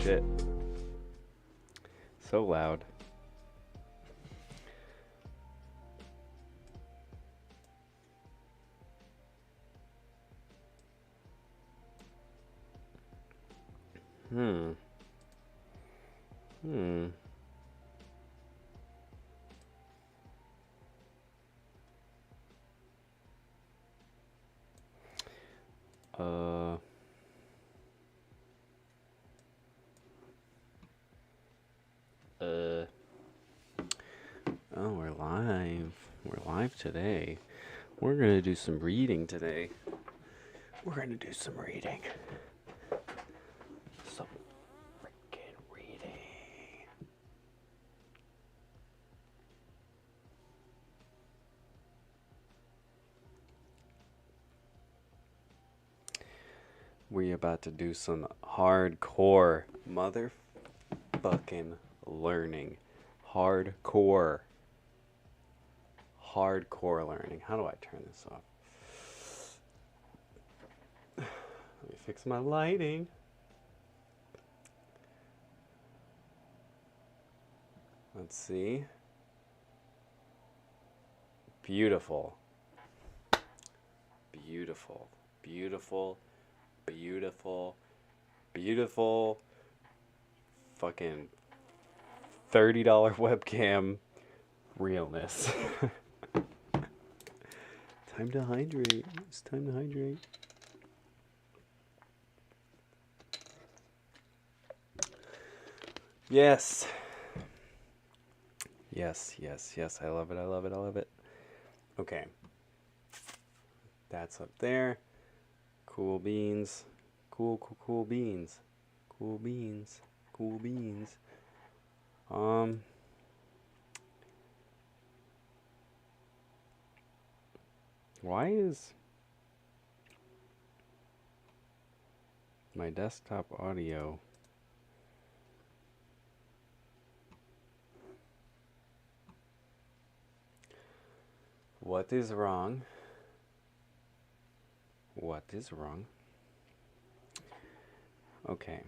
shit. So loud. Hmm. Hmm. Uh. Oh, we're live. We're live today. We're gonna do some reading today. We're gonna do some reading. Some freaking reading. We about to do some hardcore motherfucking learning. Hardcore learning. How do I turn this off? Let me fix my lighting. Let's see. Beautiful. Beautiful. Beautiful. Beautiful. Beautiful. Fucking $30 webcam realness. Time to hydrate. It's time to hydrate. Yes. Yes, yes, yes. I love it. I love it. I love it. Okay. That's up there. Cool beans. Cool beans. Cool beans. Cool beans. Why is my desktop audio what is wrong? What is wrong? Okay.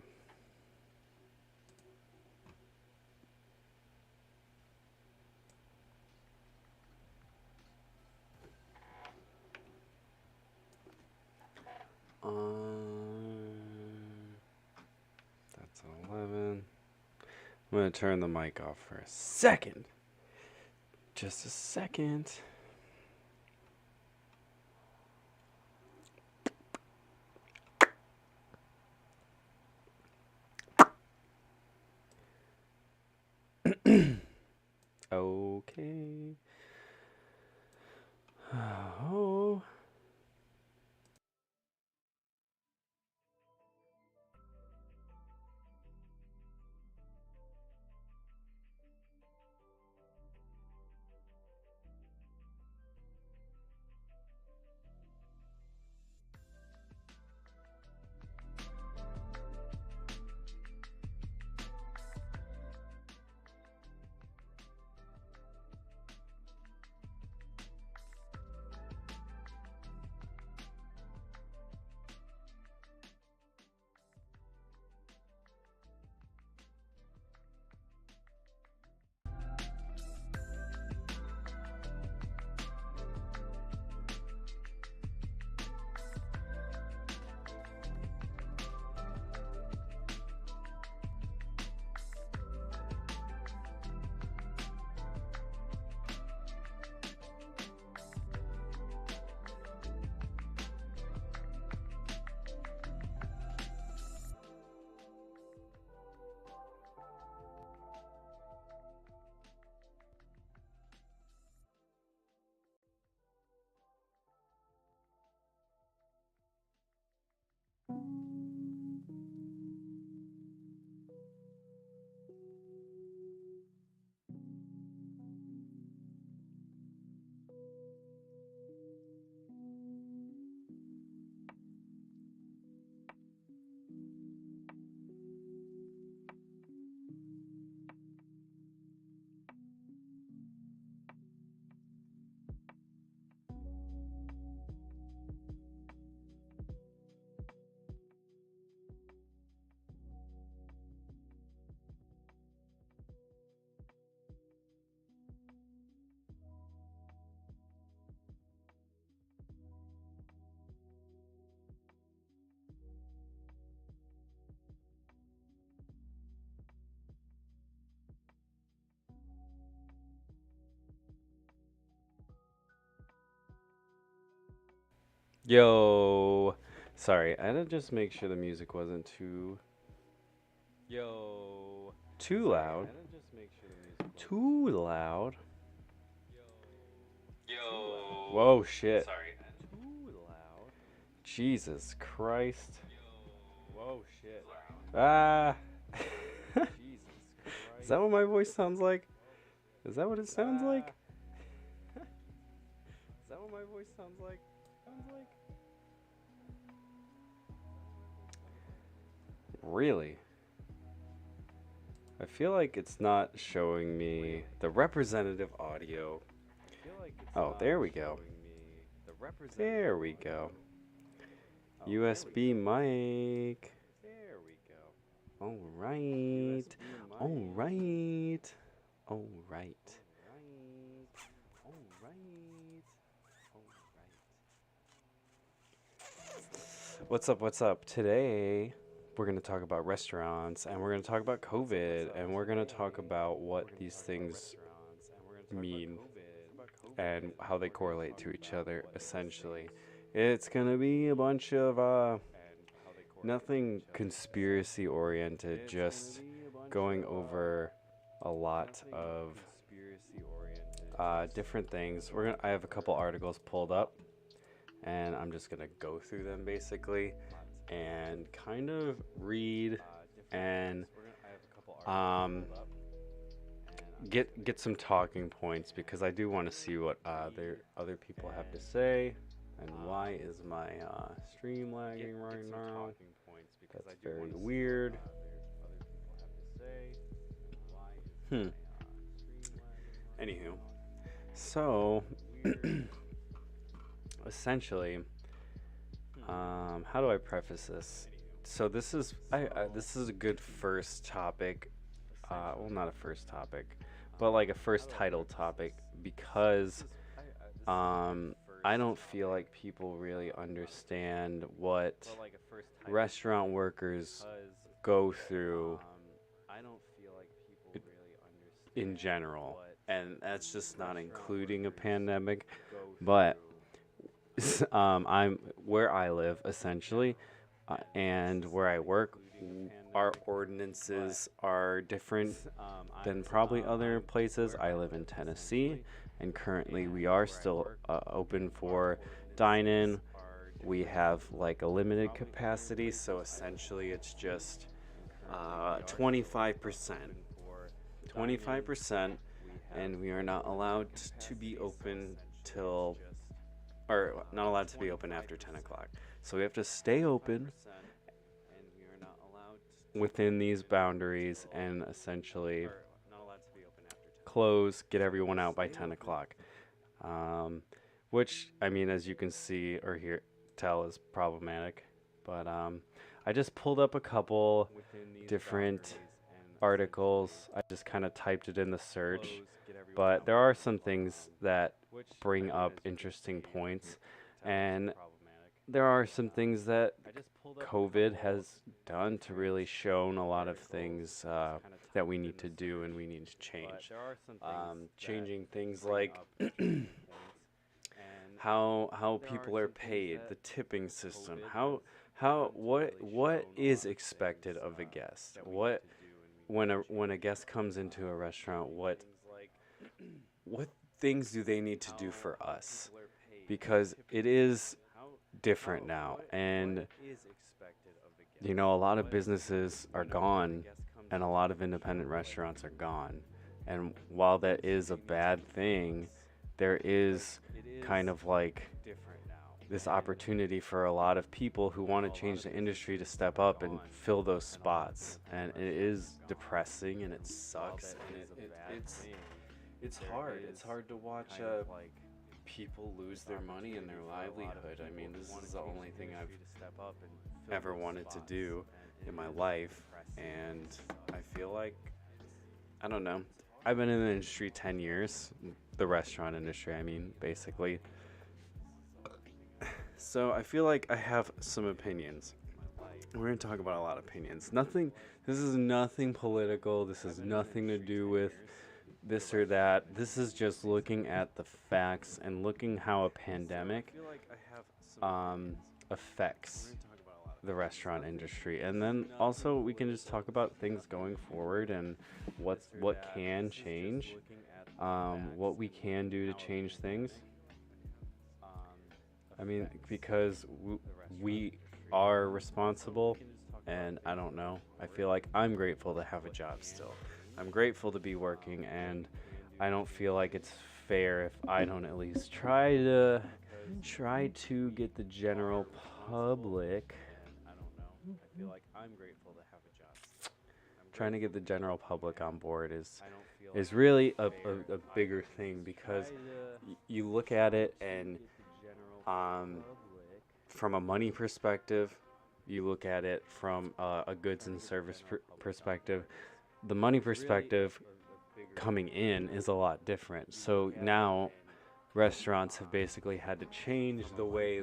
That's 11. I'm going to turn the mic off for a second. Just a second. Okay. Oh. Yo. Sorry, I had to just make sure the music wasn't too loud. Too loud. Whoa, shit. Jesus Christ. Ah. Is that what my voice sounds like? Is that what it sounds like? Is that what my voice sounds like? Really? I feel like it's not showing me the representative audio. Oh, there we go. There we go. USB mic. All right. All right. All right. What's up? What's up? Today, we're going to talk about restaurants and we're going to talk about COVID and we're going to talk about what these things mean and how they correlate to each other, essentially. It's going to be a bunch of nothing conspiracy oriented, just going over a lot of different things. I have a couple articles pulled up, and I'm just gonna go through them basically, and kind of read and get some talking points because I do want to see what other people have to say. And why is my stream lagging right now? That's very weird. Anywho, so essentially, how do I preface this? So this is this is a good first topic. Well, not a first topic, but like a first title topic because I don't feel like people really understand what restaurant workers go through in general, and that's just not including a pandemic. But I'm where I live essentially, and where I work. Our ordinances are different than probably other places. I live in Tennessee, and currently we are still open for dine-in. We have like a limited capacity, so essentially it's just 25%. 25%, and we are not allowed to be open till, or not allowed to be open after 10 o'clock. So we have to stay open within these boundaries and essentially close, get everyone out by 10 o'clock. Which, I mean, as you can see or tell is problematic. But I just pulled up a couple different articles. I just kind of typed it in the search. But there are some things that bring up interesting points. And there are some things that COVID has done to really shown a lot of things that we need to do and we need to change. Changing things like how people are paid, the tipping system, what is expected of a guest, what when a guest comes into a restaurant, what things do they need to do for us, because it is different now, and you know, a lot of businesses are gone and a lot of independent restaurants are gone, and while that is a bad thing, there is kind of like this opportunity for a lot of people who want to change the industry to step up and fill those spots, and it is depressing and it sucks, and it's hard to watch people lose their money and their livelihood. I mean, this is the only thing I've ever wanted to do in my life, and I feel like, I don't know, I've been in the industry 10 years, the restaurant industry, I mean, basically. So I feel like I have some opinions. We're going to talk about a lot of opinions. This is nothing political. This has nothing to do with this or that. This is just looking at the facts and looking how a pandemic um, affects the restaurant industry. And then also we can just talk about things going forward and what can change, what we can do to change things. I mean, because we are responsible, and I don't know. I feel like I'm grateful to have a job still. I'm grateful to be working, and I don't feel like it's fair if I don't at least try to get the general public. Trying to get the general public on board is really a bigger thing because you look at it and um, from a money perspective, you look at it from a goods and service perspective. The money perspective coming in is a lot different. So now restaurants have basically had to change the way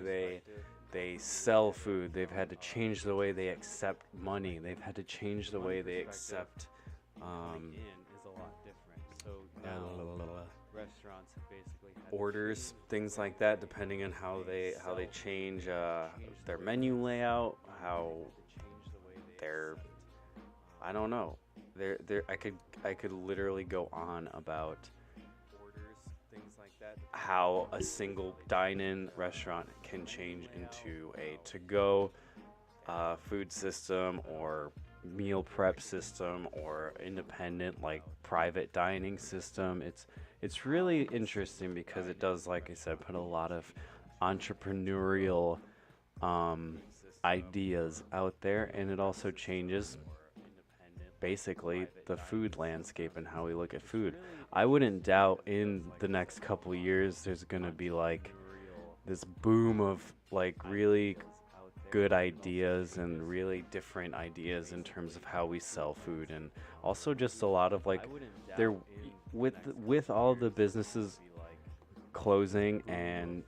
they sell food. They've had to change the way they accept money. They've had to change the way they accept um, orders, things like that, depending on how they change their menu layout, how they're I don't know. There I could literally go on about how a single dine-in restaurant can change into a to-go food system or meal prep system or independent like private dining system. It's really interesting because it does, like I said, put a lot of entrepreneurial um, ideas out there, and it also changes basically the food landscape and how we look at food. I wouldn't doubt in the next couple years there's gonna be like this boom of like really good ideas and really different ideas in terms of how we sell food, and also just a lot of like there with all the businesses closing and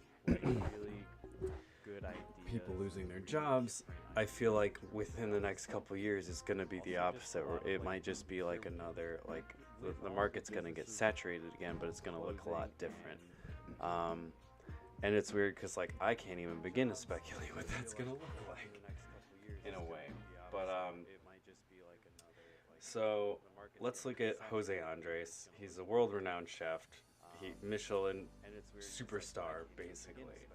people losing their jobs. I feel like within the next couple years it's going to be the opposite, or it might just be like another like the market's going to get saturated again, but it's going to look a lot different. um, and it's weird because like I can't even begin to speculate what that's going to look like in a way. But so let's look at Jose Andres. He's a world-renowned chef. He Michelin superstar basically,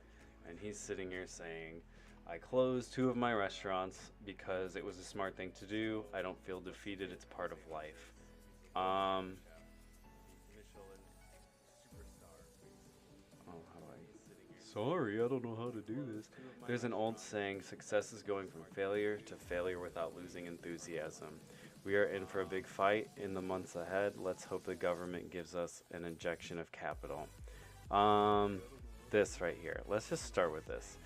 and he's sitting here saying, "I closed two of my restaurants because it was a smart thing to do. I don't feel defeated. It's part of life." Um, oh, how do I? Sorry, I don't know how to do this. There's an old saying: "Success is going from failure to failure without losing enthusiasm." We are in for a big fight in the months ahead. Let's hope the government gives us an injection of capital. Um, this right here. Let's just start with this.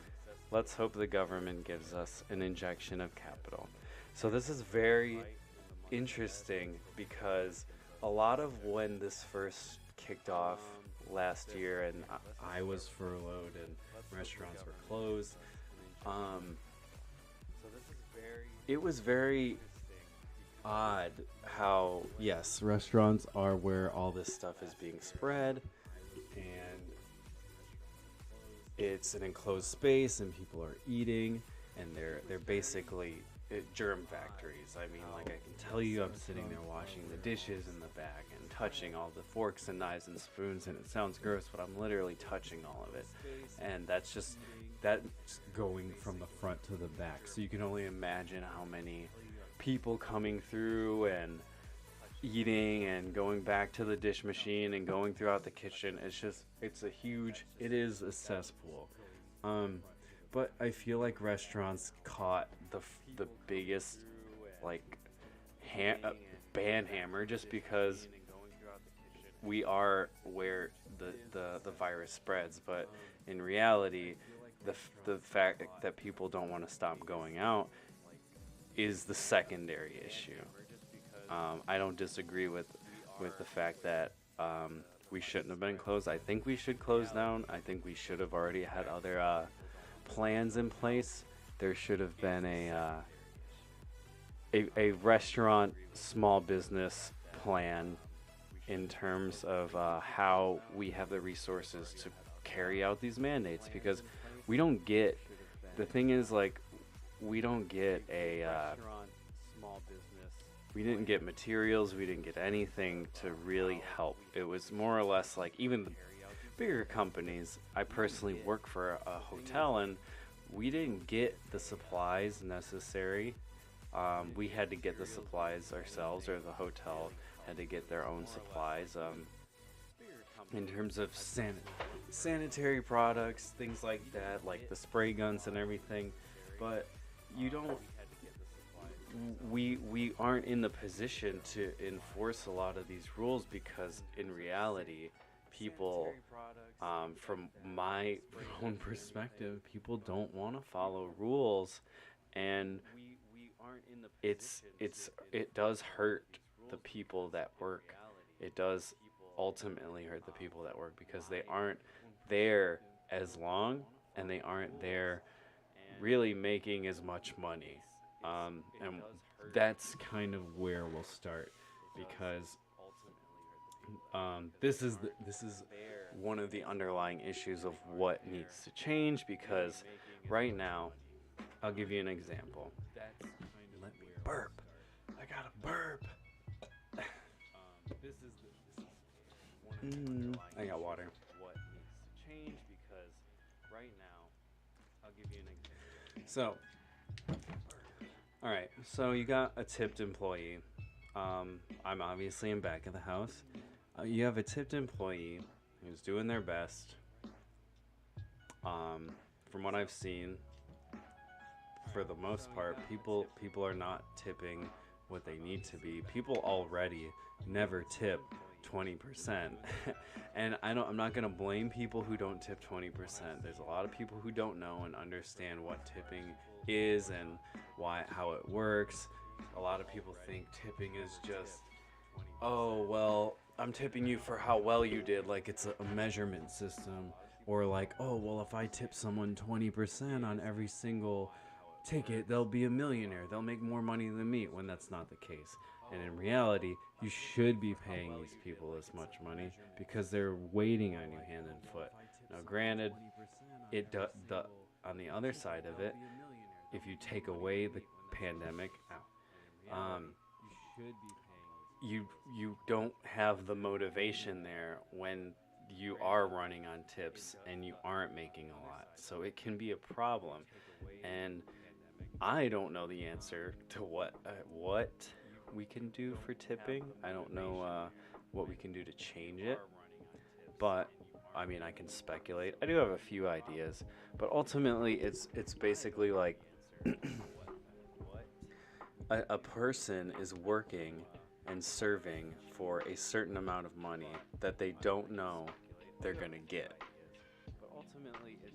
Let's hope the government gives us an injection of capital. So this is very interesting because a lot of when this first kicked off last year and I was furloughed and restaurants were closed, um, it was very odd how, yes, restaurants are where all this stuff is being spread, and it's an enclosed space and people are eating, and they're basically germ factories. I mean, like, I can tell you I'm sitting there washing the dishes in the back and touching all the forks and knives and spoons, and it sounds gross, but I'm literally touching all of it. And that's going from the front to the back, so you can only imagine how many people coming through and eating and going back to the dish machine and going throughout the kitchen. It is a cesspool. But I feel like restaurants caught the biggest like ban hammer just because we are where the virus spreads. But in reality, the fact that people don't want to stop going out is the secondary issue. I don't disagree with the fact that we shouldn't have been closed. I think we should close down. I think we should have already had other plans in place. There should have been a restaurant small business plan in terms of how we have the resources to carry out these mandates, because we don't get the thing is like we don't get a we didn't get materials, we didn't get anything to really help. It was more or less like even the bigger companies. I personally work for a hotel, and we didn't get the supplies necessary. We had to get the supplies ourselves, or the hotel had to get their own supplies. In terms of sanitary products, things like that, like the spray guns and everything. But you don't. We aren't in the position to enforce a lot of these rules, because in reality, people, from my own perspective, people don't want to follow rules, and it does hurt the people that work. It does ultimately hurt the people that work, because they aren't there as long, and they aren't there really making as much money. And that's kind of where we'll start, because this is one of the underlying issues of what needs to change. Because right now, I'll give you an example. Let me burp. I got to burp. I got water. What needs to change, because right now, I'll give you an example. So, all right. So you got a tipped employee. I'm obviously in back of the house. You have a tipped employee who's doing their best. From what I've seen, for the most part, people are not tipping what they need to be. People already never tip 20%. And I'm not going to blame people who don't tip 20%. There's a lot of people who don't know and understand what tipping is and how it works. A lot of people think tipping is just, oh, well, I'm tipping you for how well you did, like it's a measurement system. Or like, oh, well, if I tip someone 20% on every single ticket, they'll be a millionaire. They'll make more money than me, when that's not the case. And in reality, you should be paying these people as much money, because they're waiting on you hand and foot. Now, granted, on the other side of it, if you take away the pandemic, you don't have the motivation there when you are running on tips and you aren't making a lot. So it can be a problem. And I don't know the answer to what we can do for tipping. I don't know what we can do to change it. But I mean, I can speculate. I do have a few ideas, but ultimately it's basically like a person is working and serving for a certain amount of money that they don't know they're going to get.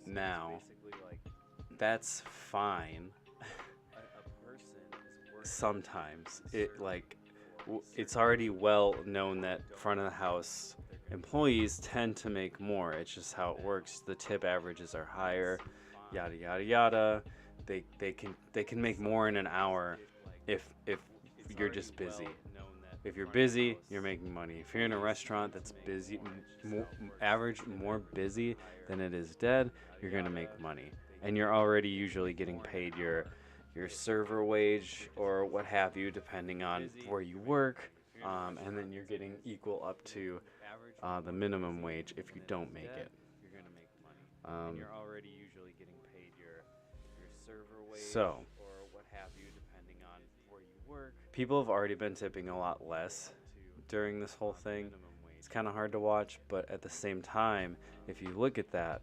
Now, that's fine. Sometimes it's already well known that front of the house employees tend to make more. It's just how it works. The tip averages are higher, yada yada yada. They can make more in an hour if you're just busy. If you're busy, you're making money. If you're in a restaurant that's busy, more busy than it is dead, you're gonna make money. And you're already usually getting paid your server wage or what have you, depending on where you work. And then you're getting equal up to the minimum wage if you don't make it. And you're already usually getting paid your server wage or what have you, depending on where you work. People have already been tipping a lot less during this whole thing. It's kind of hard to watch, but at the same time, if you look at that,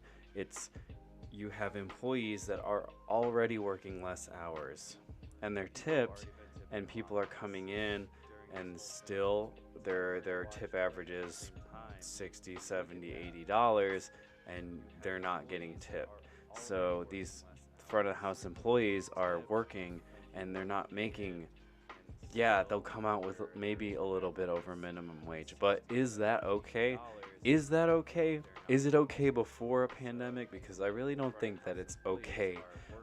you have employees that are already working less hours and they're tipped, and people are coming in and still their tip averages $60, $70, $80, and they're not getting tipped. So these front of the house employees are working and they're not making, they'll come out with maybe a little bit over minimum wage. But is that okay? Is that okay? Is it okay before a pandemic? Because I really don't think that it's okay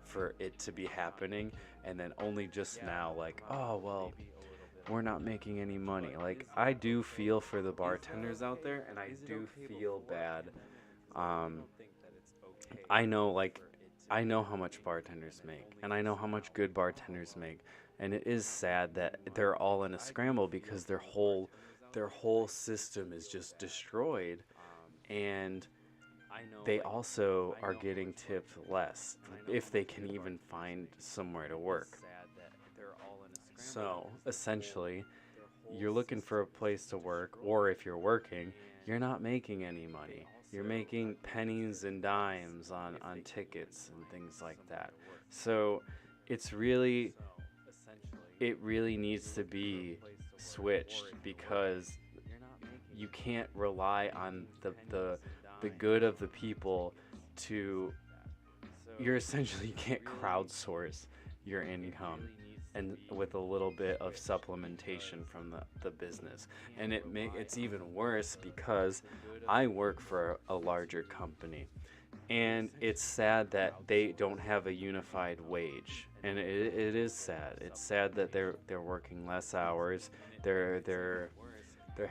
for it to be happening and then only just now, like, oh, well, we're not making any money. Like, I do feel for the bartenders out there, and I do feel bad. Um, I know, like, I know how much bartenders make, and I know how much good bartenders make, and it is sad that they're all in a scramble because their whole system is just destroyed, and they also are getting tipped less if they can even find somewhere to work. So essentially, you're looking for a place to work, or if you're working, you're not making any money. You're making pennies and dimes on tickets and things like that. So it's really, it really needs to be switched because you can't rely on the good of the people to, you're essentially, you can't crowdsource your income and with a little bit of supplementation from the business. And it's even worse because I work for a larger company, and it's sad that they don't have a unified wage, and it is sad. It's sad that they're working less hours. They're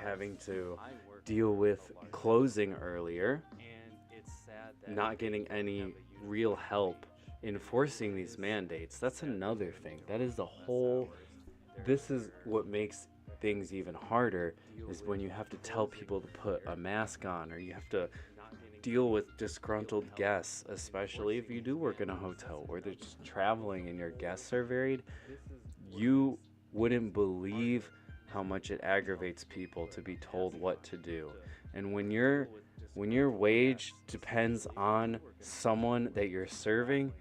having to deal with closing earlier, not getting any real help enforcing these mandates. That's another thing. That is the whole. This is what makes things even harder, is when you have to tell people to put a mask on, or you have to deal with disgruntled guests, especially if you do work in a hotel where they're just traveling and your guests are varied. You wouldn't believe how much it aggravates people to be told what to do. And when your wage depends on someone that you're serving,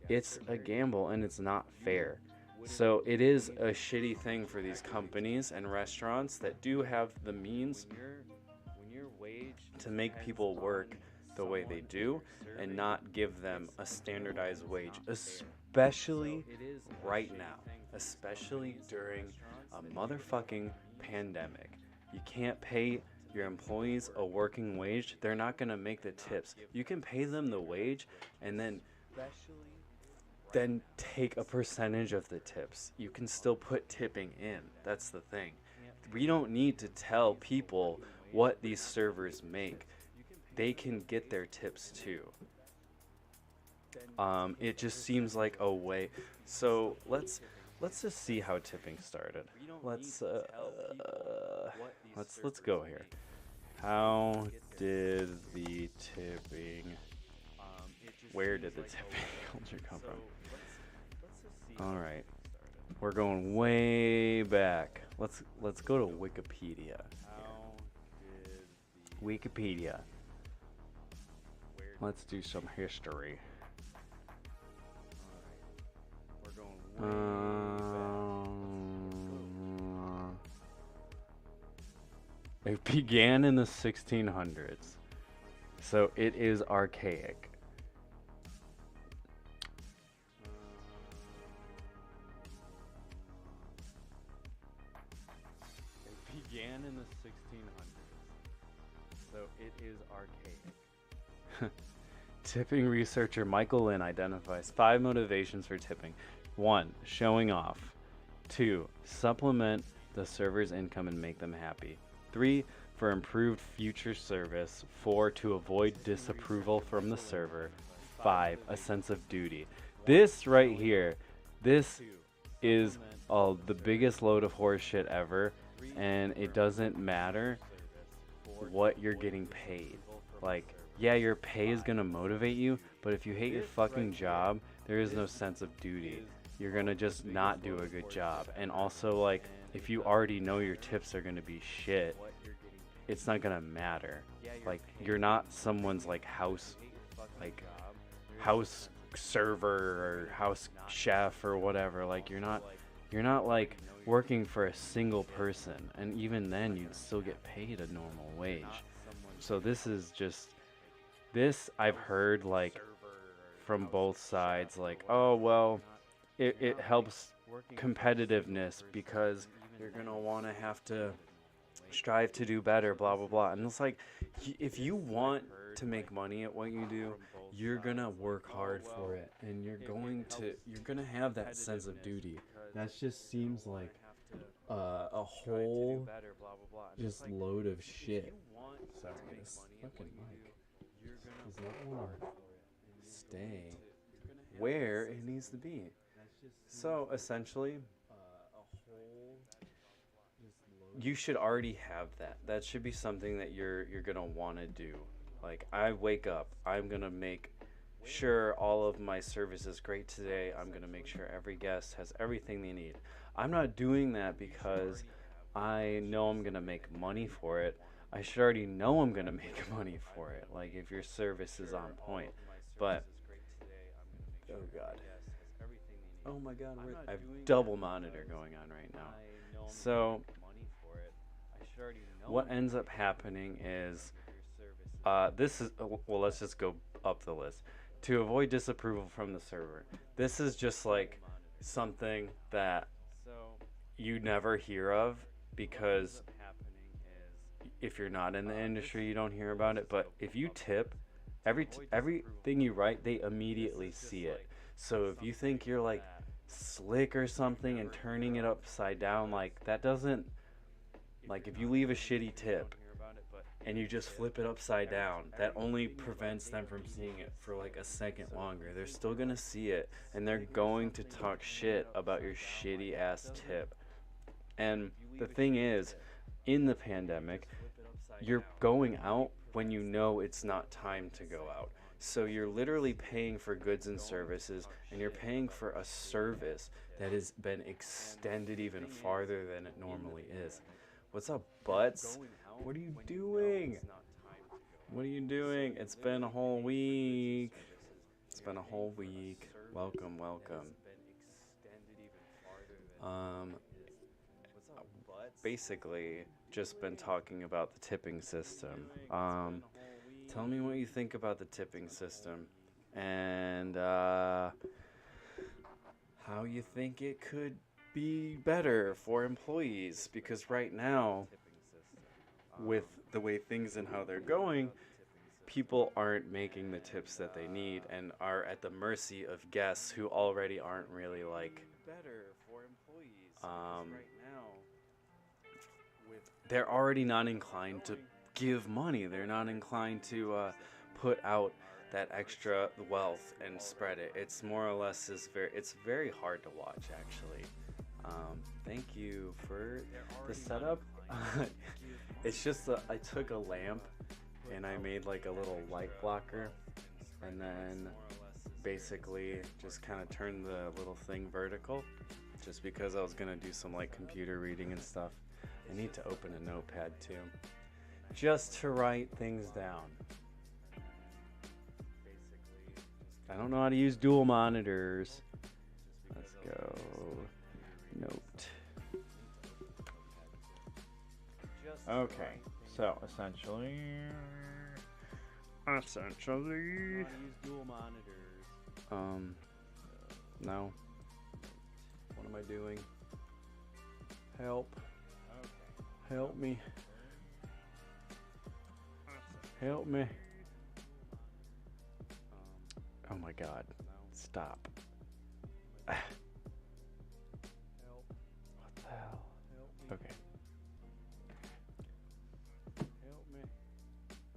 it's a gamble and it's not fair. So it is a shitty thing for these companies and restaurants that do have the means to make people work the way they do and not give them a standardized wage, especially right now, especially during a motherfucking pandemic. You can't pay your employees a working wage. They're not going to make the tips. You can pay them the wage and then take a percentage of the tips. You can still put tipping in. That's the thing. We don't need to tell people what these servers make. They can get their tips too. It just seems like a way. So let's just see how tipping started. Let's go here. How did the tipping? Where did the tipping culture come from? All right, we're going way back. Let's go to Wikipedia. Wikipedia. Let's do some history. It began in the 1600s, so it is archaic. It began in the 1600s, so it is archaic. Tipping researcher Michael Lynn identifies 5 motivations for tipping. 1. Showing off. 2. Supplement the server's income and make them happy. 3. For improved future service. 4. To avoid disapproval from the server. 5. A sense of duty. This right here, this is the biggest load of horse shit ever, and it doesn't matter what you're getting paid. Like, yeah, your pay is gonna motivate you, but if you hate your fucking job, there is no sense of duty. You're gonna just not do a good job. And also, like, if you already know your tips are gonna be shit, it's not gonna matter. Like, you're not someone's house server or house chef or whatever. Like, you're not like working for a single person, and even then you'd still get paid a normal wage. So this I've heard from both sides, oh well, it helps competitiveness because you're gonna want to have to strive to do better, blah blah blah. And it's like, if you want to make money at what you do, you're gonna work hard for it, and you're gonna have that sense of duty. That just seems like a whole just load of shit. Sorry, this fucking mic does not want to stay where it needs to be. So essentially, you should already have that. That should be something that you're gonna want to do. Like I wake up, I'm gonna make sure all of my service is great today. I'm gonna make sure every guest has everything they need. I'm not doing that because I know I'm gonna make money for it. I should already know I'm gonna make money for it. Like if your service is on point. But oh god. Oh my god, I have double monitor going on right now. So what ends up happening is this is well, let's just go up the list. To avoid disapproval from the server, this is just like something that you never hear of because if you're not in the industry, you don't hear about it. But if you tip, everything you write, they immediately see it. So if you think you're like slick or something and turning it upside down, like that doesn't, like if you leave a shitty tip and you just flip it upside down, that only prevents them from seeing it for like a second longer. They're still gonna see it and they're going to talk shit about your shitty ass tip. And the thing is, in the pandemic, you're going out when you know it's not time to go out. So you're literally paying for goods and services, and you're paying for a service that has been extended even farther than it normally is. What's up, butts? What are you doing? What are you doing? It's been a whole week. It's been a whole week. Welcome, welcome. Basically, just been talking about the tipping system. Tell me what you think about the tipping system and how you think it could be better for employees. Because right now, with the way things and how they're going, people aren't making the tips that they need and are at the mercy of guests who already aren't really like they're already not inclined to give money. They're not inclined to put out that extra wealth and spread it. It's more or less it's very hard to watch actually. Thank you for the setup. It's just I took a lamp and I made like a little light blocker and then basically just kind of turned the little thing vertical just because I was gonna do some like computer reading and stuff. I need to open a notepad too, just to write things down. I don't know how to use dual monitors. Let's go. Note. Okay, so essentially. No. What am I doing? Help. Help me. Help me. Oh my god. Stop. What the hell? Okay. Help me.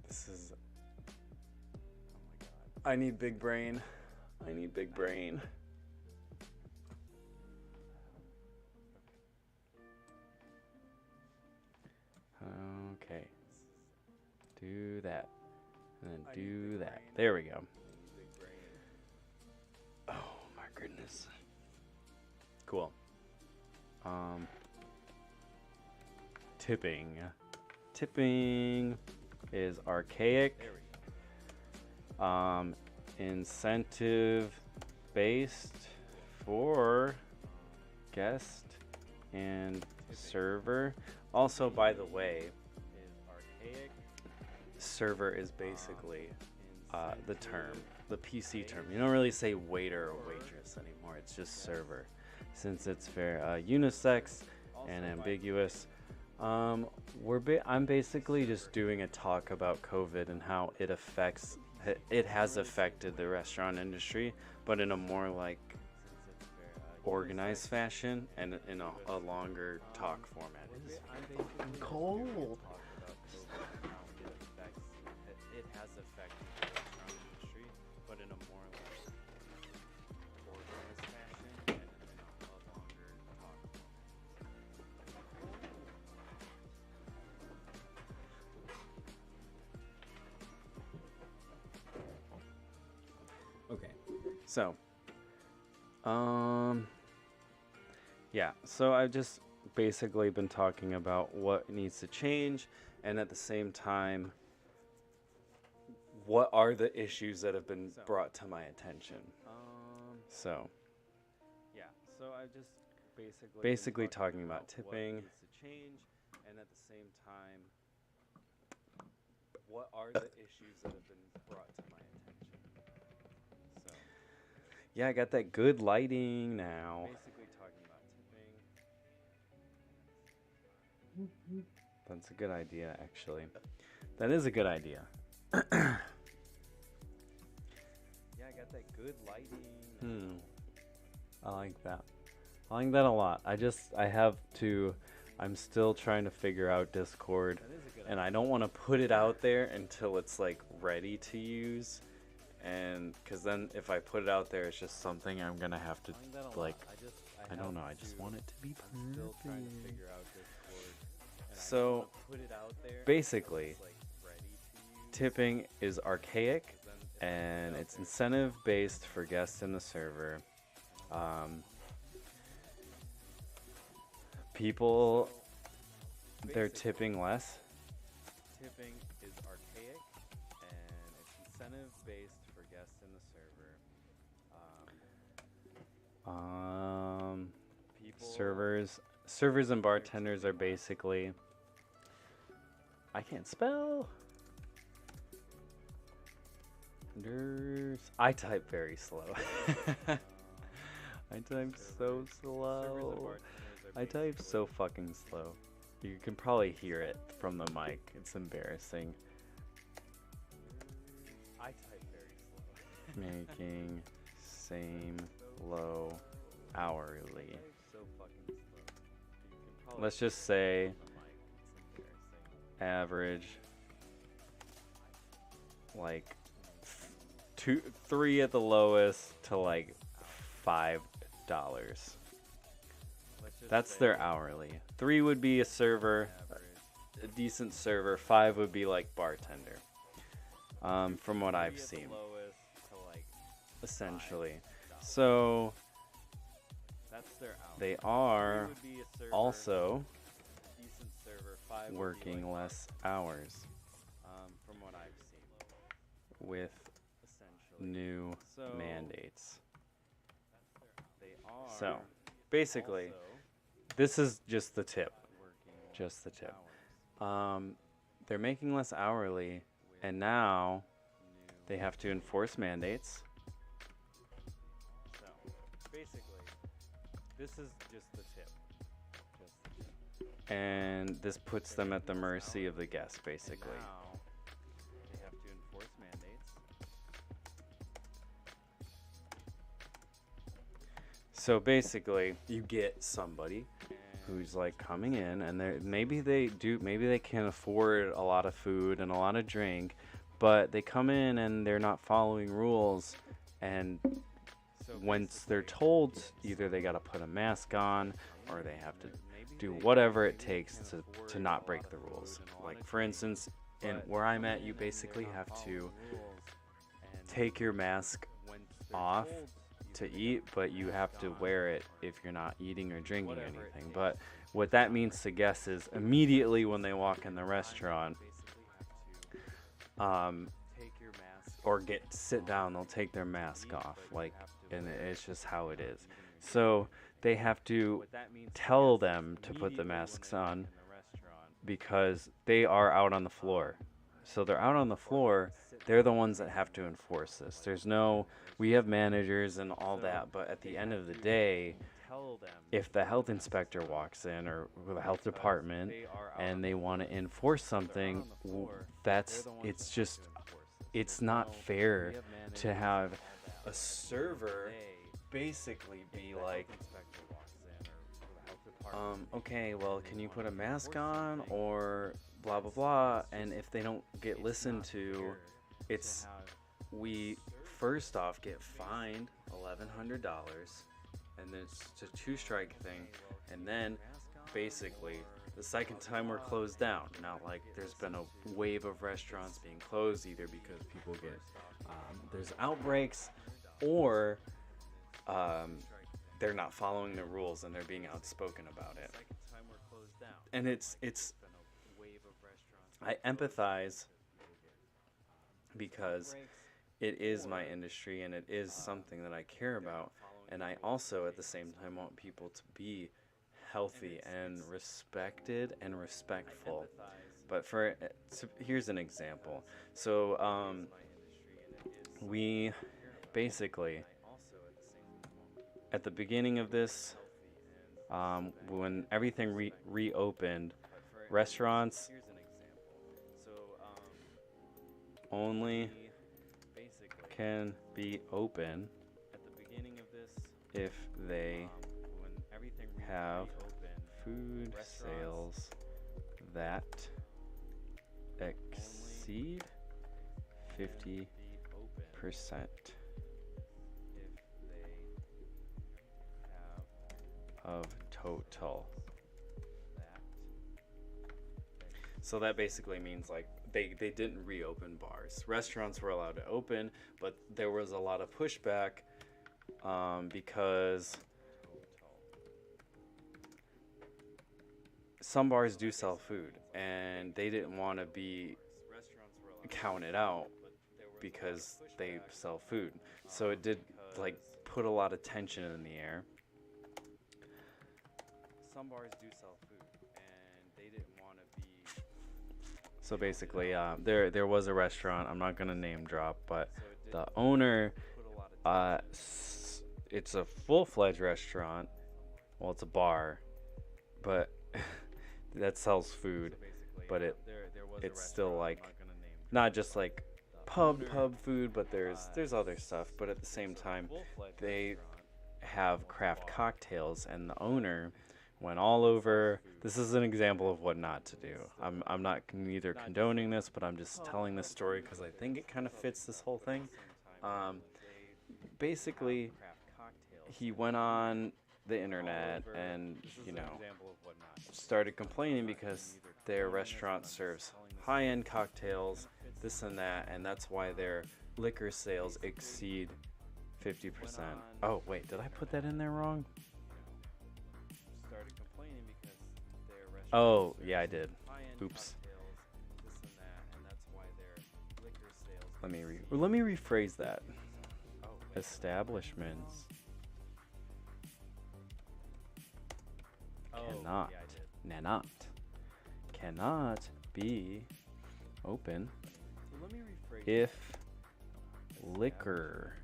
This is. Oh my god. I need big brain. I need big brain. Okay. Do that. And then do that. There we go. Oh my goodness. Cool. Tipping. Tipping is archaic. Incentive based for guest and server. Also, by the way, server is basically the term, the PC term. You don't really say waiter or waitress anymore. It's just server, since it's very unisex and ambiguous. I'm basically just doing a talk about COVID and how it has affected the restaurant industry, but in a more like organized fashion and in a longer talk format. I'm cold. It has affected the restaurant industry, but in a more like organized fashion and in a longer talk format. Okay. So, yeah, so I've just basically been talking about what needs to change, and at the same time, what are the issues that have been brought to my attention. So, yeah, so I've just basically talking about tipping, what needs to change, and at the same time, what are the issues that have been brought to my attention. So, yeah, I got that good lighting now. Basically talking about tipping. That's a good idea, actually. That is a good idea. Yeah, I got that good lighting. I like that. I like that a lot. I'm still trying to figure out Discord, and I don't want to put it out there until it's like ready to use. And because then if I put it out there, it's just something I'm gonna have to like. I don't know. I just want it to be perfect. So basically, tipping is archaic, and it's incentive based for guests in the server. People, they're tipping less. Tipping is archaic, and it's incentive based for guests in the server. Servers and bartenders are basically. I can't spell. I type very slow. I type so slow. I type so fucking slow. You can probably hear it from the mic. It's embarrassing. I type very slow. Making same low hourly. Let's just say average like 3 at the lowest to like $5. That's their hourly. 3 would be a server, a decent server. 5 would be like bartender. From what I've seen, essentially. So they are also working less hours, from what I've seen, with new mandates. So basically, this is just the tip. Just the tip. They're making less hourly, and now they have to enforce mandates. So basically, this is just the tip. And this puts them at the mercy of the guests, basically. They have to enforce mandates. So basically, you get somebody who's like coming in, and maybe they can't afford a lot of food and a lot of drink, but they come in and they're not following rules, and once they're told, either they got to put a mask on or they have to do whatever it takes to not break the rules. Like for instance, where I'm at, you basically have to take your mask off to eat, but you have to wear it if you're not eating or drinking anything. But what that means to guests is immediately when they walk in the restaurant, or sit down, they'll take their mask off, and it's just how it is. So they have to tell them to put the masks on because they are out on the floor. So they're out on the floor. They're the ones that have to enforce this. We have managers and all that, but at the end of the day, if the health inspector walks in or the health department and they want to enforce something, it's not fair to have a server basically be like, okay, well, can you put a mask on or blah blah blah, and if they don't get listened to, it's we first off get fined $1,100, and then it's a two-strike thing, and then basically the second time we're closed down. Now, like, there's been a wave of restaurants being closed either because people get there's outbreaks, or they're not following the rules and they're being outspoken about it. And it's I empathize because it is my industry and it is something that I care about, and I also at the same time want people to be healthy and respected and respectful. But here's an example. So we basically at the beginning of this, when everything reopened, restaurants only can be open if they have food sales that exceed 50% of total. So that basically means like they didn't reopen bars. Restaurants were allowed to open, but there was a lot of pushback because some bars do sell food and they didn't want to be counted out because they sell food. So it did like put a lot of tension in the air. Some bars do sell food and they didn't want to be. So basically, there was a restaurant. I'm not gonna name drop, but the owner, it's a full-fledged restaurant. Well, it's a bar, but that sells food, but it's still like not just like pub food, but there's other stuff. But at the same time, they have craft cocktails, and the owner went all over. This is an example of what not to do. I'm not neither condoning this, but I'm just telling this story because I think it kind of fits this whole thing. Basically, he went on the internet and, started complaining because their restaurant serves high-end cocktails, this and that, and that's why their liquor sales exceed 50%. Oh, wait, did I put that in there wrong? Oh, yeah, I did. Oops. Let me rephrase that. Establishments cannot be open if liquor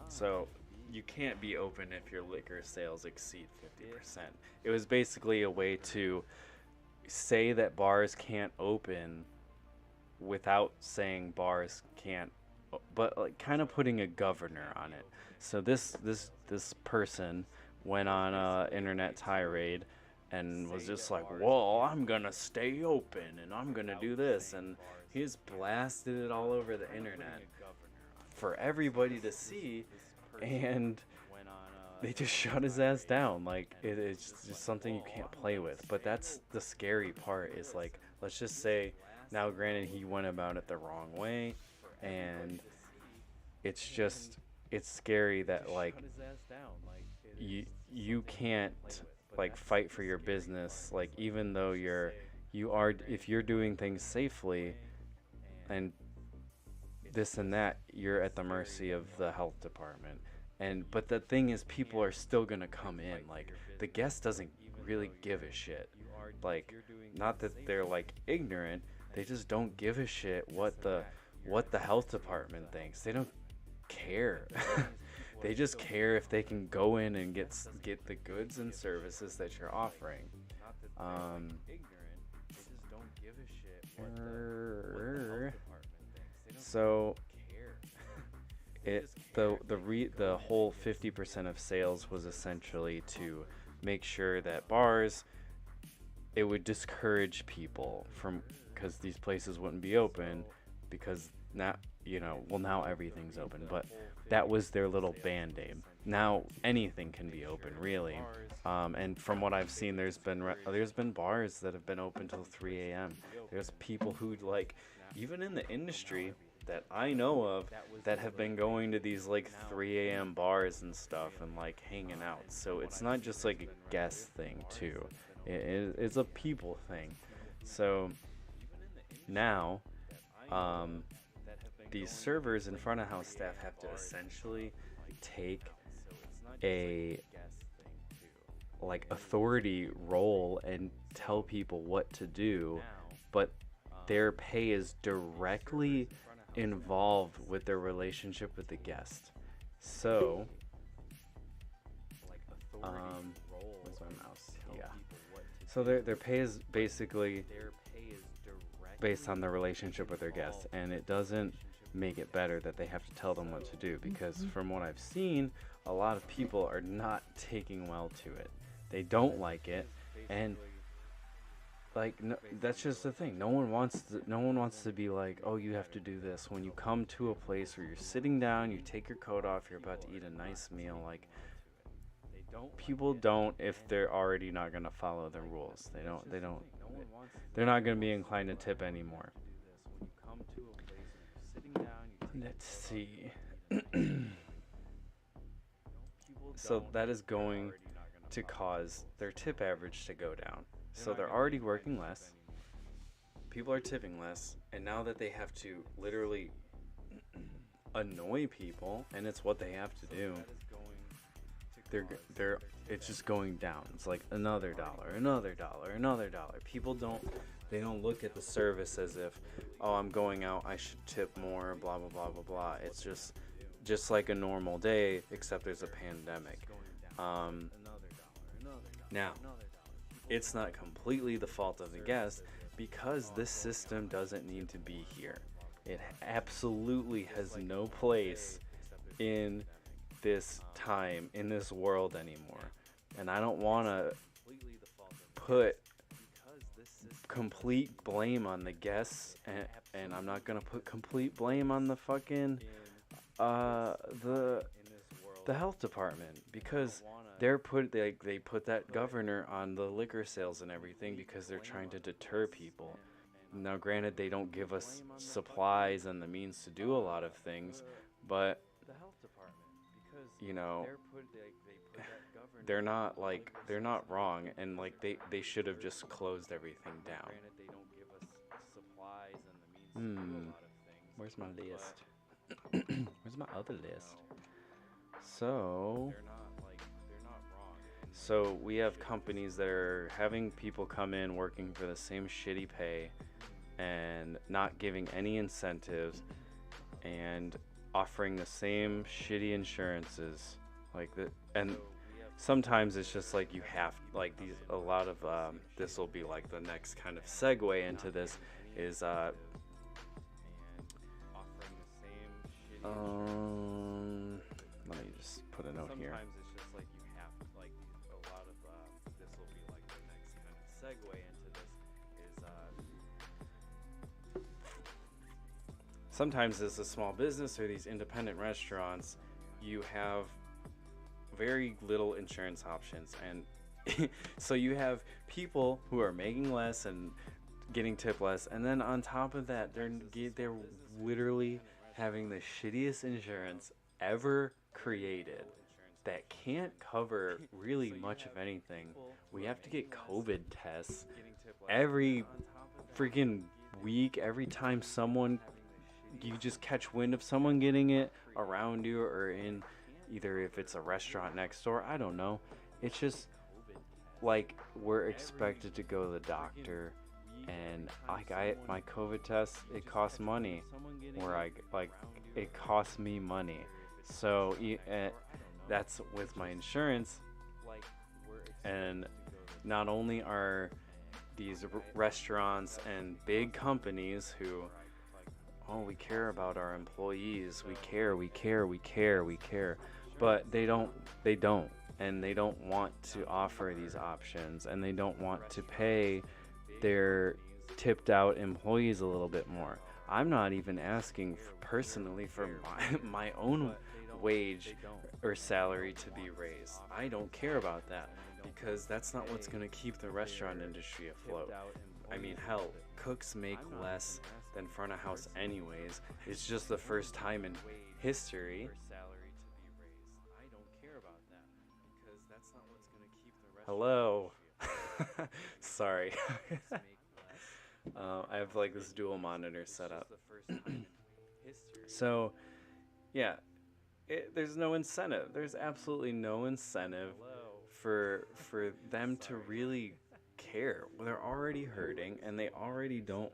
so you can't be open if your liquor sales exceed 50%. It was basically a way to say that bars can't open without saying bars can't, but like kind of putting a governor on it. So this person went on a internet tirade and was just like, well, I'm gonna stay open and I'm gonna do this, and he's blasted it all over the internet for everybody to see, and they just shut his ass down. Like, it's just something you can't play with. But that's the scary part, is like, let's just say, now granted he went about it the wrong way, and it's scary that like you can't like fight for your business, like even though if you're doing things safely and this and that, you're at the mercy of the health department. But the thing is, people are still gonna come in. Like, the guest doesn't really give a shit. Like, not that they're like ignorant, they just don't give a shit what the health department thinks. They don't care. They just care if they can go in and get the goods and services that you're offering. So the whole 50% of sales was essentially to make sure that bars, it would discourage people from, because these places wouldn't be open, because now, now everything's open, but that was their little band-aid. Now anything can be open, really. And from what I've seen, there's been bars that have been open till 3 a.m. There's people who, like, even in the industry that I know of, that have been going to these like 3 a.m. bars and stuff and like hanging out. So it's not just like a guest thing too. It's a people thing. So now, these servers and front of house staff have to essentially take a like authority role and tell people what to do, but their pay is directly involved with their relationship with the guest. So, where's my mouse? Yeah. So their pay is basically based on their relationship with their guests, and it doesn't make it better that they have to tell them what to do, because from what I've seen, a lot of people are not taking well to it. They don't like it, and like, no, that's just the thing. No one wants to be like, oh, you have to do this. When you come to a place where you're sitting down, you take your coat off, you're about to eat a nice meal, like, people don't, if they're already not going to follow the rules. They're not going to be inclined to tip anymore. Let's see. So that is going to cause their tip average to go down. So they're already working less, people are tipping less, and now that they have to literally annoy people, and it's what they have to do, it's just going down. It's like another dollar, another dollar, another dollar. People don't look at the service as if, oh, I'm going out, I should tip more, blah blah blah blah blah. It's just like a normal day, except there's a pandemic. Now, it's not completely the fault of the guest, because this system doesn't need to be here. It absolutely has no place in this time, in this world anymore. And I don't want to put complete blame on the guests, and I'm not going to put complete blame on the fucking the health department, because they put that governor on the liquor sales and everything because they're trying to deter people. Now, granted, they don't give us supplies and the means to do a lot of things, but they're not wrong, and like they should have just closed everything down. Where's my list? Where's my other list? So we have companies that are having people come in working for the same shitty pay and not giving any incentives and offering the same shitty insurances and sometimes it's just like you have like these a lot of this will be like the next kind of segue into this is let me just put a note here. Sometimes as a small business or these independent restaurants, you have very little insurance options, and so you have people who are making less and getting tipped less, and then on top of that, they're literally having the shittiest insurance ever created that can't cover really much of anything. We have to get COVID tests every freaking week, every time you just catch wind of someone getting it around you or in either if it's a restaurant next door, I don't know. It's just like we're expected to go to the doctor, and my COVID test, it costs money, it costs me money. So that's with my insurance, and not only are these restaurants and big companies who oh, we care about our employees. We care, we care, we care, we care. But they don't. And they don't want to offer these options, and they don't want to pay their tipped out employees a little bit more. I'm not even asking personally for my own wage or salary to be raised. I don't care about that because that's not what's going to keep the restaurant industry afloat. I mean, hell, cooks make less than front of house anyways. It's just the first time in history. Hello. Sorry. I have like this dual monitor set up. So, yeah, there's no incentive. There's absolutely no incentive for them to really care. They're already hurting, and they already don't.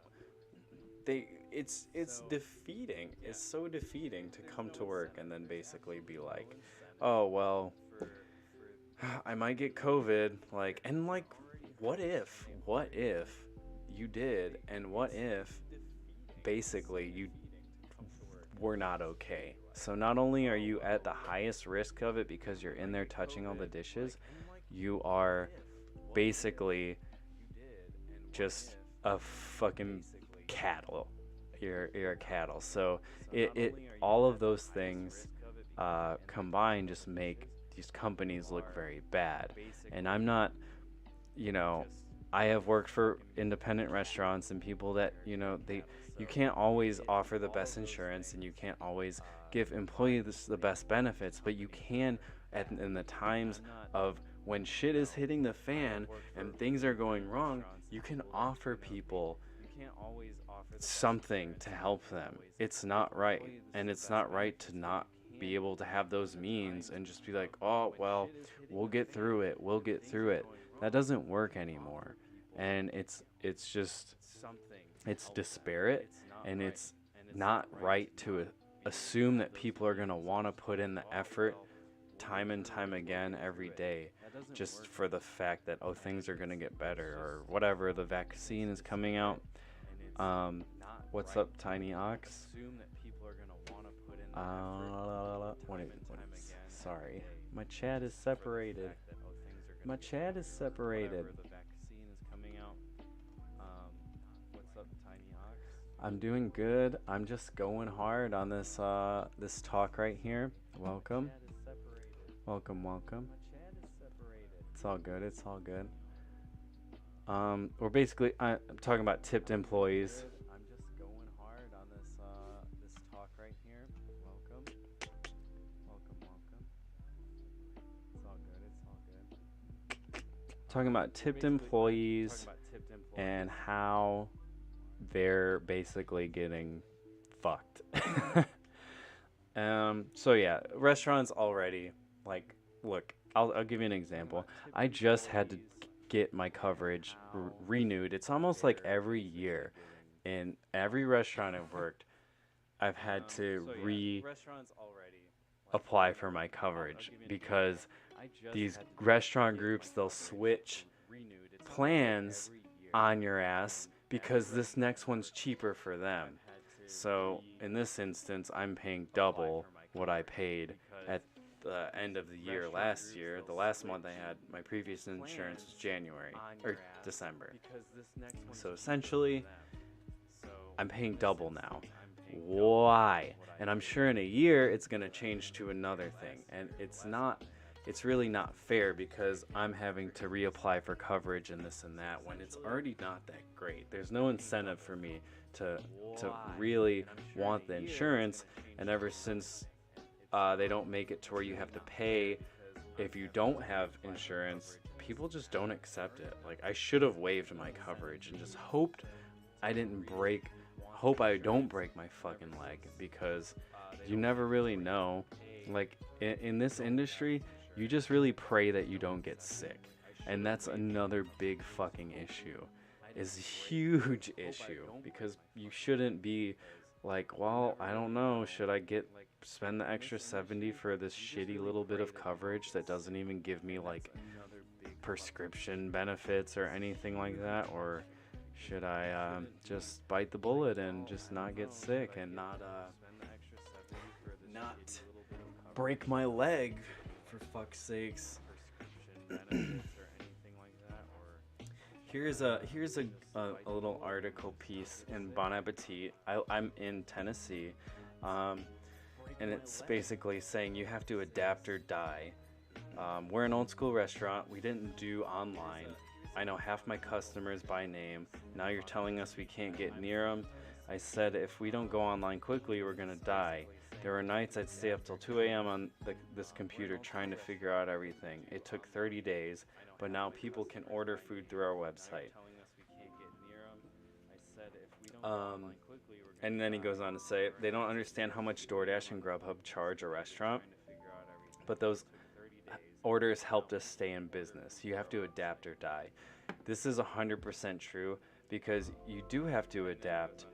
It's defeating. It's so defeating to come to work and then basically be like, oh well, I might get COVID. Like, and like, what if you did, and what if basically you were not okay? So not only are you at the highest risk of it because you're in there touching all the dishes, you are basically just a fucking cattle. You're a cattle. So it all of those things combined just make these companies look very bad. And I'm not, I have worked for independent restaurants and people that, you can't always offer the best insurance, and you can't always give employees the best benefits, but you can in the times of when shit is hitting the fan and things are going wrong, you can offer people something to help them. It's not right, and it's not right to not be able to have those means and just be like, oh well, we'll get through it. That doesn't work anymore. And it's disparate, and it's not right to assume that people are going to want to put in the effort time and time again every day just for the fact that, oh, things are going to get better or whatever, the vaccine is coming out. What's up, Tiny Ox? Sorry, my chat is separated. I'm doing good. I'm just going hard on this this talk right here. Welcome. It's all good. We're basically I'm talking about tipped employees. I'm just going hard on this this talk right here. Welcome. It's all good. Talking about tipped employees and how they're basically getting fucked. So yeah, restaurants already, like, look, I'll give you an example. I just had to get my coverage renewed. It's almost like every year in every restaurant I've worked, I've had to apply for my coverage because these restaurant groups, they'll switch plans on your ass because this next one's cheaper for them. So in this instance, I'm paying double what I paid at the end of the year last year. The last month I had my previous insurance was January or December. So essentially, I'm paying double now. Why? And I'm sure in a year it's going to change to another thing. And it's really not fair because I'm having to reapply for coverage and this and that when it's already not that great. There's no incentive for me to really want the insurance, and ever since they don't make it to where you have to pay if you don't have insurance, people just don't accept it. Like, I should have waived my coverage and just hoped I don't break my fucking leg, because you never really know. Like, in this industry, you just really pray that you don't get sick. And that's another big fucking issue. Is a huge issue, because you shouldn't be like, well, I don't know, should I spend the extra 70 for this shitty little bit of coverage that doesn't even give me like prescription benefits or anything like that, or should I just bite the bullet and just not get sick and not break my leg, for fuck's sakes. Here's a little article piece in Bon Appetit. I'm in Tennessee, and it's basically saying you have to adapt or die. We're an old school restaurant. We didn't do online. I know half my customers by name. Now you're telling us we can't get near them. I said if we don't go online quickly, we're gonna die. There were nights I'd stay up till 2 a.m. on this computer trying to figure out everything. It took 30 days, but now people can order food through our website. And then he goes on to say they don't understand how much DoorDash and Grubhub charge a restaurant, but those orders helped us stay in business. You have to adapt or die. This is 100% true because you do have to adapt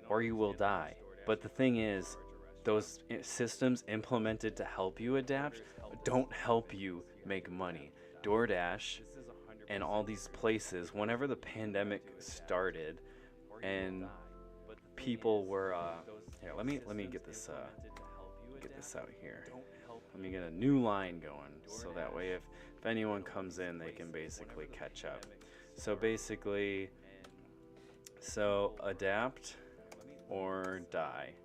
or you will die. But the thing is, those systems implemented to help you adapt don't help you make money. DoorDash and all these places, whenever the pandemic started and people were here, let me get this out here. Let me get a new line going so that way if anyone comes in they can basically catch up. So basically, adapt or die.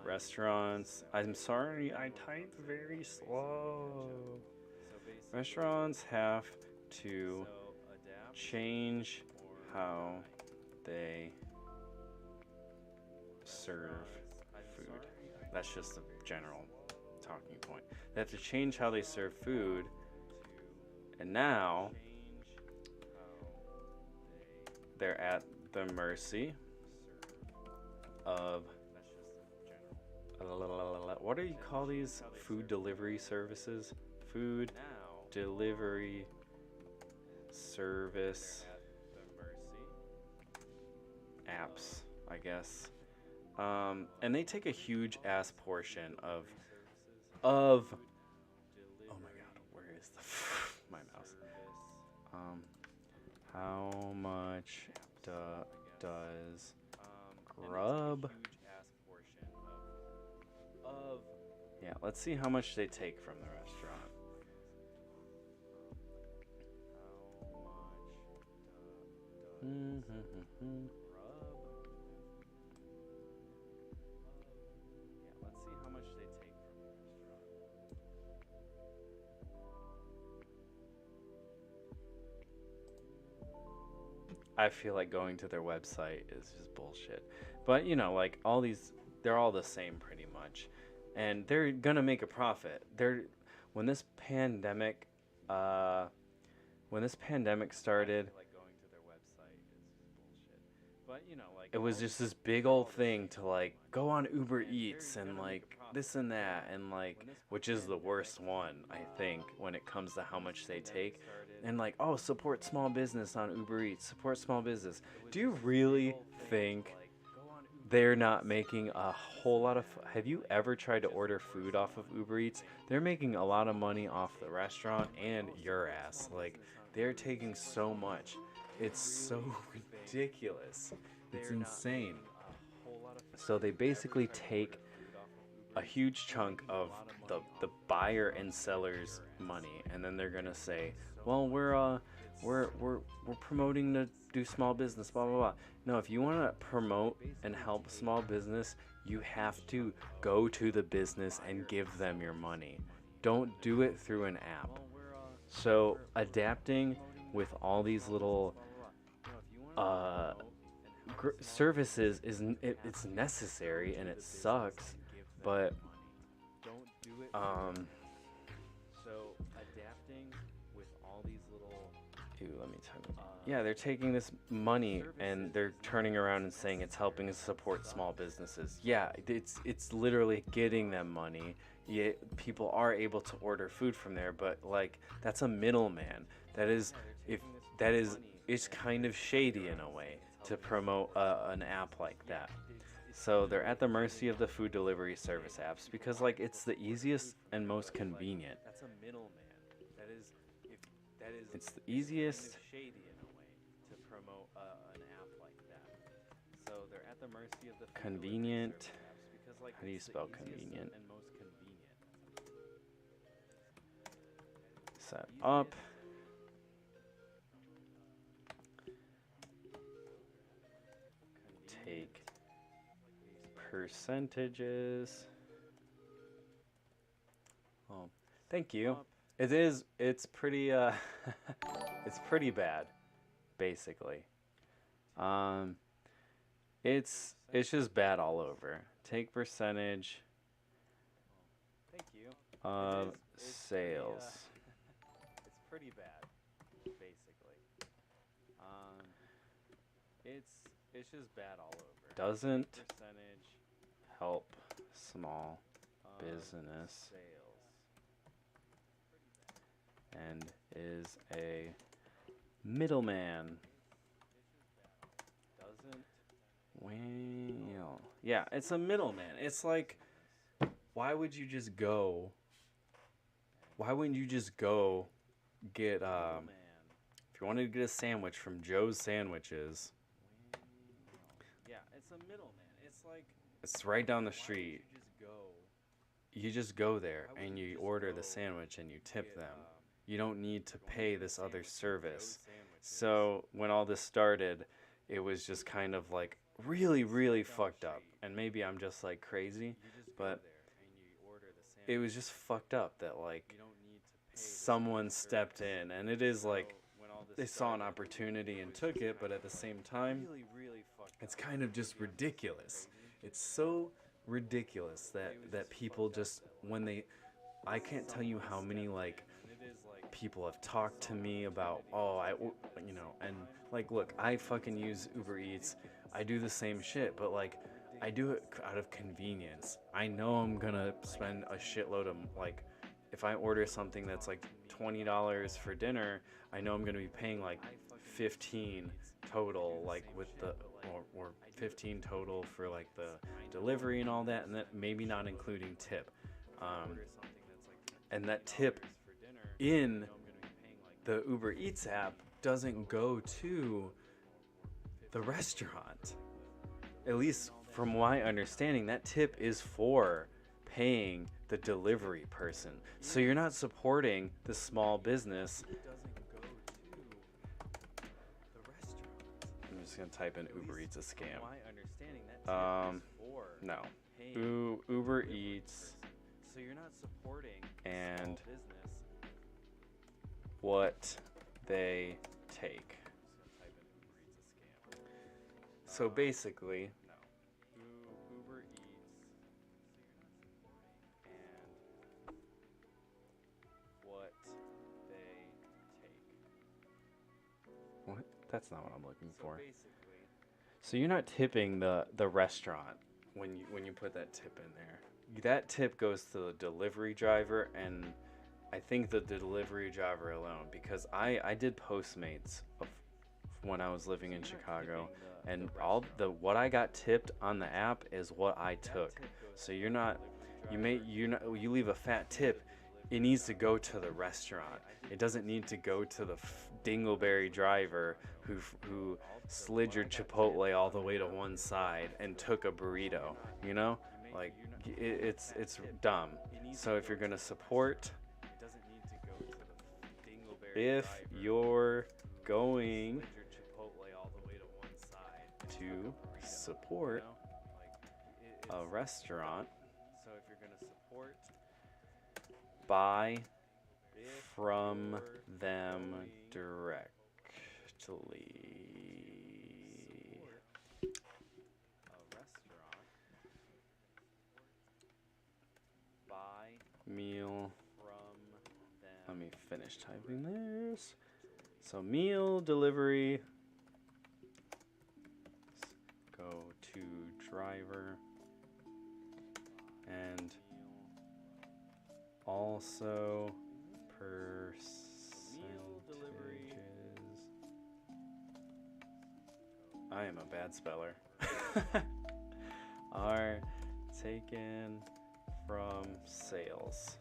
Restaurants, I'm sorry, I type very slow. Restaurants have to change how they serve food. That's just a general talking point. They have to change how they serve food, and now they're at the mercy of what do you call these food delivery services? Food delivery service apps, I guess. And they take a huge ass portion of oh my god, where is my mouse? How much does Grub? Yeah, let's see how much they take from the restaurant. I feel like going to their website is just bullshit. But, you know, like all these, they're all the same pretty much. And they're going to make a profit. When this pandemic started, it was just this big old thing to like go on Uber Eats and like this and that and like, which is the worst one, I think, when it comes to how much they take. And like, oh, support small business on Uber Eats, support small business. Do you really think they're not making a whole lot of... Have you ever tried to order food off of Uber Eats? They're making a lot of money off the restaurant and your ass. Like, they're taking so much. It's so ridiculous. It's insane. So they basically take a huge chunk of the buyer and seller's money, and then they're gonna say, well, we're promoting to do small business, blah blah blah. No, if you want to promote and help small business, you have to go to the business and give them your money. Don't do it through an app. So adapting with all these little services it's necessary and it sucks, but so adapting with all these little let me tell you. Yeah, they're taking this money and they're turning around and saying it's helping us support small businesses. Yeah, it's literally getting them money. Yeah, people are able to order food from there, but like that's a middleman. It's kind of shady in a way to promote an app like that. So they're at the mercy of the food delivery service apps because like it's the easiest and most convenient. That's a middleman. It's the easiest convenient. How do you spell convenient? Set up. Take percentages. Oh, thank you. It's pretty it's pretty bad, basically. Um it's just bad all over. Take percentage of sales. It's pretty bad, basically. It's just bad all over. Doesn't help small business and is a middleman. Doesn't well, yeah, it's a middleman. It's like, why would you just go? Why wouldn't you just go get if you wanted to get a sandwich from Joe's Sandwiches? Yeah, it's a middleman. It's like, it's right down the street. You just go there and you order the sandwich and you tip them. You don't need to pay this other service. So when all this started, it was just kind of like really, really fucked up. And maybe I'm just like crazy, but it was just fucked up that like someone stepped in, and it is like they saw an opportunity and took it, but at the same time, it's kind of just ridiculous. It's so ridiculous that people just, when they, I can't tell you how many like people have talked to me about, and like, look, I fucking use Uber Eats. I do the same shit, but like, I do it out of convenience. I know I'm gonna spend a shitload of, like, if I order something that's like $20 for dinner, I know I'm gonna be paying like 15 total, like with the, or 15 total for like the delivery and all that, and that maybe not including tip. And that tip in the Uber Eats app doesn't go to the restaurant. At least from my understanding, that tip is for paying the delivery person. So you're not supporting the small business. I'm just gonna type in Uber Eats a scam. No. Uber Eats. So you're not supporting and what they take. So basically, Uber Eats and what they take. What? That's not what I'm looking for. So you're not tipping the restaurant when you put that tip in there. That tip goes to the delivery driver, and I think the delivery driver alone, because I did Postmates when I was living in Chicago, and what I got tipped on the app is what I took. So you leave a fat tip, it needs to go to the restaurant. It doesn't need to go to the dingleberry driver who slid your Chipotle all the way to one side and took a burrito. You know, like it's dumb. So if you're gonna support, if you're going to support a restaurant, buy from them directly. Meal. Let me finish typing this. So meal delivery. Go to driver. And also percentages. I am a bad speller. Are taken from sales.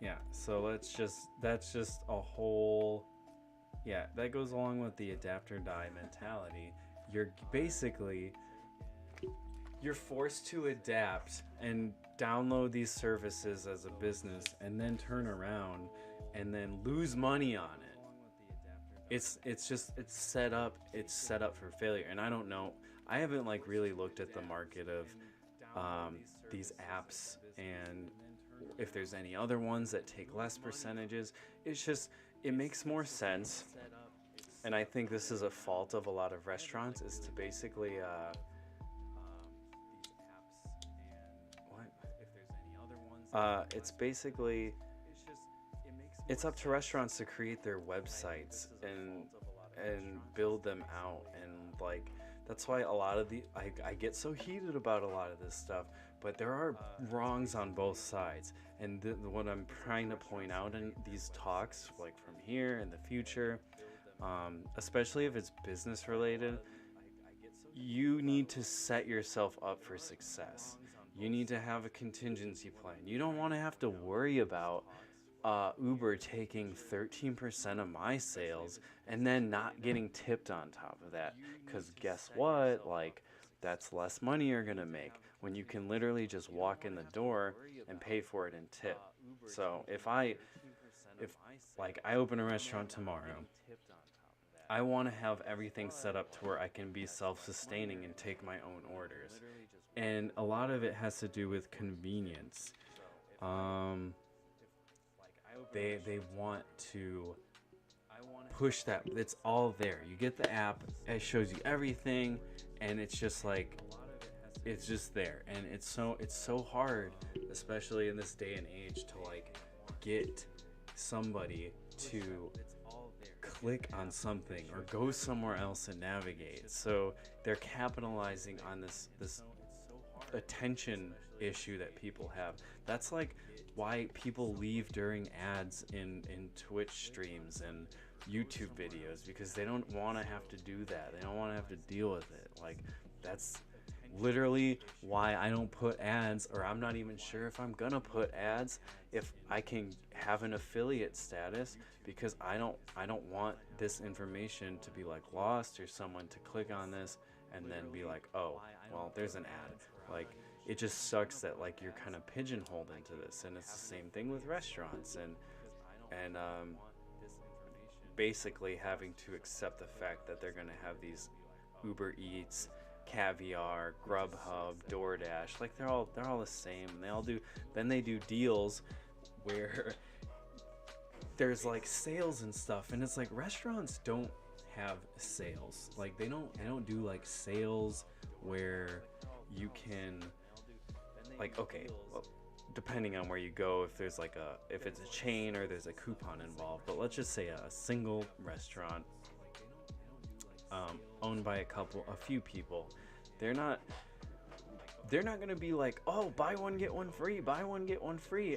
Yeah, so that's just a whole, yeah, that goes along with the adapt or die mentality. you're basically you're forced to adapt and download these services as a business and then turn around and then lose money on it. It's set up for failure. And I don't know, I haven't like really looked at the market of these apps and if there's any other ones that take less percentages. It's just, it makes more sense. And I think this is a fault of a lot of restaurants, is to basically it's basically, it's up to restaurants to create their websites and build them out. And like, that's why a lot of I get so heated about a lot of this stuff, but there are wrongs on both sides. And what I'm trying to point out in these talks, like from here in the future, especially if it's business related, you need to set yourself up for success. You need to have a contingency plan. You don't want to have to worry about Uber taking 13% of my sales and then not getting tipped on top of that. Because guess what? Like, that's less money you're going to make when you can literally just walk in the door and pay for it in tip. So if I open a restaurant tomorrow, I want to have everything set up to where I can be self-sustaining and take my own orders. And a lot of it has to do with convenience. They want to push that. It's all there. You get the app, it shows you everything, and it's just like, it's just there. And it's so hard, especially in this day and age, to like get somebody to click on something or go somewhere else and navigate. So they're capitalizing on this attention issue that people have. That's like why people leave during ads in Twitch streams and YouTube videos, because they don't want to have to do that. They don't want to have to deal with it. Like, that's literally why I don't put ads, or I'm not even sure if I'm gonna put ads if I can have an affiliate status, because I don't want this information to be like lost, or someone to click on this and then be like, oh, well, there's an ad. Like, it just sucks that like you're kind of pigeonholed into this. And it's the same thing with restaurants and basically having to accept the fact that they're gonna have these Uber Eats, Caviar, Grubhub, DoorDash, like they're all the same. And they do deals where there's like sales and stuff, and it's like restaurants don't have sales. Like they don't do like sales where you can, like, okay, well, depending on where you go, if it's a chain or there's a coupon involved, but let's just say a single restaurant owned by a few people, they're not gonna be like, oh, buy one get one free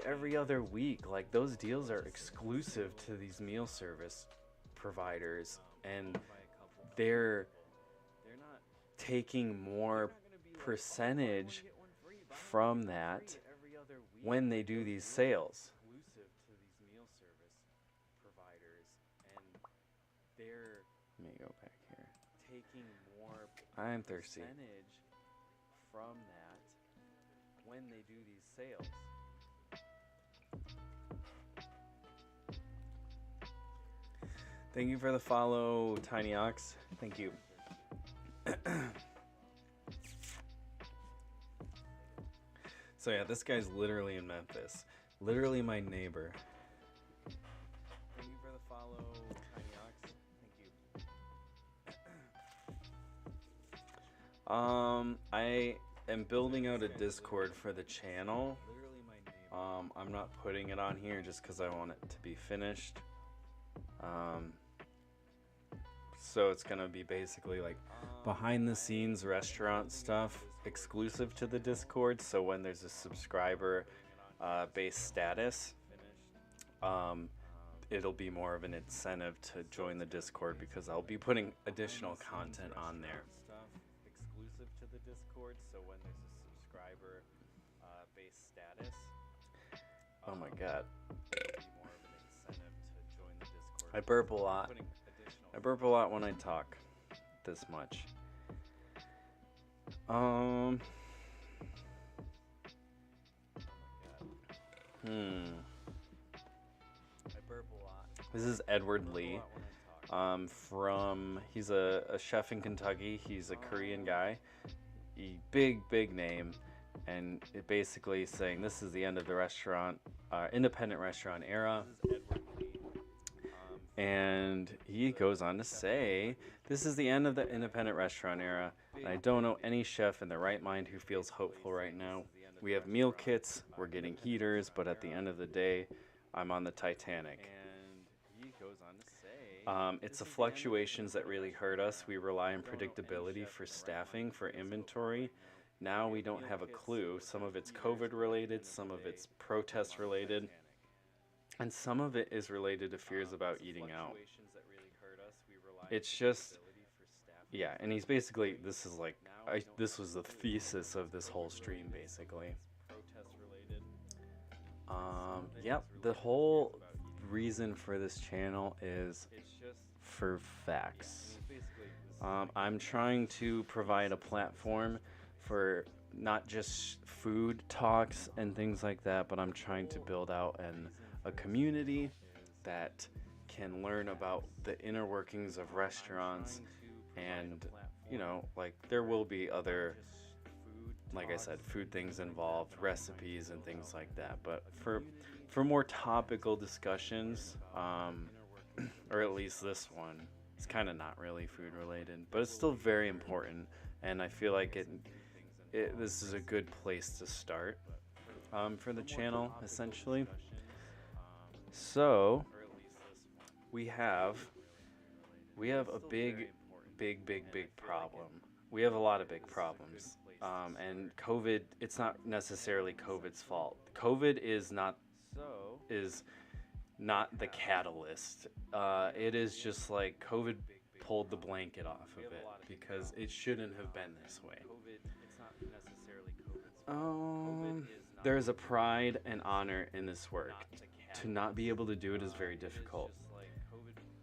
every other week. Like, those deals are exclusive to these meal service providers, and they're taking more percentage from that when they do these sales. Let me go back here. Taking more I'm thirsty. Percentage from that when they do these sales. Thank you for the follow, Tiny Ox. Thank you. So yeah, this guy's literally in Memphis. Literally my neighbor. Thank you for the follow, Tiny Ox. Thank you. I am building out a Discord for the channel. I'm not putting it on here just because I want it to be finished. So it's gonna be basically like behind the scenes restaurant stuff exclusive to the Discord. So when there's a subscriber based status, it'll be more of an incentive to join the Discord, because I'll be putting additional content on there. Exclusive to the Discord, so when there's a subscriber based status, oh my god, it'll be more of an incentive to join the Discord. I burp a lot when I talk this much. Um. Hmm. This is Edward Lee. He's a chef in Kentucky. He's a Korean guy. Big name, and it basically saying this is the end of the independent restaurant era. And he goes on to say, this is the end of the independent restaurant era, and I don't know any chef in their right mind who feels hopeful right now. We have meal kits, we're getting heaters, but at the end of the day, I'm on the Titanic. It's the fluctuations that really hurt us. We rely on predictability for staffing, for inventory. Now we don't have a clue. Some of it's COVID related, some of it's protest related, and some of it is related to fears about eating out. It's just, yeah, and he's basically, this was the thesis of this whole stream, basically. Yep, the whole reason for this channel is for facts. I'm trying to provide a platform for not just food talks and things like that, but I'm trying to build out a community that can learn about the inner workings of restaurants, and like there will be other, like I said, food things involved, recipes and things like that, but for more topical discussions, or at least this one, it's kind of not really food related, but it's still very important, and I feel like this is a good place to start for the channel, essentially. So we have a big problem. We have a lot of big problems, and COVID. It's not necessarily COVID's fault. COVID is not the catalyst. It is just like COVID pulled the blanket off of it because it shouldn't have been this way. There is a pride and honor in this work. To not be able to do it is very difficult.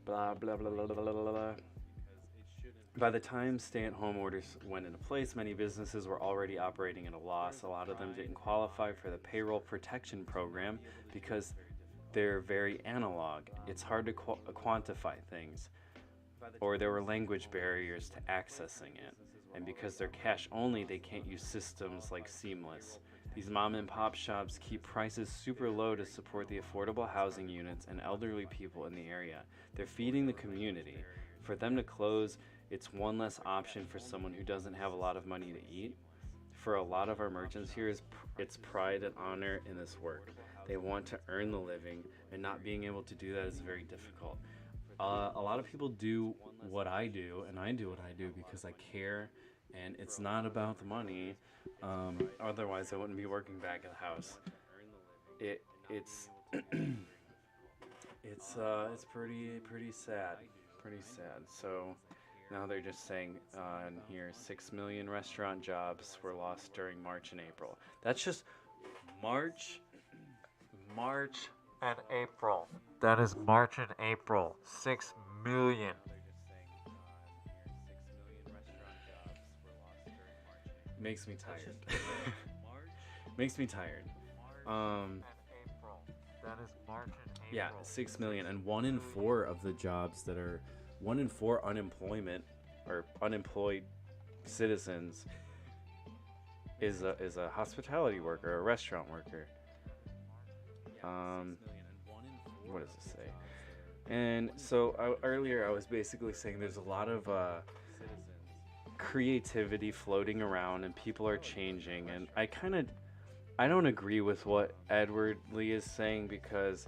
Blah blah blah blah blah blah blah. By the time stay-at-home orders went into place, many businesses were already operating at a loss. A lot of them didn't qualify for the payroll protection program because they're very analog. It's hard to quantify things, or there were language barriers to accessing it. And because they're cash only, they can't use systems like Seamless. These mom and pop shops keep prices super low to support the affordable housing units and elderly people in the area. They're feeding the community. For them to close, it's one less option for someone who doesn't have a lot of money to eat. For a lot of our merchants here, it's pride and honor in this work. They want to earn the living, and not being able to do that is very difficult. A lot of people do what I do, and I do what I do because I care, and it's not about the money. Otherwise, I wouldn't be working back at the house. It's pretty sad, So now they're just saying in here 6 million restaurant jobs were lost during March and April. That's just March and April. That is March and April. 6 million. Makes me tired. Makes me tired. And April. That is March and April. Yeah, 6 million, and 1 in 4 of the jobs that are 1 in 4 unemployment or unemployed citizens is a hospitality worker, a restaurant worker. What does it say? And so earlier I was basically saying there's a lot of creativity floating around and people are changing, and I don't agree with what Edward Lee is saying, because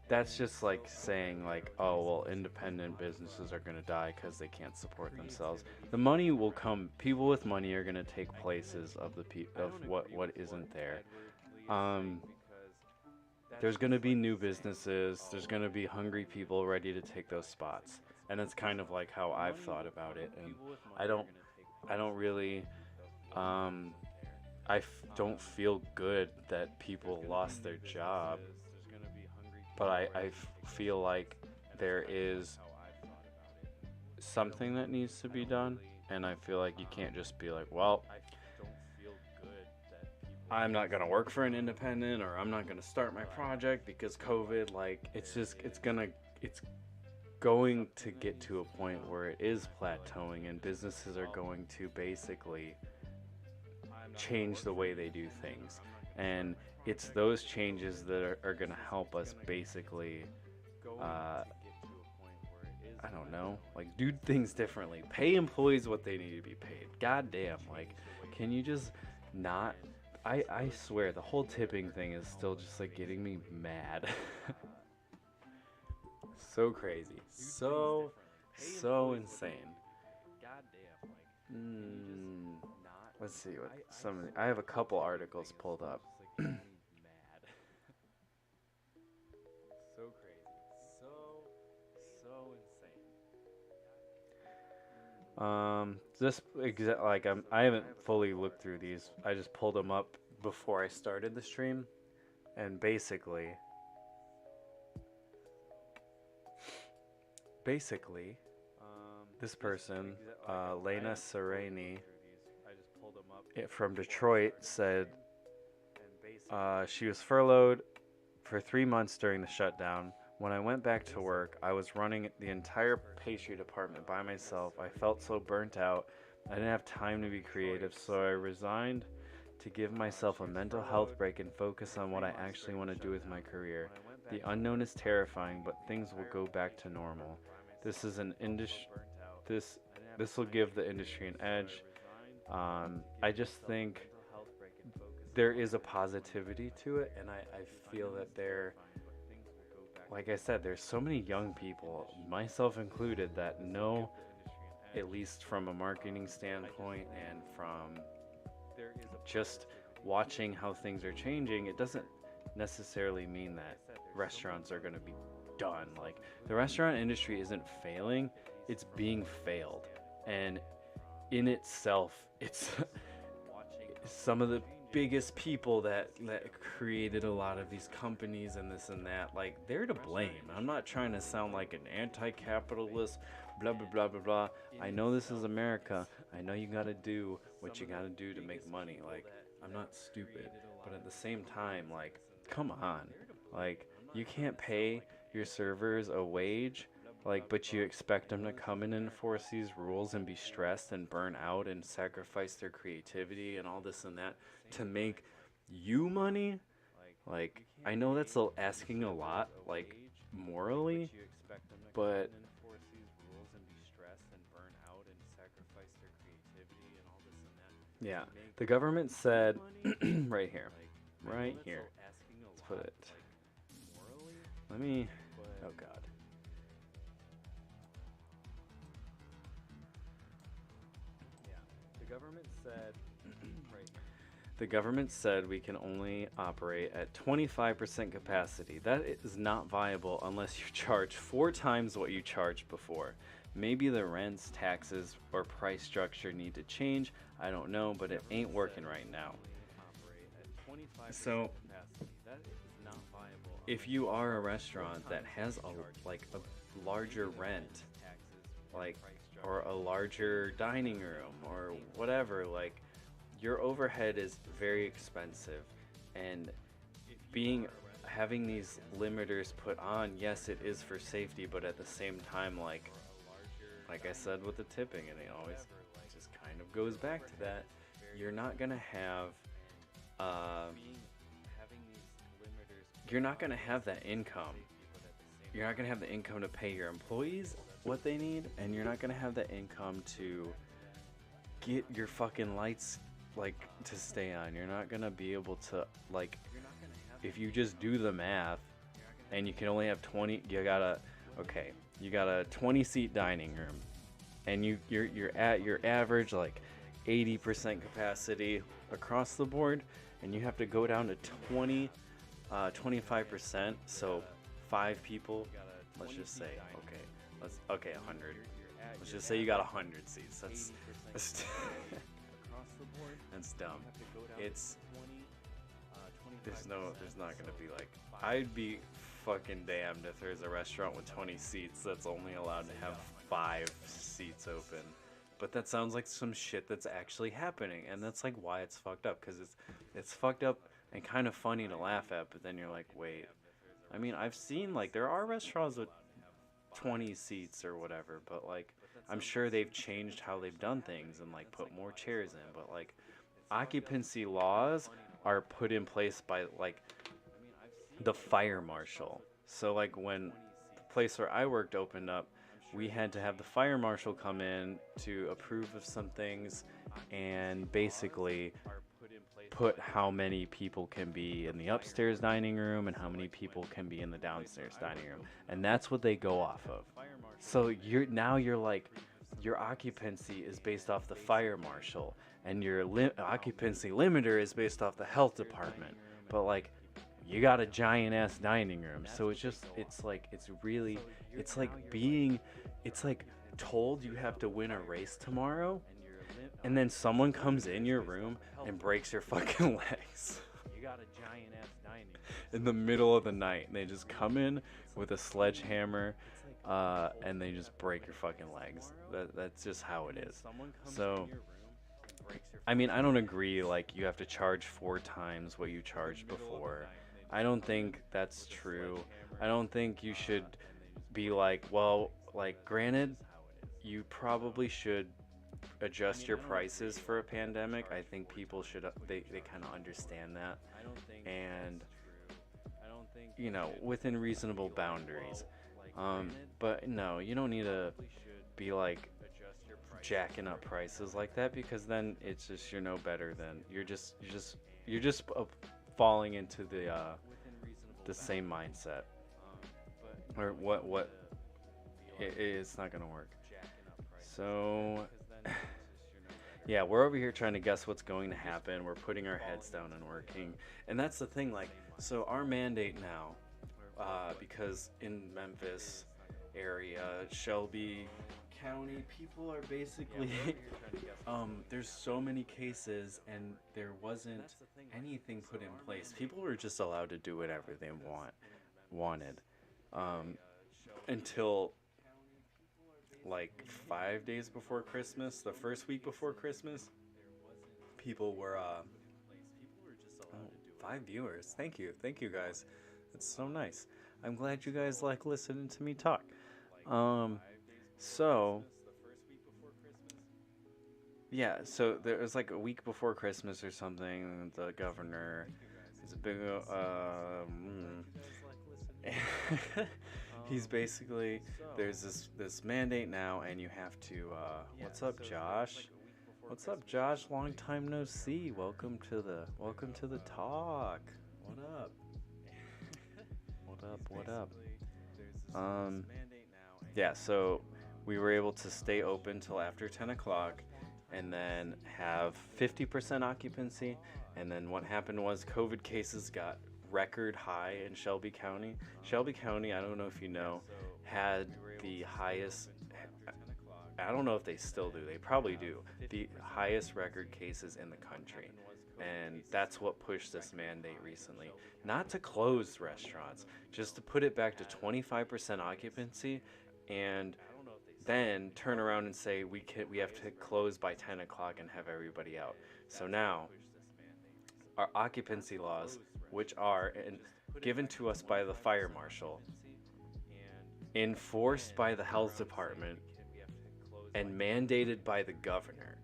that's just like saying like, oh well, independent businesses are going to die because they can't support themselves. The money will come. People with money are going to take places of what isn't there. There's going to be new businesses. There's going to be hungry people ready to take those spots, and that's kind of like how I've thought about it. And I don't really don't feel good that people lost their job, but I feel like there is something that needs to be done, and I feel like you can't just be like, well, I'm not gonna work for an independent, or I'm not gonna start my project because COVID. Like, it's going to get to a point where it is plateauing, and businesses are going to basically change the way they do things. And it's those changes that are going to help us basically, I don't know, like, do things differently. Pay employees what they need to be paid. God damn, like, can you just not? I swear, the whole tipping thing is still just like getting me mad. So crazy. So insane. Let's see what I have a couple articles pulled up. So crazy. So insane. I haven't fully looked through these. I just pulled them up before I started the stream, and basically, this person, Lena Sereni, from Detroit, said she was furloughed for 3 months during the shutdown. When I went back to work, I was running the entire pastry department by myself. I felt so burnt out. I didn't have time to be creative, so I resigned to give myself a mental health break and focus on what I actually want to do with my career. The unknown is terrifying, but things will go back to normal. This is an industry. This will give the industry an edge. I just think there is a positivity to it, and I feel that like I said, there's so many young people, myself included, that know, at least from a marketing standpoint and from just watching how things are changing, it doesn't necessarily mean that restaurants are going to be done. Like, the restaurant industry isn't failing, it's being failed. And in itself, it's some of the biggest people that created a lot of these companies and this and that, like, they're to blame. I'm not trying to sound like an anti-capitalist, blah blah blah blah blah. I know this is America. I know you gotta do what you gotta do to make money. Like, I'm not stupid, but at the same time, like, come on. Like, you can't pay your servers a wage, like, but you expect them to come in and enforce these rules and be stressed and burn out and sacrifice their creativity and all this and that to make you money? Like, I know that's asking a lot, like, morally, but yeah, the government said right here. Let's put it. Oh God. The government said we can only operate at 25% capacity. That is not viable unless you charge 4 times what you charged before. Maybe the rents, taxes, or price structure need to change. I don't know, but it ain't working right now. So, if you are a restaurant that has a larger rent, like, or a larger dining room or whatever, like, your overhead is very expensive, and having these limiters put on, yes, it is for safety, but at the same time, like I said with the tipping, and it always just kind of goes back to that, you're not gonna have that income. You're not gonna have the income to pay your employees what they need, and you're not gonna have the income to get your fucking lights, like, to stay on. You're not gonna be able to, like, if you just do the math and you can only have 20, you got a 20 seat dining room, and you're at your average, like, 80% capacity across the board, and you have to go down to 25%, so 5 people, let's just say, 100. Let's just say you got 100 seats. That's that's dumb. There's not gonna be, like, I'd be fucking damned if there's a restaurant with 20 seats that's only allowed to have 5 seats open. But that sounds like some shit that's actually happening, and that's like why it's fucked up, because it's fucked up and kind of funny to laugh at, but then you're like, wait. I mean, I've seen, like, there are restaurants with 20 seats or whatever, but like I'm sure they've changed how they've done things and like put more chairs in, but like occupancy laws are put in place by like the fire marshal. So like when the place where I worked opened up, we had to have the fire marshal come in to approve of some things and basically put how many people can be in the upstairs dining room and how many people can be in the downstairs dining room, and that's what they go off of. So you're like, your occupancy is based off the fire marshal, and your occupancy limiter is based off the health department. But like, you got a giant ass dining room, so it's like told you have to win a race tomorrow, and then someone comes in your room and breaks your fucking legs. You got a giant ass dining in the middle of the night, and they just come in with a sledgehammer, and they just break your fucking legs. That's just how it is. So, I mean, I don't agree, like, you have to charge 4 times what you charged before. I don't think that's true. I don't think you should be like, well, like, granted, you probably should adjust your prices for a pandemic. I think people should, they kind of understand that, and you know, within reasonable boundaries. But no, you don't need to be like jacking up prices like that, because then it's just, you're no better than, you're just falling into the same mindset, or what it's not gonna work. So yeah, we're over here trying to guess what's going to happen. We're putting our heads down and working. And that's the thing, like, so our mandate now, because in Memphis area, Shelby County, people are basically, there's so many cases and there wasn't anything put in place. People were just allowed to do whatever they wanted, until like 5 days before Christmas, the first week before Christmas, people were, 5 viewers. Thank you guys. That's so nice. I'm glad you guys like listening to me talk. So yeah, so there was like a week before Christmas or something, the governor is a big, he's basically, there's this mandate now, and you have to, what's up, Josh? What's up, Josh? Long time no see. Welcome to the talk. What up? What up? Yeah, so we were able to stay open till after 10 o'clock and then have 50% occupancy. And then what happened was COVID cases got record high in Shelby County. Shelby County, I don't know if you know, had the highest, I don't know if they still do, they probably do, the highest record cases in the country. And that's what pushed this mandate recently. Not to close restaurants, just to put it back to 25% occupancy, and then turn around and say we have to close by 10 o'clock and have everybody out. So now, our occupancy laws, which are given to us by the fire marshal, enforced by the health department, and mandated by the governor.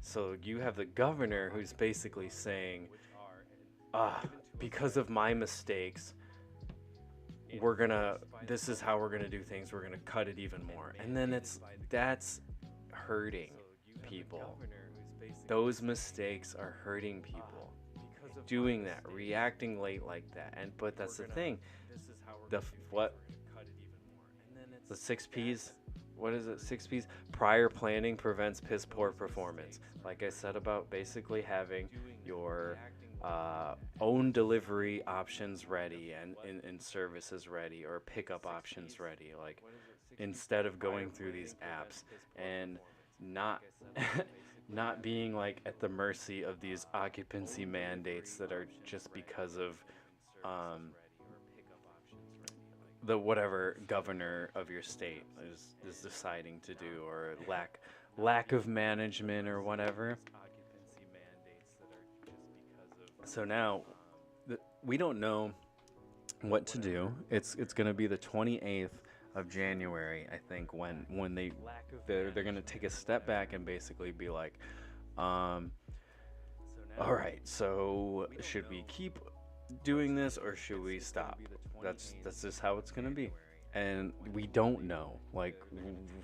So you have the governor who's basically saying, because of my mistakes, this is how we're gonna do things, we're gonna cut it even more. And then that's hurting people. Those mistakes are hurting people. Doing that, reacting late like that. But that's the thing. The 6 P's? What is it? 6 P's? Prior planning prevents piss poor performance. Like I said about basically having your own delivery options ready and services ready, or pickup options ready, like instead of going through these apps and not not being like at the mercy of these occupancy mandates that are just because of the whatever governor of your state is deciding to do, or lack of management or whatever. So now we don't know what to do. It's going to be the 28th of January, I think, when they're going to take a step back and basically be like, all right, so should we keep doing this or should we stop? That's just how it's going to be. And we don't know. Like,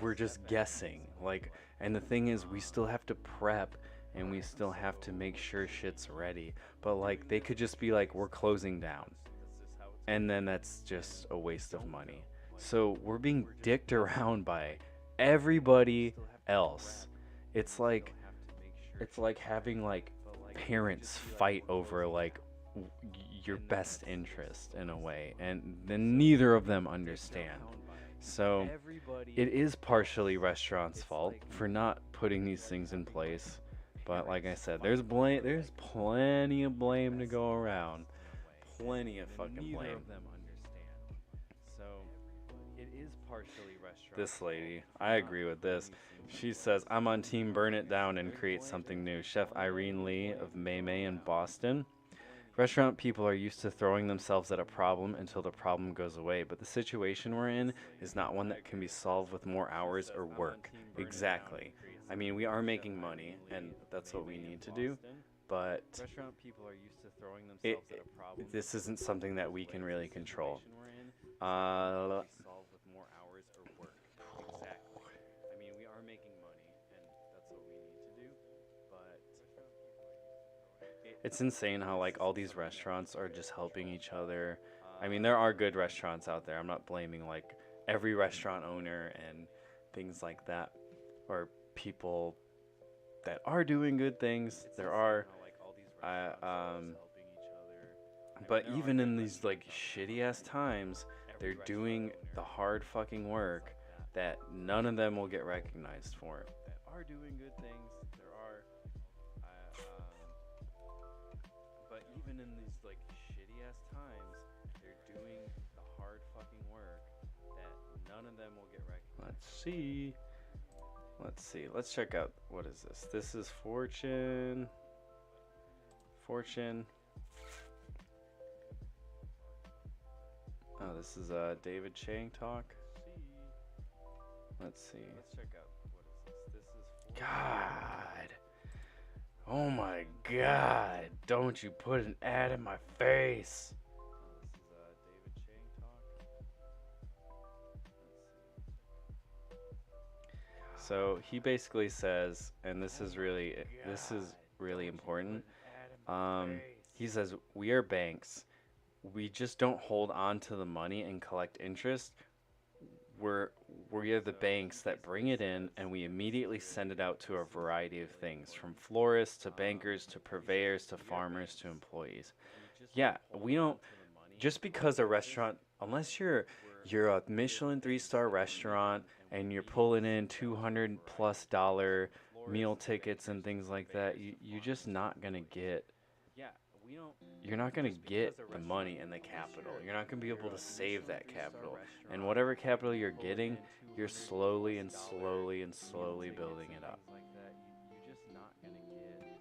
we're just guessing. Like, and the thing is, we still have to prep and we still have to make sure shit's ready. But like, they could just be like, we're closing down. And then that's just a waste of money. So we're being dicked around by everybody else. It's like having like parents fight over like your best interest in a way, and then neither of them understand. So it is partially restaurants' fault for not putting these things in place. But like I said, there's plenty of blame to go around. Plenty of fucking blame. So it is partially restaurants. This lady, I agree with this. She says, I'm on team burn it down and create something new. Chef Irene Lee of May May in Boston. Restaurant people are used to throwing themselves at a problem until the problem goes away, but the situation we're in is not one that can be solved with more hours or work. Exactly. I mean, we are making money, and that's what we need to do, but this isn't something that we can really control. It's insane how like all these restaurants are just helping each other. I mean, there are good restaurants out there. I'm not blaming like every restaurant owner and things like that, or people that are doing good things. There are, but even in these like shitty ass times, they're doing the hard fucking work that none of them will get recognized for. That are doing good things. There are, but even in these like shitty ass times, they're doing the hard fucking work that none of them will get recognized. Let's see. Let's check out, what is this? This is Fortune. Oh, this is David Chang talk. Let's see. Let's check out, what is this? This is God. Oh my God. Don't you put an ad in my face. This is David Chang talk. So he basically says, and this is really important. He says, we are banks. We just don't hold on to the money and collect interest. We are the banks that bring it in, and we immediately send it out to a variety of things, from florists to bankers to purveyors to farmers to employees. Yeah, we don't, just because a restaurant, unless you're a Michelin 3-star restaurant and you're pulling in $200+ meal tickets and things like that, you're just not gonna get. You're not going to get the money and the capital. You're not going to be able to save that capital. And whatever capital you're getting, you're slowly and slowly and slowly building it up. You're just not going to get.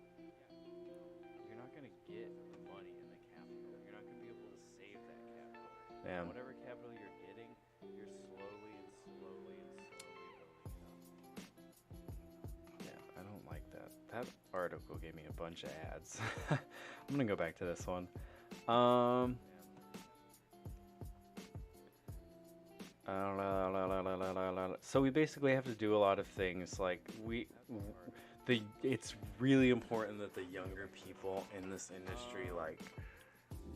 You're not going to get the money and the capital. You're not going to be able to save that capital. Damn. Whatever capital you're getting, you're slowly and slowly and slowly building it up. Yeah, I don't like that. That article gave me a bunch of ads. I'm gonna go back to this one. So we basically have to do a lot of things. Like it's really important that the younger people in this industry like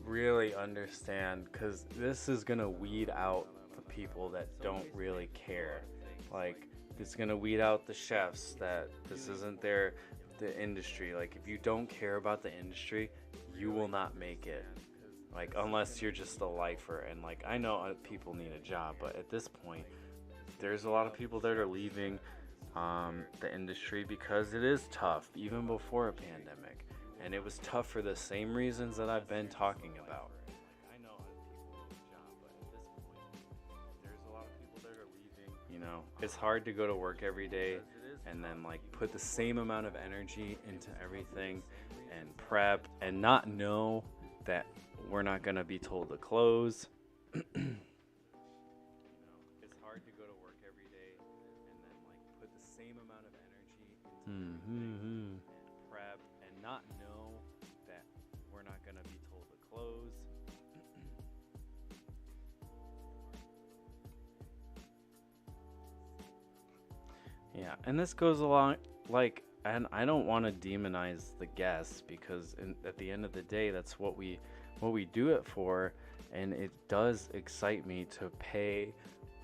really understand, because this is gonna weed out the people that don't really care. Like, it's gonna weed out the chefs that this isn't the industry. Like, if you don't care about the industry, you will not make it. Like, unless you're just a lifer. And like, I know people need a job, but at this point, there's a lot of people that are leaving the industry because it is tough, even before a pandemic. And it was tough for the same reasons that I've been talking about. I know people need a job, but at this point, it's hard to go to work every day and then like put the same amount of energy into everything and prep and not know that we're not going to be told to close. It's hard to go to work every day and then like put the same amount of energy into everything and prep and not know that we're not going to be told to close. Yeah, and this goes along like, and I don't want to demonize the guests because at the end of the day, that's what we do it for, and it does excite me to pay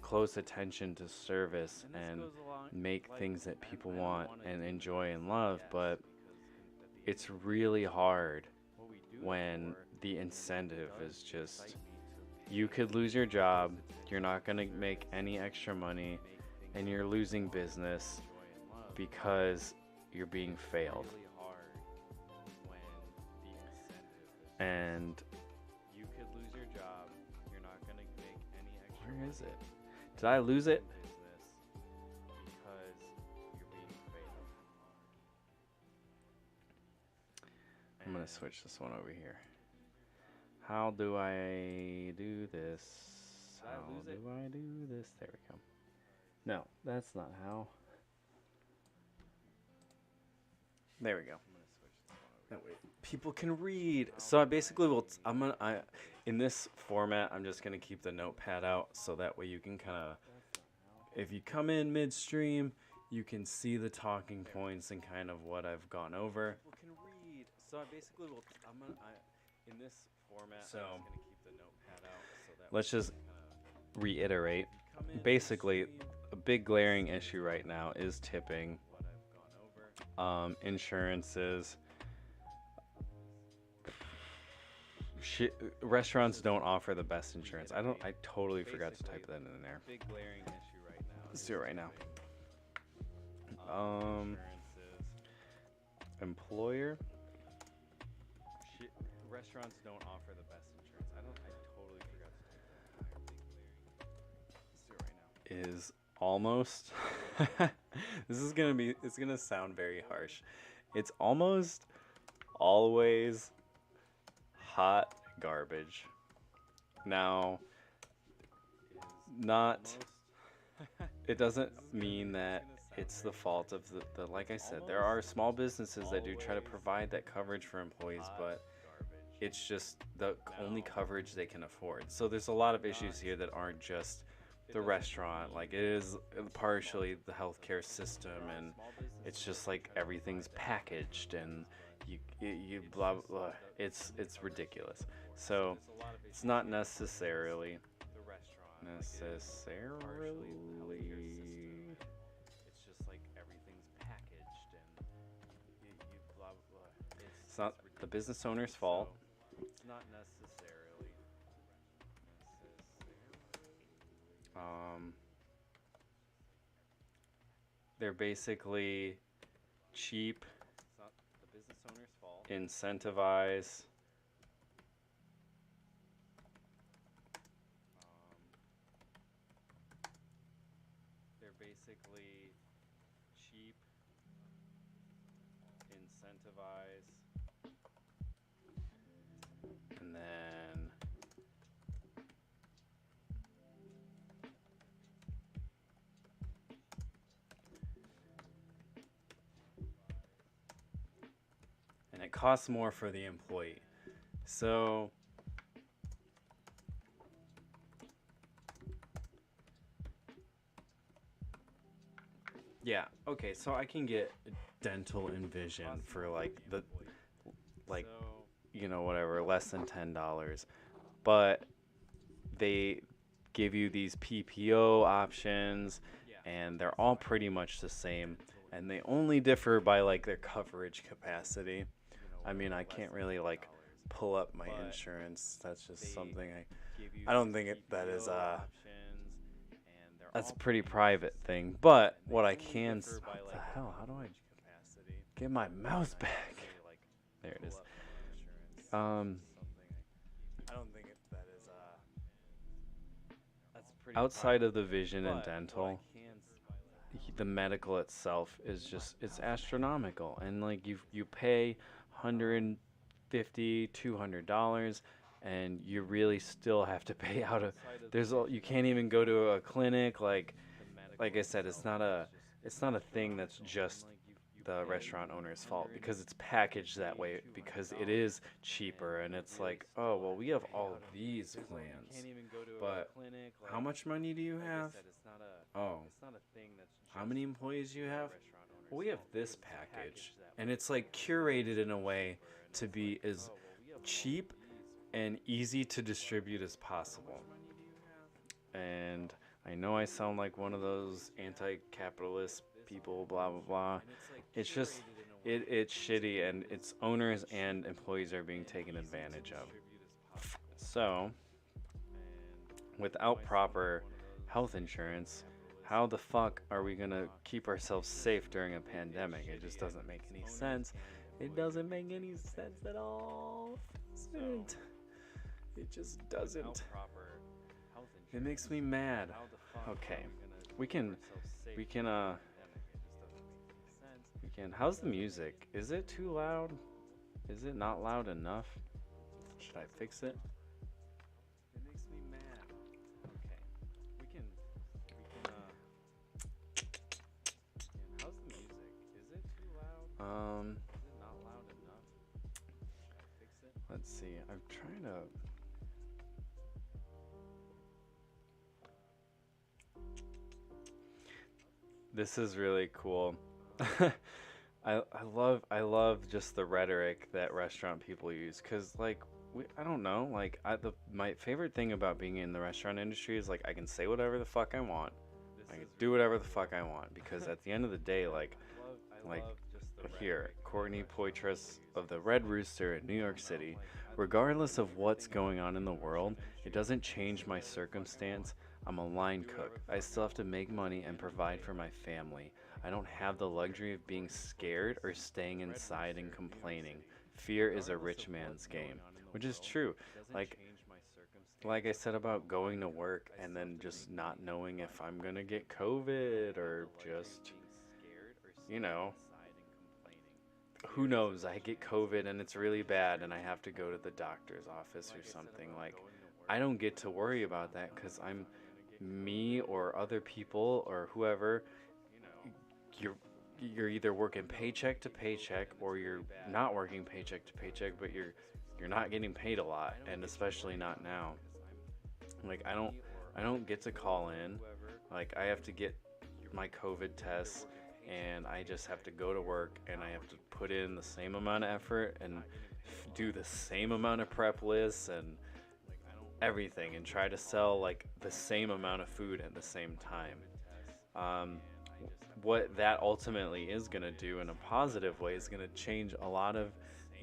close attention to service and make things that people want and enjoy and love, but it's really hard when the incentive is just you could lose your job, you're not going to make any extra money, and you're losing business because you're being failed. And you could lose your job, you're not going to make any extra. Where is it? Did I lose it? Because you're being failed. I'm going to switch this one over here. How do I do this? How do I do this? There we go. No, that's not how. There we go. That way people can read. So I basically will. In this format, I'm just gonna keep the notepad out so that way you can kind of, if you come in midstream, you can see the talking points and kind of what I've gone over. People can read. So I basically will. In this format, so I'm just gonna keep the notepad out so that. Let's just reiterate. Basically, a big glaring issue right now is tipping, insurances. Restaurants don't offer the best insurance. I totally forgot to type that in there. Big glaring issue right now. Let's do it right now. Employer. Restaurants don't offer the best insurance. I totally forgot to type that in there. Let's do it right now. Is almost. It's gonna sound very harsh. It's almost always hot garbage. Now, it doesn't mean that it's the fault of the like I said, there are small businesses that do try to provide that coverage for employees, but it's just the only coverage they can afford. So there's a lot of issues here that aren't just the restaurant, like it is partially the healthcare system, and it's just like everything's packaged and you blah blah. It's ridiculous. So it's not necessarily It's just like everything's packaged and you blah blah. It's not the business owner's fault. It's not necessarily. They're basically cheap, it's not the business owner's fault. Incentivize. They're basically cheap, incentivize, and then it costs more for the employee. So yeah, okay, so I can get dental and vision for whatever, less than $10. But they give you these PPO options and they're all pretty much the same, and they only differ by like their coverage capacity. I mean, I can't really like pull up my insurance. That's just something I don't think that is that's a pretty private thing. But what I can what the hell? How do I get my mouse back? There it is. I don't think that is outside of the vision and dental. the medical itself is just it's astronomical, and like you pay 150 $200, and you really still have to pay out of you can't even go to a clinic. Like I said, it's not a thing that's just the restaurant owner's fault, because it's packaged that way because it is cheaper, and it's like, oh well, we have all of these plans, but how much money do you have? Oh, how many employees do you have? Well, we have this package, and it's like curated in a way to be as cheap and easy to distribute as possible. And I know I sound like one of those anti-capitalist people, blah blah blah. It's just it's shitty, and its owners and employees are being taken advantage of. So, without proper health insurance, how the fuck are we gonna keep ourselves safe during a pandemic? It just doesn't make any sense. It doesn't make any sense at all. It just doesn't. It makes me mad. Okay, we can. How's the music? Is it too loud? Is it not loud enough? Should I fix it? It makes me mad. Okay, how's the music? Is it too loud? Is it not loud enough? Should I fix it? Let's see. I'm trying to. This is really cool. I love just the rhetoric that restaurant people use, cause like I don't know, like my favorite thing about being in the restaurant industry is like I can say whatever the fuck I want, I can do whatever the fuck I want, because at the end of the day, like here, Courtney Poitras of the Red Rooster in New York City, regardless of what's going on in the world, it doesn't change my circumstance. I'm a line cook. I still have to make money and provide for my family. I don't have the luxury of being scared or staying inside and complaining. Fear is a rich man's game, which is true. Like I said about going to work and then just not knowing if I'm gonna get COVID, or just, you know, who knows? I get COVID and it's really bad and I have to go to the doctor's office or something. Like, I don't get to worry about that because I'm me or other people or whoever. You're either working paycheck to paycheck, or you're not working paycheck to paycheck, but you're not getting paid a lot, and especially not now. Like, I don't get to call in. Like, I have to get my COVID tests, and I just have to go to work, and I have to put in the same amount of effort and do the same amount of prep lists and everything, and try to sell like the same amount of food at the same time. What that ultimately is going to do in a positive way is going to change a lot of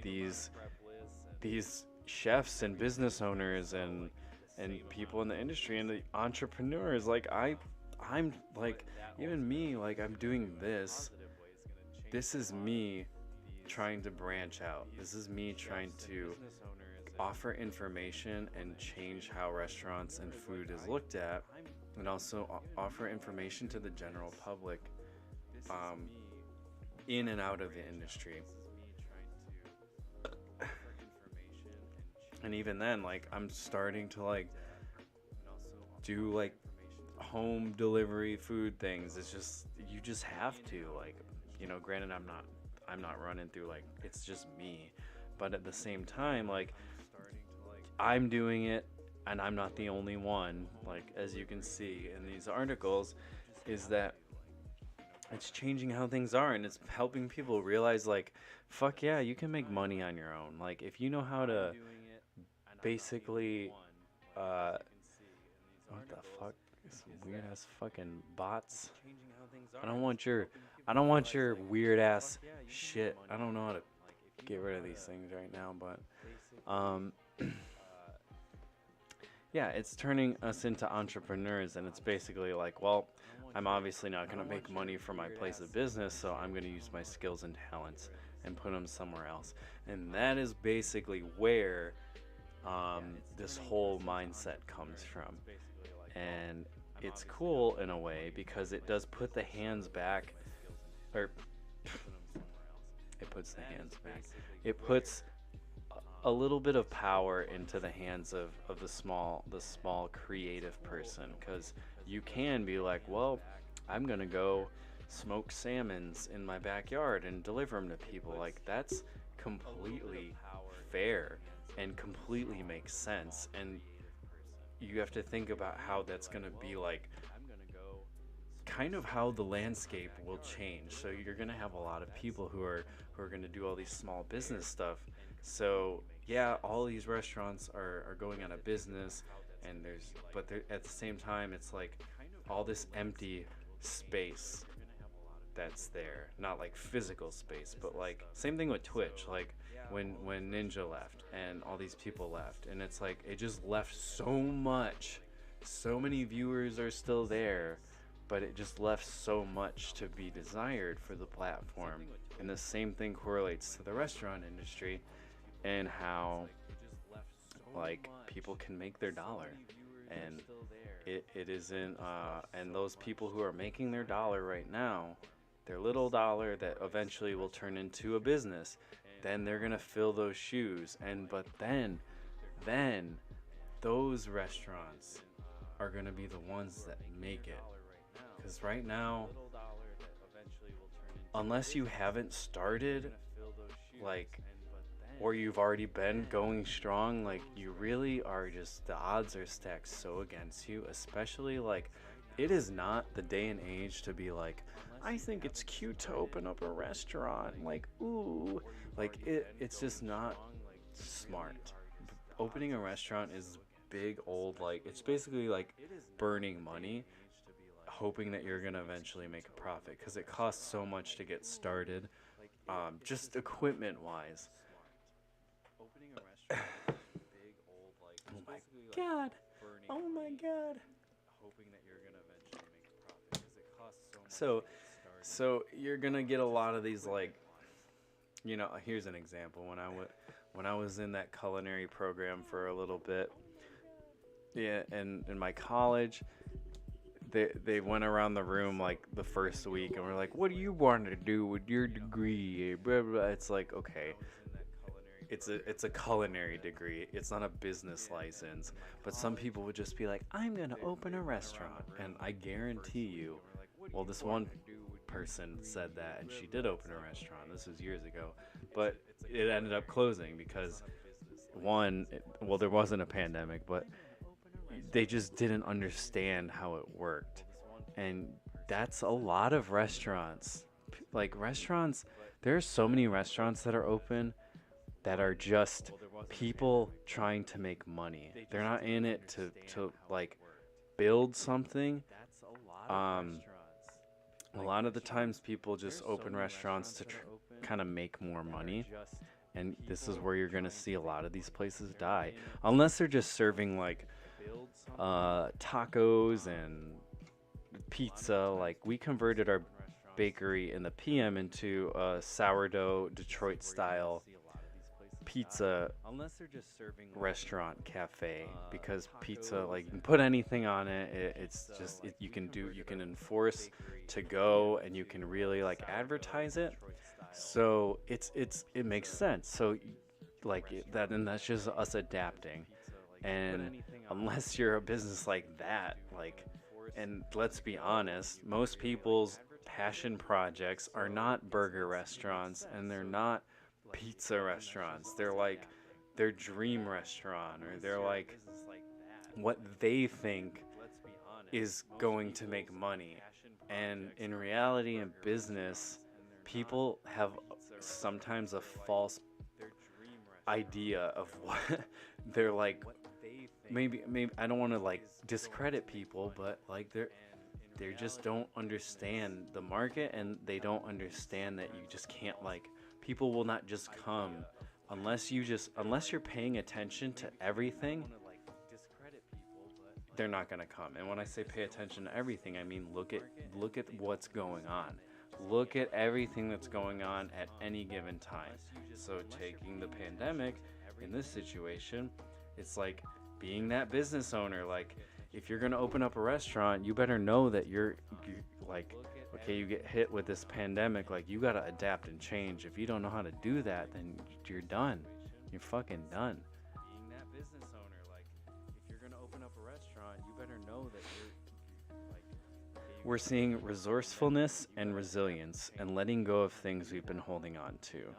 these chefs and business owners and people in the industry and the entrepreneurs. Like I'm like, even me, like I'm doing this. This is me trying to branch out. This is me trying to offer information and change how restaurants and food is looked at, and also offer information to the general public in and out of the industry. And even then, like, I'm starting to like do like home delivery food things. It's just, you just have to, like, you know, granted I'm not running through, like, it's just me, but at the same time, like, I'm doing it, and I'm not the only one. Like, as you can see in these articles, is that it's changing how things are, and it's helping people realize, like, fuck yeah, you can make money on your own. Like, if you know how to basically what the fuck, some weird ass fucking bots. I don't want your weird ass shit. I don't know how to get rid of these things right now, but yeah, it's turning us into entrepreneurs, and it's basically like, well, I'm obviously not going to make money from my place of business, so I'm going to use my skills and talents and put them somewhere else. And that is basically where this whole mindset comes from. And it's cool in a way because it does put the hands back, or it puts the hands back. It puts a little bit of power into the hands of the small creative person, because you can be like, well, I'm gonna go smoke salmons in my backyard and deliver them to people. Like, that's completely fair and completely makes sense. And you have to think about how that's gonna be like kind of how the landscape will change. So you're gonna have a lot of people who are gonna do all these small business stuff. So yeah, all these restaurants are going out of business, and but at the same time, it's like all this empty space that's there. Not like physical space, but like same thing with Twitch. Like when Ninja left and all these people left, and it's like it just left so much. So many viewers are still there, but it just left so much to be desired for the platform. And the same thing correlates to the restaurant industry and how like people can make their dollar. And it isn't and those people who are making their dollar right now, their little dollar that eventually will turn into a business, then they're gonna fill those shoes. But then those restaurants are gonna be the ones that make it. Because right now, unless you haven't started, like, or you've already been going strong, like, you really are just, the odds are stacked so against you. Especially, like, it is not the day and age to be like, I think it's cute to open up a restaurant, like, ooh, like, it's just not smart. Opening a restaurant is big old, like, it's basically like burning money, hoping that you're gonna eventually make a profit, because it costs so much to get started, just equipment wise. Oh my god. Oh my god. So you're gonna get a lot of these, like, here's an example. When I was in that culinary program for a little bit, yeah, and in my college, they went around the room like the first week and were like, what do you want to do with your degree? Blah, blah, blah. It's like, okay, it's a culinary degree. It's not a business license. But some people would just be like, I'm gonna open a restaurant. And I guarantee you, well, this one person said that, and she did open a restaurant. This was years ago, but it ended up closing because there wasn't a pandemic, but they just didn't understand how it worked. And that's a lot of restaurants. Like, restaurants, there are so many restaurants that are open that are just people trying to make money. They're not in it to like build something. A lot of the times people just open restaurants to kind of make more money. And this is where you're going to see a lot of these places die. Unless they're just serving like tacos and pizza. Like, we converted our bakery in the PM into a sourdough Detroit style pizza restaurant cafe, because pizza, like, you can put anything on it. You can enforce to go, and you can really like advertise it. So it makes sense. So like that, and that's just us adapting. And unless you're a business like that, like, and let's be honest, most people's passion projects are not burger restaurants, and they're not pizza restaurants. They're like their dream restaurant, or they're like what they think is going to make money. And in reality, in business, people have sometimes a false idea of what they're like. Maybe I don't want to like discredit people, but like they just don't understand the market, and they don't understand that you just can't, like, people will not just come unless you're paying attention to everything. They're not going to come. And when I say pay attention to everything, I mean look at what's going on. Look at everything that's going on at any given time. So taking the pandemic in this situation, it's like being that business owner. Like, if you're gonna open up a restaurant, you better know that you're like, okay, you get hit with this pandemic, like you gotta adapt and change. If you don't know how to do that, then you're done. You're fucking done. Being that business owner, like, if you're gonna open up a restaurant, you better know that you're like. We're seeing resourcefulness and resilience and letting go of things we've been holding on to.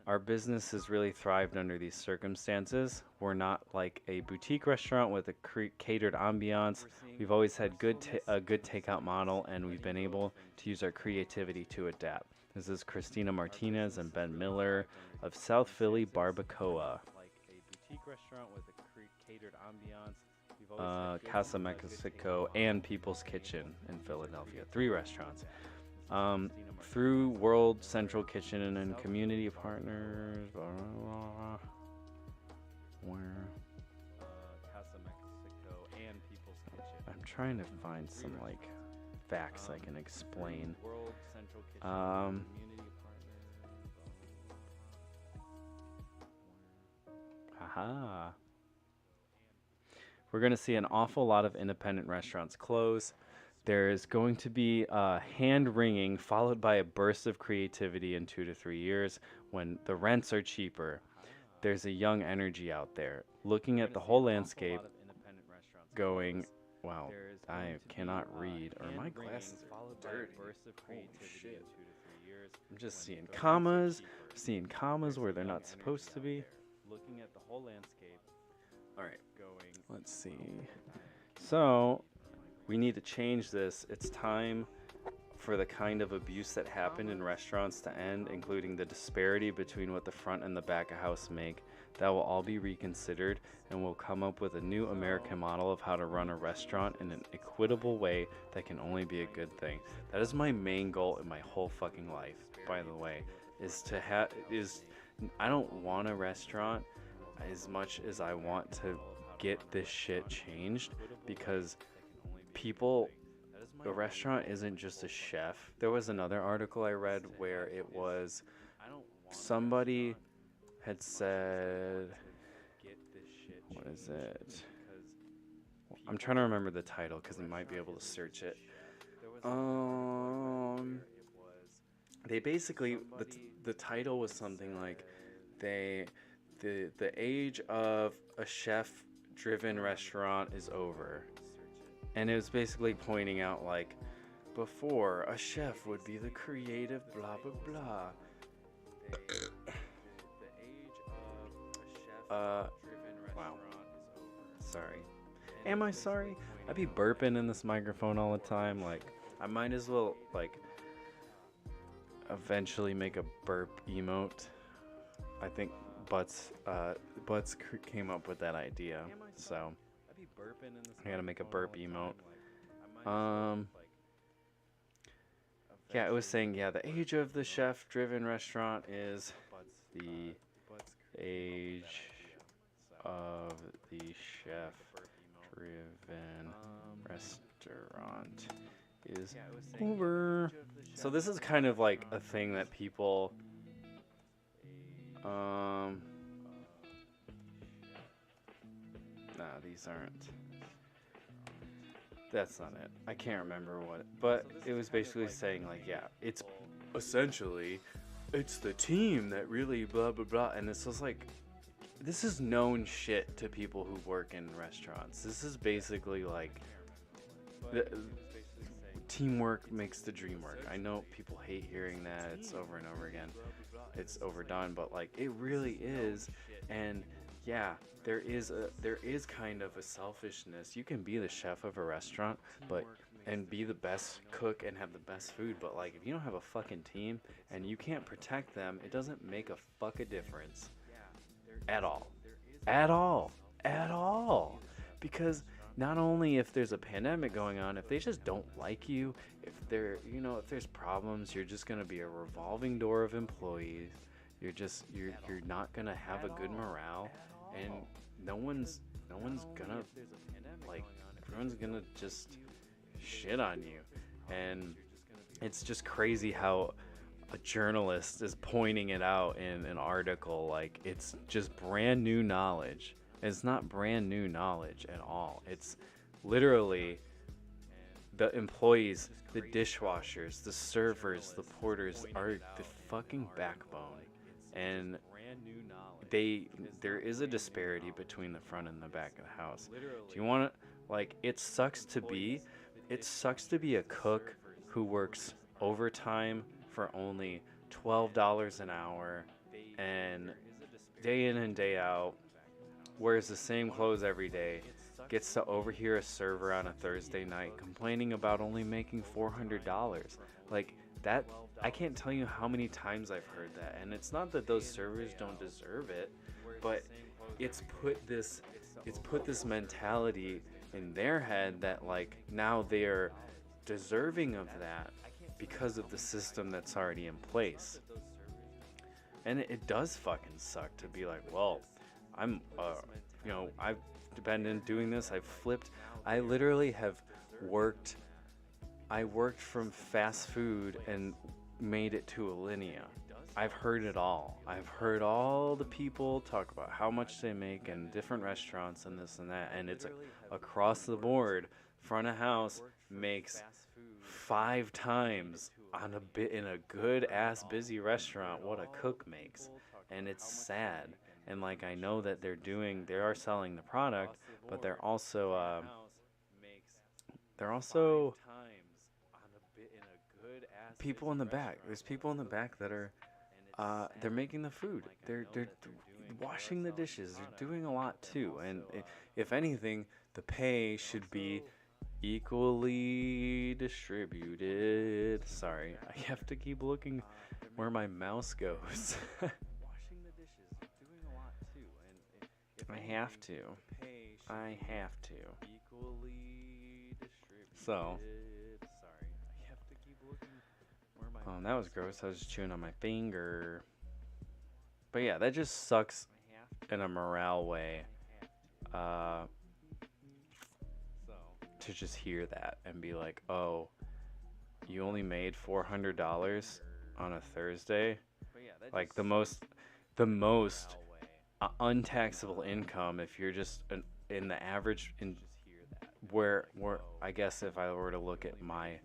Our business has really thrived under these circumstances. We're not like a boutique restaurant with a catered ambiance. We've always had a good takeout model, and we've been able to use our creativity to adapt. This is Christina Martinez and Ben Miller of South Philly Barbacoa. Casa Mexico and People's Kitchen in Philadelphia. 3 restaurants. Through World Central Kitchen and community partners. Where? Casa Mexico and People's Kitchen. I'm trying to find some like facts I can explain. World Central Kitchen and community partners. Haha. We're going to see an awful lot of independent restaurants close. There's going to be hand-wringing followed by a burst of creativity in 2 to 3 years when the rents are cheaper. There's a young energy out there looking at the whole landscape going, wow, I cannot read, or my glasses are dirty. Holy shit. I'm just seeing commas where they're not supposed to be. Looking at the whole landscape. All right, let's see. So we need to change this. It's time for the kind of abuse that happened in restaurants to end, including the disparity between what the front and the back of house make. That will all be reconsidered, and we'll come up with a new American model of how to run a restaurant in an equitable way that can only be a good thing. That is my main goal in my whole fucking life, by the way, I don't want a restaurant as much as I want to get this shit changed, because a restaurant isn't just a chef. There was another article I read where it was somebody had said, what is it? I'm trying to remember the title because I might be able to search it. They basically, the title was something like the age of a chef-driven restaurant is over. And it was basically pointing out, like, before, a chef would be the creative blah, blah, blah. Wow. Sorry. Am I sorry? I be burping in this microphone all the time. Like, I might as well, like, eventually make a burp emote. I think Butts came up with that idea, so I gotta make a burp emote. Yeah, it was saying, the age of the chef-driven restaurant is the age of the chef-driven restaurant is over. So this is kind of like a thing that people these aren't. That's not it. I can't remember what, but it was basically saying, like, it's essentially, it's the team that really blah blah blah, and this was like, this is known shit to people who work in restaurants. This is basically like, teamwork makes the dream work. I know people hate hearing that. It's over and over again. It's overdone, but like, it really is. And there is kind of a selfishness. You can be the chef of a restaurant, and be the best cook and have the best food, but like, if you don't have a fucking team and you can't protect them, it doesn't make a fuck a difference at all. Because not only if there's a pandemic going on, if they just don't like you, if there's problems, you're just gonna be a revolving door of employees. You're not gonna have a good morale, and no one's gonna, like, everyone's gonna just shit on you. And it's just crazy how a journalist is pointing it out in an article. Like, it's just brand new knowledge, It's not brand new knowledge at all. It's literally the employees, the dishwashers, the servers, the porters are the fucking backbone. And there is a disparity between the front and the back of the house. Do you want to, like, it sucks to be a cook who works overtime for only $12 an hour and day in and day out wears the same clothes every day, gets to overhear a server on a Thursday night complaining about only making $400. Like that, I can't tell you how many times I've heard that. And it's not that those servers don't deserve it, but it's put this mentality in their head that like now they're deserving of that because of the system that's already in place. And it does fucking suck to be like, well, I'm, I've been in doing this. I literally have worked. I worked from fast food and made it to Alinea. I've heard it all. I've heard all the people talk about how much they make in different restaurants and this and that. And it's across the board. Front of house makes 5 times on in a good ass busy restaurant what a cook makes. And it's sad. And like I know that they are selling the product, but they're also people in the back. There's people in the back that are they're making the food. They're washing the dishes. They're doing a lot too. And if anything, the pay should be equally distributed. Sorry, I have to keep looking where my mouse goes. I have to. So. That was gross. I was just chewing on my finger. But yeah, that just sucks in a morale way. To just hear that and be like, oh, you only made $400 on a Thursday? Like the most untaxable income if you're just in the average where I guess if I were to look at my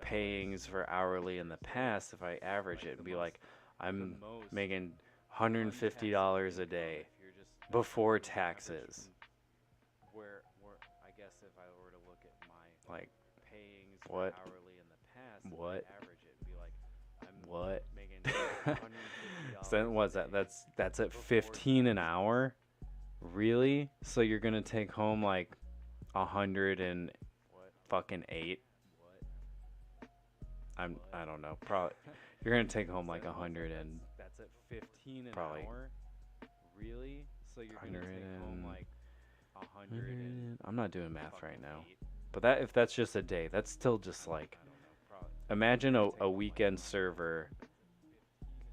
payings for hourly in the past, if I average it, it'd be like I'm making $150 a day before taxes. Where I guess if I were to look at my like payings for hourly in the past, what average it, it'd be like I'm making $150. So what's that? That's at 15 an hour? Really? So you're gonna take home like 108? I don't know. Probably you're gonna take home like 100 and that's at 15 an hour. Really? So you're gonna take home like 100 and I'm not doing math right now. But if that's just a day, that's still just like imagine a weekend server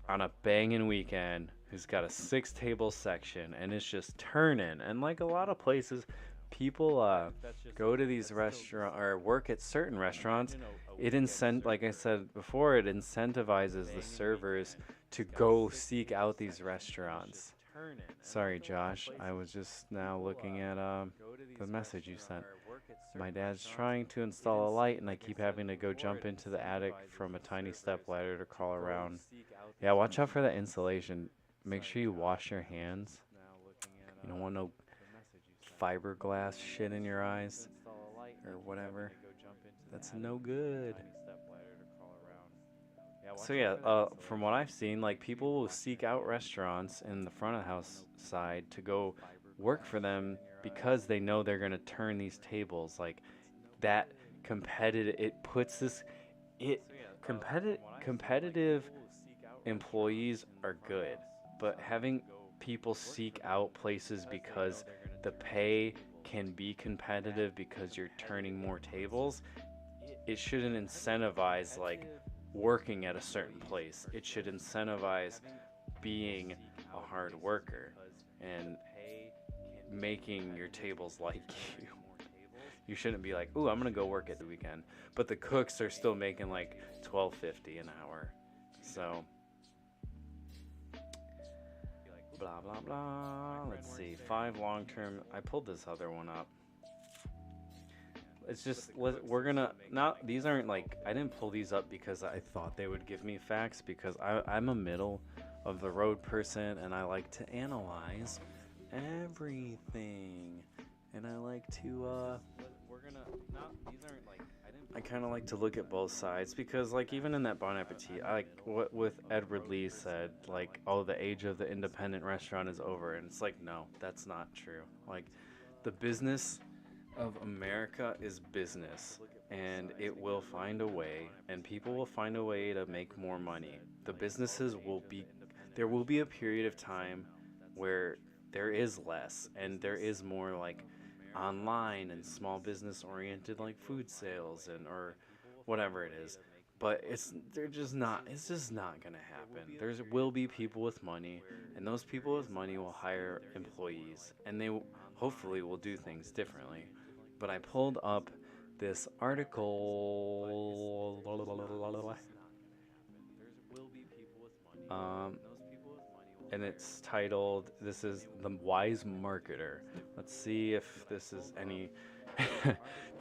on a banging weekend who's got a 6-table section and it's just turning. And like a lot of places, people go to these restaurants or work at certain restaurants. Like I said before, it incentivizes the servers to go seek out these restaurants. Sorry, Josh. I was just now looking at the message you sent. My dad's trying to install a light, and I keep having to go jump into the attic from a tiny step ladder to crawl around. Yeah, watch out for that insulation. Make sure you wash your hands. You don't want no fiberglass shit in your eyes or whatever. That's no good. So yeah, from what I've seen, like people will seek out restaurants in the front of the house side to go work for them because they know they're gonna turn these tables. Like that competitive, competitive employees are good, but having people seek out places because the pay can be competitive because you're turning more tables, it shouldn't incentivize like working at a certain place. It should incentivize being a hard worker and making your tables like you. You shouldn't be like, ooh, I'm gonna go work at the weekend, but the cooks are still making like $12.50 an hour. So blah blah blah. Let's see. 5 long-term. I pulled this other one up. It's just we're gonna not. These aren't like I didn't pull these up because I thought they would give me facts because I'm a middle of the road person and I like to analyze everything and I like to we're gonna not. These aren't like I kind of like to look at both sides because like even in that Bon Appetit, I like what with Edward Lee said like oh the age of the independent restaurant is over and it's like no that's not true. Like the business of America is business and it will find a way and people will find a way to make more money. The businesses will be there will be a period of time where there is less and there is more like online and small business oriented like food sales and or whatever it is. But it's just not gonna happen. There will be people with money and those people with money will hire employees and they hopefully will do things differently. But I pulled up this article and it's titled this is The Wise Marketer. Let's see if this is any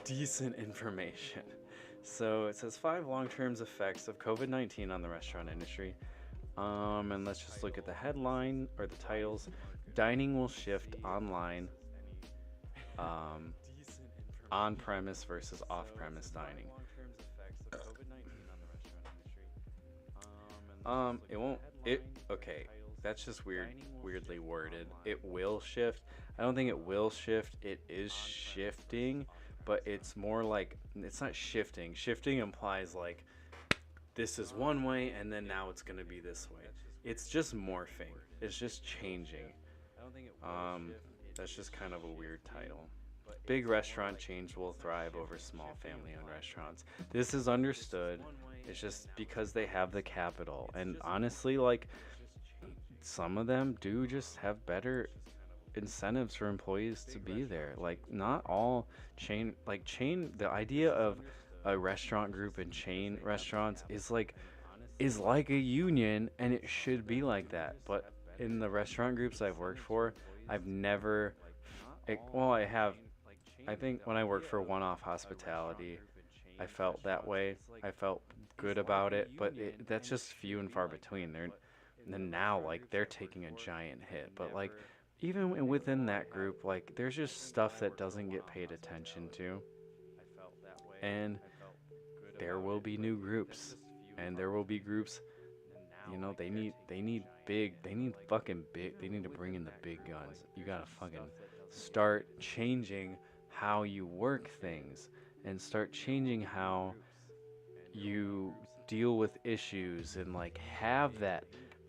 decent information. So it says 5 long-term effects of COVID-19 on the restaurant industry. And let's just look at the headline or the titles. Dining will shift online. On-premise versus off-premise dining. Okay, that's just weirdly worded. It will shift. I don't think it will shift. It is shifting, but it's more like, it's not shifting. Shifting implies like, this is one way and then now it's gonna be this way. It's just morphing. It's just changing. That's just kind of a weird title. Big restaurant chains will thrive over small family-owned restaurants. This is understood. It's just because they have the capital. And honestly, like, some of them do just have better incentives for employees to be there. Like, not all the idea of a restaurant group and chain restaurants is like a union, and it should be like that. But in the restaurant groups I've worked for, I've never, I have. I think when I worked for One-Off Hospitality, I felt that way. I felt good about it, but that's just few and far between. They're taking a giant hit. But like, even within that group, like, there's just stuff that doesn't get paid attention to. And there will be new groups, and there will be groups. They need fucking big. They need to bring in the big guns. You gotta fucking start changing how you work things and start changing how you deal with issues and like have that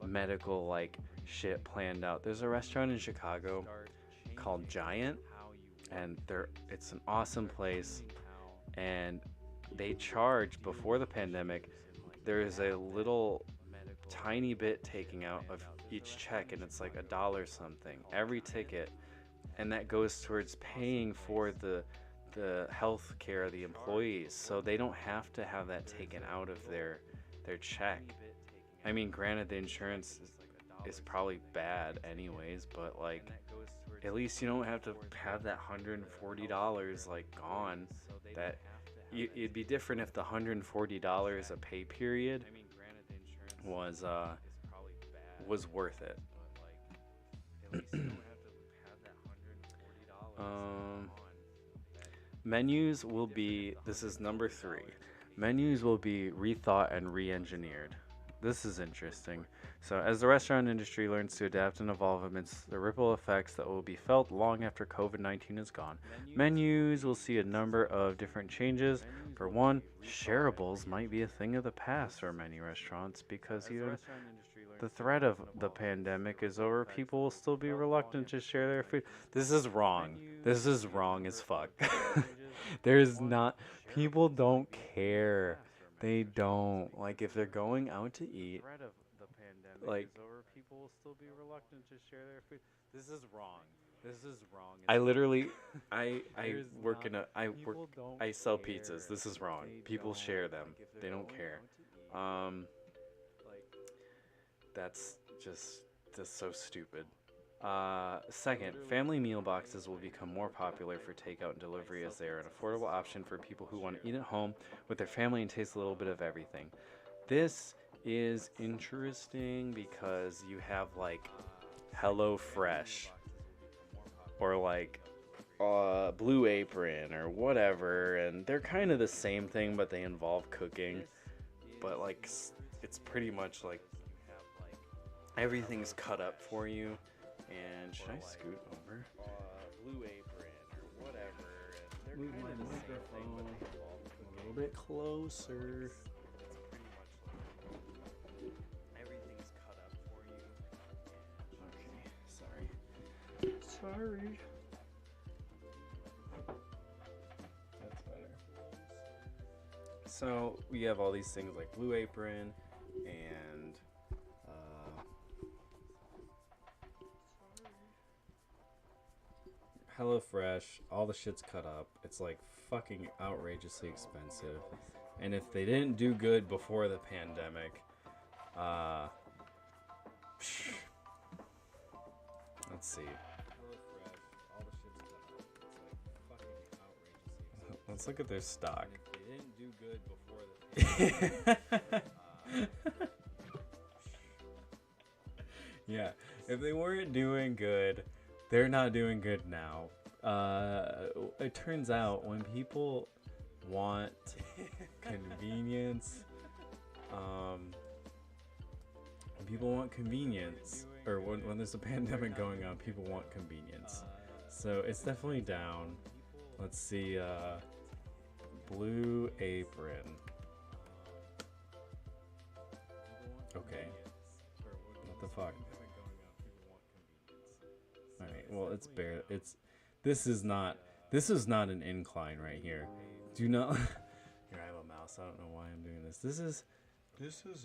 medical like shit planned out. There's a restaurant in Chicago called Giant and it's an awesome place and they charge before the pandemic. There's a little tiny bit taking out of each check and it's like $1 something every ticket. And that goes towards paying for the health care of the employees, so they don't have to have that taken out of their check. I mean, granted, the insurance is probably bad anyways, but like, at least you don't have to have that $140 like gone. That it'd be different if the $140 a pay period was worth it. Menus will be, this is number 3. Menus will be rethought and re-engineered. This is interesting. So as the restaurant industry learns to adapt and evolve amidst the ripple effects that will be felt long after COVID-19 is gone, menus will see a number of different changes. For one, shareables might be a thing of the past for many restaurants because the threat of the pandemic is over, people will still be reluctant to share their food. This is wrong. This is wrong as fuck. There's not, people don't care. They don't. Like, if they're going out to eat, like, people will still be reluctant to share their food. This is wrong. This is wrong. I literally, I sell pizzas. This is wrong. People share them. They don't care. That's so stupid. Second, family meal boxes will become more popular for takeout and delivery as they are an affordable option for people who want to eat at home with their family and taste a little bit of everything. This is interesting because you have like Hello Fresh or like Blue Apron or whatever, and they're kind of the same thing, but they involve cooking. But like, it's pretty much like everything's cut up for you. And should I scoot over? Blue Apron or whatever. And they're Move kind my of the same thing, microphone but they involve a cooking. little bit closer. It's pretty much like everything's cut up for you. Okay, sorry. Sorry. That's better. So we have all these things like Blue Apron and HelloFresh. All the shit's cut up. It's like fucking outrageously expensive. And if they didn't do good before the pandemic, let's see. Let's look at their stock. They didn't do good before the Yeah, if they weren't doing good, they're not doing good now. It turns out when people want convenience, or when there's a pandemic going on, people want convenience. So it's definitely down. Let's see, Blue Apron. Okay. What the fuck? Alright, well, this is not an incline right here. Do not, here I have a mouse, I don't know why I'm doing this. This is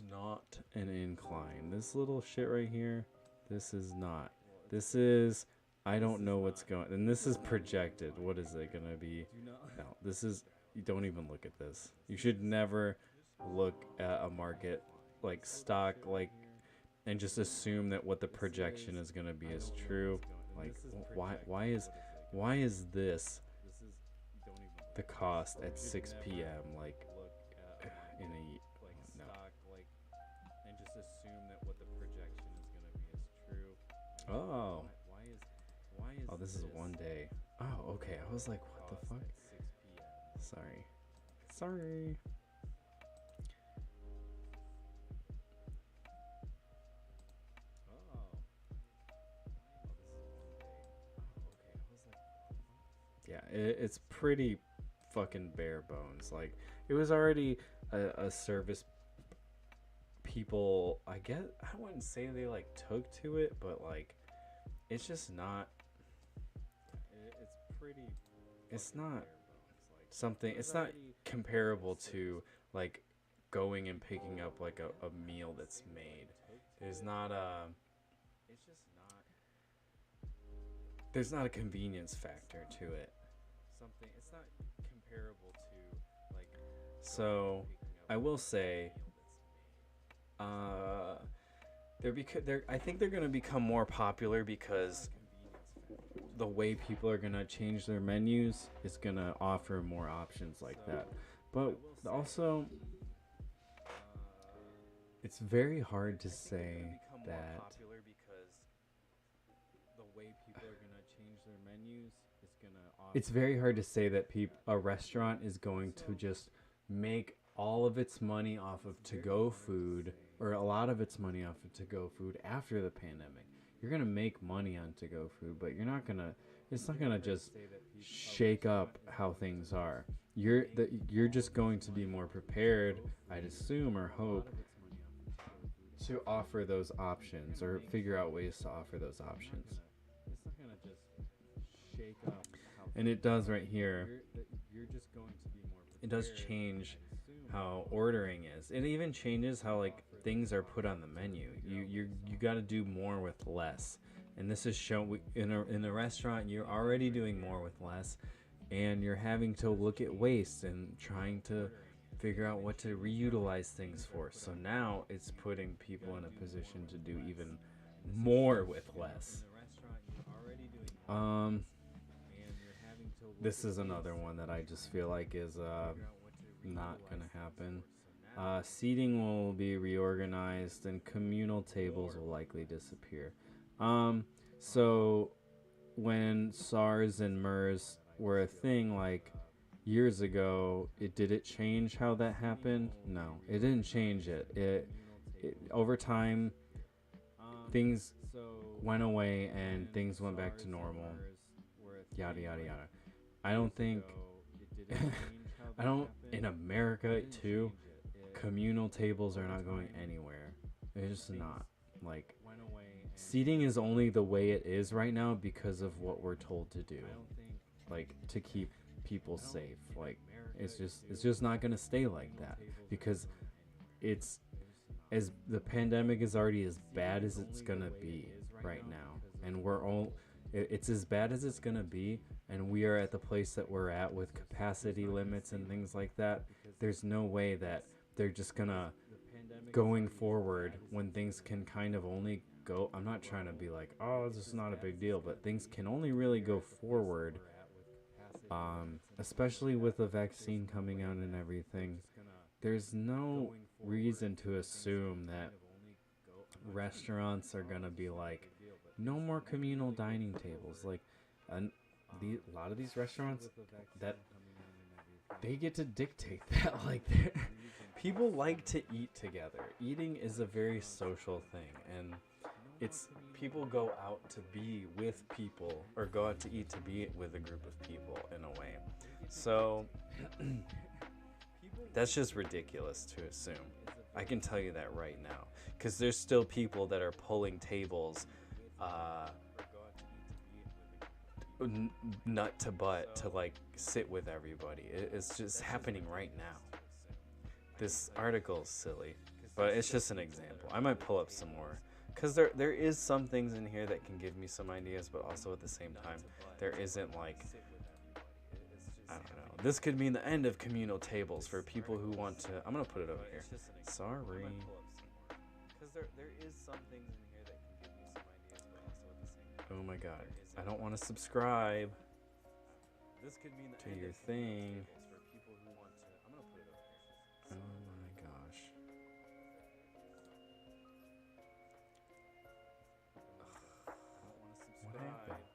not an incline. This little shit right here, this is not. This is, I don't know what's going, and this is projected. What is it gonna be? No, this is, you don't even look at this. You should never look at a market like stock, like, and just assume that what the projection is gonna be is true. Like, why is this the cost at 6 p.m. like in a no. And just assume that what the projection is gonna be is true. Oh, oh, this is one day. Oh, okay. I was like, what the fuck? Sorry. Yeah, it's pretty fucking bare bones. Like, it was already a service people, I wouldn't say they like took to it, but like, it's just not, it's not something, it's not comparable to like going and picking up like a meal that's made. There's not a convenience factor to it. It's not comparable to like, so I will say I think they're going to become more popular because the way people are going to change their menus is going to offer more options like that. But also, it's very hard to say that it's very hard to say that a restaurant is going to just make all of its money off of to-go food, or a lot of its money off of to-go food after the pandemic. You're going to make money on to-go food, but it's not going to just shake up how things are. You're just going to be more prepared, I'd assume or hope, to offer those options or figure out ways to offer those options. It's not going to just shake up. And it does right here. It does change how ordering is. It even changes how like things are put on the menu. You got to do more with less. And this is shown in a restaurant. You're already doing more with less, and you're having to look at waste and trying to figure out what to reutilize things for. So now it's putting people in a position to do even more with less. Um, this is another one that I just feel like is not gonna happen. Seating will be reorganized and communal tables will likely disappear. Um, so when SARS and MERS were a thing, like years ago, did it change how that happened? No, it didn't change it. It over time things went away and things went back to normal. Yada yada yada. I don't think I don't in America too. Communal tables are not going anywhere. They're just not. Like seating is only the way it is right now because of what we're told to do. Like to keep people safe. Like it's just not gonna stay like that because it's as the pandemic is already as bad as it's gonna be right now, and it's as bad as it's gonna be, and we are at the place that we're at with capacity limits and things like that. There's no way that they're just gonna going forward when things can kind of only go. I'm not trying to be like, oh, this is not a big deal, but things can only really go forward, especially with the vaccine coming out and everything. There's no reason to assume that restaurants are gonna be like, no more communal dining tables. Like, a lot of these restaurants that they get to dictate that. Like, people like to eat together. Eating is a very social thing, and it's people go out to be with people or go out to eat to be with a group of people in a way. So that's just ridiculous to assume. I can tell you that right now, because there's still people that are pulling tables nut to butt to like sit with everybody. It's just happening right now. This article is silly, but it's just an example. I might pull up some more, because there is some things in here that can give me some ideas, but also at the same time there isn't like, I don't know. This could mean the end of communal tables for people who want to. I'm gonna put it over here. Sorry. Because there is some things in here that can give me some ideas, but also at the same time. Oh my god. I don't want to subscribe to your thing. Oh my gosh. What happened?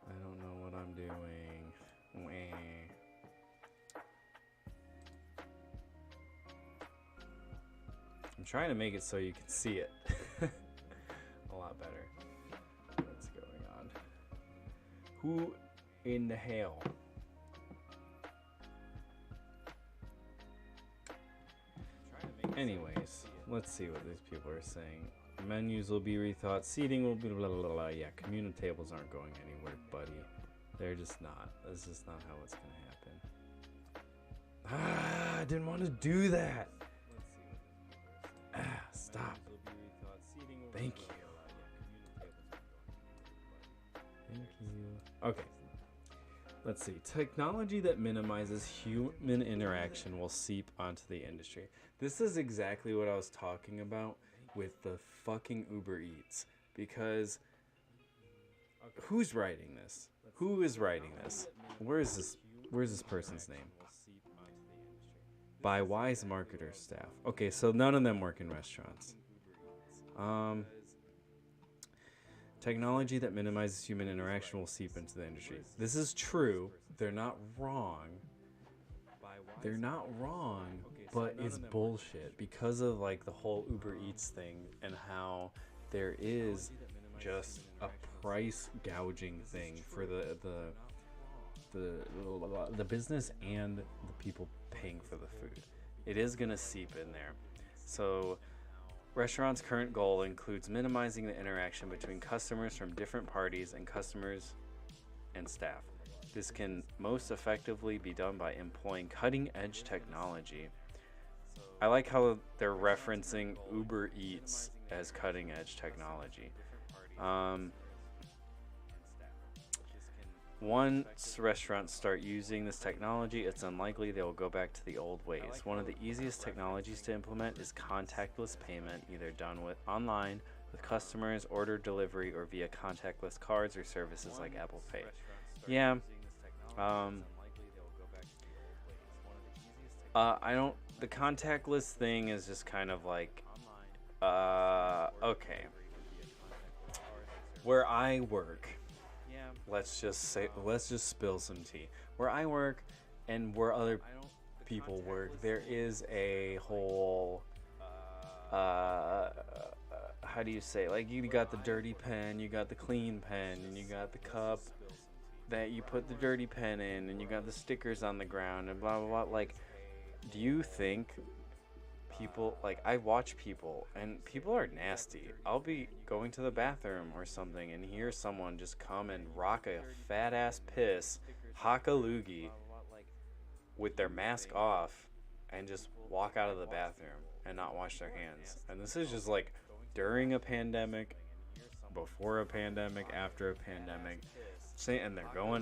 I don't know what I'm doing. Wah. I'm trying to make it so you can see it a lot better. What's going on? Who in the hell? Anyways, let's see what these people are saying. Menus will be rethought. Seating will be blah, blah, blah, blah. Yeah, communal tables aren't going anywhere, buddy. They're just not. That's just not how it's going to happen. Ah, I didn't want to do that. Ah, stop. Thank you. Thank you. Okay. Let's see. Technology that minimizes human interaction will seep onto the industry. This is exactly what I was talking about with the fucking Uber Eats. Because who's writing this? Who is writing this? Where's this person's name? By wise marketer staff. Okay, so none of them work in restaurants. Technology that minimizes human interaction will seep into the industry. This is true. They're not wrong. They're not wrong, but it's bullshit because of like the whole Uber Eats thing and how there is just a price gouging thing for the business and the people paying for the food. It is gonna seep in there. So restaurants' current goal includes minimizing the interaction between customers from different parties and customers and staff. This can most effectively be done by employing cutting-edge technology. I like how they're referencing Uber Eats as cutting-edge technology. Once restaurants start using this technology, it's unlikely they will go back to the old ways. One of the easiest technologies to implement is contactless payment, either done online with customers, order delivery, or via contactless cards or services like Apple Pay. Yeah. Um, I don't. The contactless thing is just kind of like, okay. Where I work, let's just spill some tea. Where I work and where other people work, there is a whole, how do you say? Like, you got the dirty pen, you got the clean pen, and you got the cup that you put the dirty pen in, and you got the stickers on the ground, and blah, blah, blah. Like, do you think people, like, I watch people, and people are nasty. I'll be going to the bathroom or something and hear someone just come and rock a fat ass piss, hock a loogie with their mask off, and just walk out of the bathroom and not wash their hands. And this is just like during a pandemic, before a pandemic, after a pandemic. And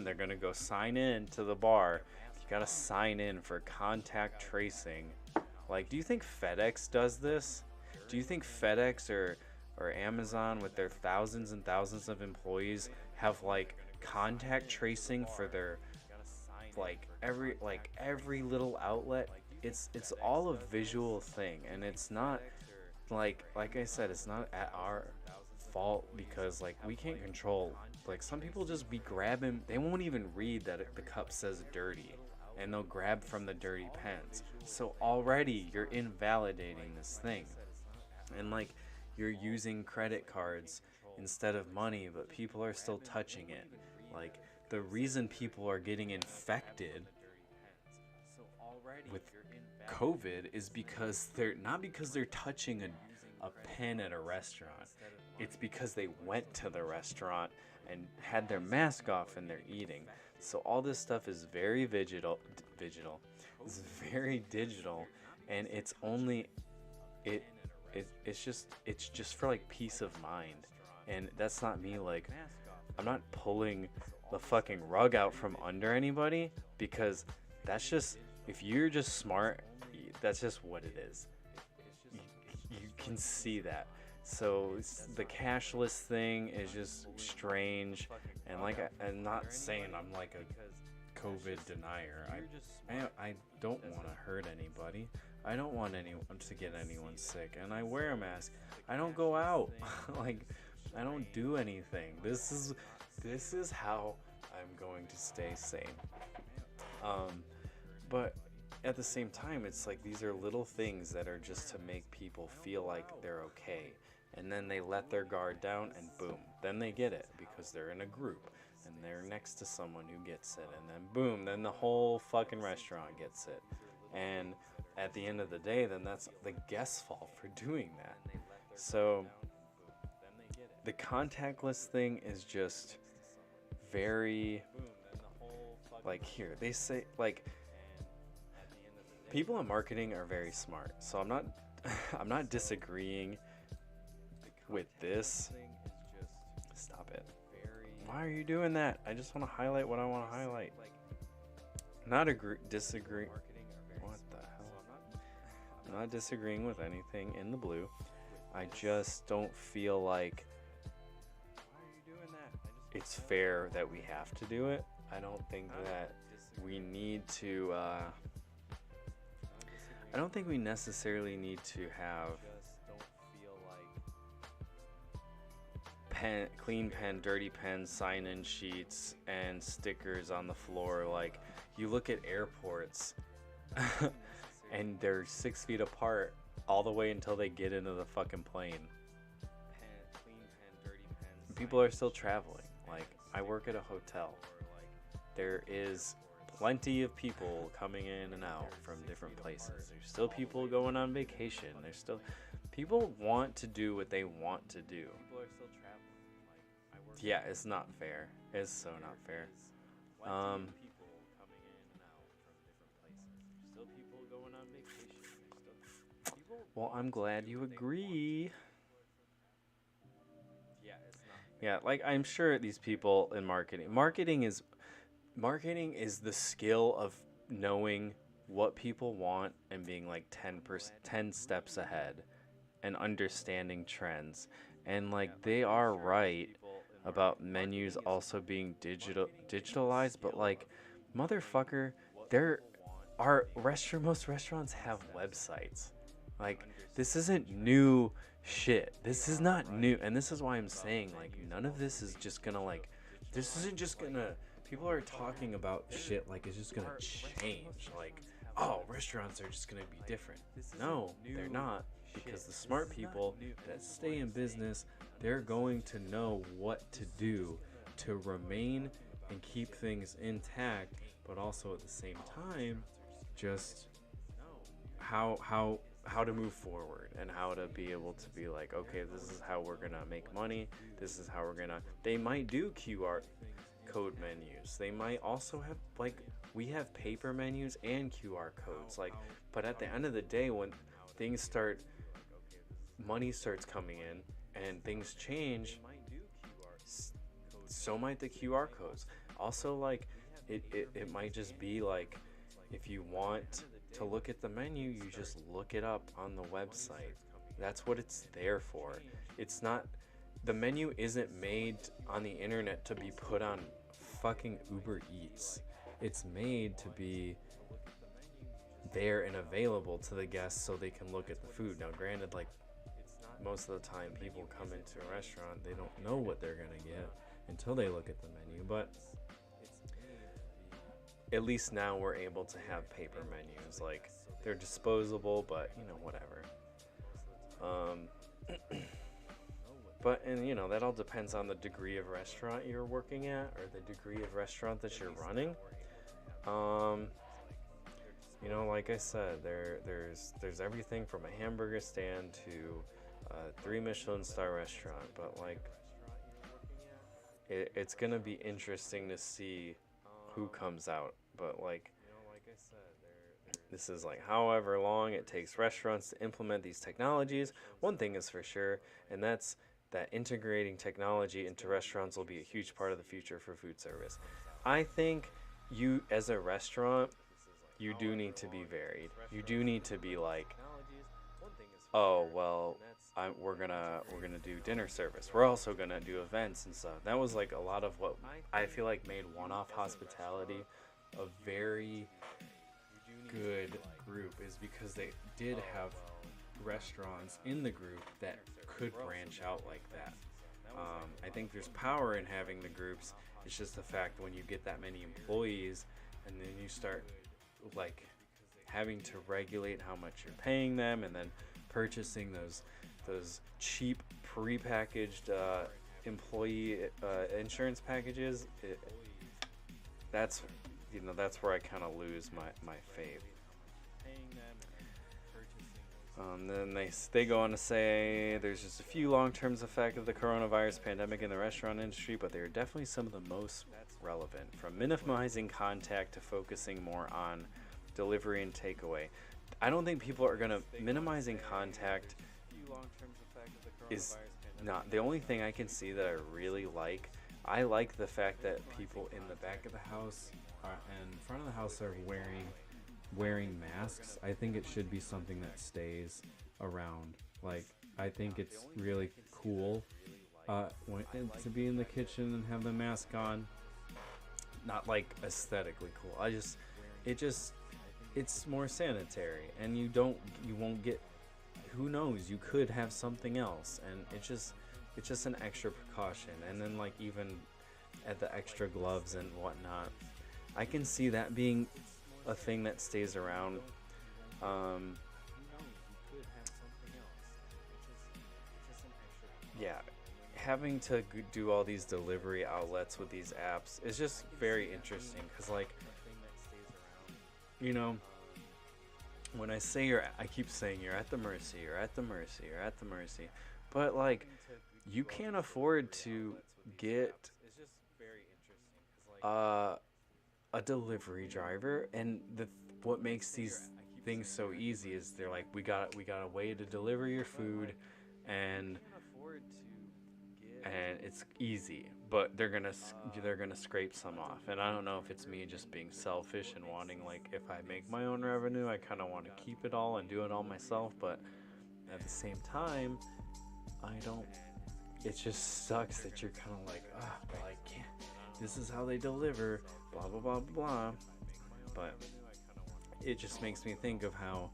they're gonna go sign in to the bar. You gotta sign in for contact tracing. Like, do you think FedEx does this? Do you think FedEx or Amazon, with their thousands and thousands of employees, have like contact tracing for their every little outlet? It's all a visual thing, and it's not like I said, it's not at our fault, because like we can't control, like, some people just be grabbing, they won't even read that the cup says dirty, and they'll grab from the dirty pens. So already you're invalidating this thing. And like, you're using credit cards instead of money, but people are still touching it. Like, the reason people are getting infected with COVID is because they're touching a pen at a restaurant. It's because they went to the restaurant and had their mask off and they're eating. So all this stuff is very digital. It's very digital, and it's only it's just for like peace of mind. And that's not me, like, I'm not pulling the fucking rug out from under anybody, because that's just, if you're just smart, that's just what it is. You can see that. So the cashless thing is just strange, and like, I'm not saying I'm like a COVID denier. I don't want to hurt anybody. I don't want anyone to get anyone sick, and I wear a mask. I don't go out. Like, I don't do anything. This is how I'm going to stay sane. But at the same time, it's like, these are little things that are just to make people feel like they're okay. And then they let their guard down, and boom, then they get it because they're in a group and they're next to someone who gets it, and then boom, then the whole fucking restaurant gets it. And at the end of the day, then that's the guest's fault for doing that. So the contactless thing is just very, like, here they say, like, people in marketing are very smart. So I'm not disagreeing with this. Stop it. Why are you doing that? I just want to highlight what I want to highlight. Disagree. What the hell? I'm not disagreeing with anything in the blue. I just don't feel like it's fair that we have to do it. I don't think that we need to, I don't think we necessarily need to have clean pen, dirty pen, sign-in sheets, and stickers on the floor. Like, you look at airports and they're 6 feet apart all the way until they get into the fucking plane. People are still traveling. Like, I work at a hotel. There is plenty of people coming in and out from different places. There's still people going on vacation. There's still people want to do what they want to do. Yeah, it's not fair. It's so not fair. Well, I'm glad you agree. Yeah, like, I'm sure these people in marketing is the skill of knowing what people want and being like 10 steps ahead and understanding trends. And like they are right about menus also being digitalized, but like motherfucker, there are most restaurants have websites. Like this isn't new shit. This is not new, and this is why I'm saying like none of this is just gonna like this isn't just gonna people are talking about shit like it's just gonna change. Like, oh, restaurants are just gonna be different. No, they're not, because the smart people that stay in business, they're going to know what to do to remain and keep things intact, but also at the same time just how to move forward and how to be able to be like, okay, this is how we're gonna make money, this is how we're gonna they might do QR code menus, they might also have like we have paper menus and QR codes, like, but at the end of the day when things start money starts coming in and things change, so might the QR codes. Also, like, it might just be like, if you want to look at the menu, you just look it up on the website. That's what it's there for. It's not, the menu isn't made on the internet to be put on fucking Uber Eats. It's made to be there and available to the guests so they can look at the food. Now, granted, like, most of the time people come into a restaurant, they don't know what they're gonna get until they look at the menu, but at least now we're able to have paper menus. Like, they're disposable, but you know, whatever. But, and you know, that all depends on the degree of restaurant you're working at or the degree of restaurant that you're running. You know, like I said, there's everything from a hamburger stand to a 3 Michelin star restaurant, but like it's gonna be interesting to see who comes out. But like, this is like however long it takes restaurants to implement these technologies. One thing is for sure, and that's that integrating technology into restaurants will be a huge part of the future for food service. I think you, as a restaurant, you do need to be varied. You do need to be like, oh well, we're gonna do dinner service. We're also gonna do events and stuff. That was like a lot of what I feel like made one-off hospitality a very good group, is because they did have restaurants in the group that could branch out like that. I think there's power in having the groups. It's just the fact when you get that many employees and then you start like having to regulate how much you're paying them and then purchasing those cheap prepackaged employee insurance packages, that's where I kind of lose my faith. Then they go on to say there's just a few long-term effects of the coronavirus pandemic in the restaurant industry, but they are definitely some of the most relevant, from minimizing contact to focusing more on delivery and takeaway. I don't think people are gonna minimizing contact is not the only thing I can see that I really like. I like the fact that people in the back of the house and front of the house are wearing masks. I think it should be something that stays around. Like, I think it's really cool to be in the kitchen and have the mask on. Not like aesthetically cool. It's more sanitary, and you won't get, who knows, you could have something else, and it's just an extra precaution. And then like even at the extra gloves and whatnot, I can see that being a thing that stays around. Yeah, having to do all these delivery outlets with these apps is just very interesting, because like, you know, when I say I keep saying you're at the mercy, but like, you can't afford to get a delivery driver, and what makes these things so easy is they're like, we got a way to deliver your food, and it's easy, but they're gonna scrape some off. And I don't know if it's me just being selfish and wanting, like, if I make my own revenue, I kind of want to keep it all and do it all myself, but at the same time, I don't it just sucks that you're kind of like, ah, well, I can't. This is how they deliver, blah blah blah blah. But it just makes me think of how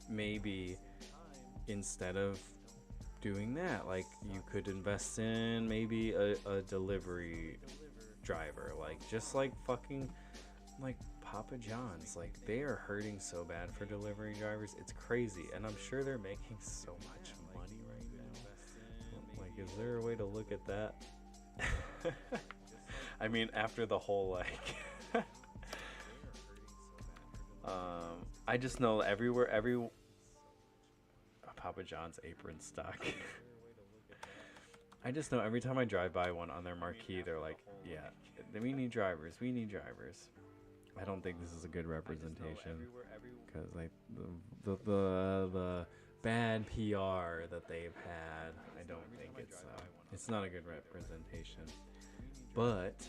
maybe instead of doing that, like you could invest in maybe a delivery driver, like just like fucking like Papa John's. Like they are hurting so bad for delivery drivers, it's crazy, and I'm sure they're making so much money right now. Like, is there a way to look at that? I mean, after the whole like I just know everywhere, Papa John's apron stock. I just know every time I drive by one on their marquee, they're like, yeah, we need drivers. We need drivers. I don't think this is a good representation because like the bad PR that they've had, I don't think it's not a good representation. But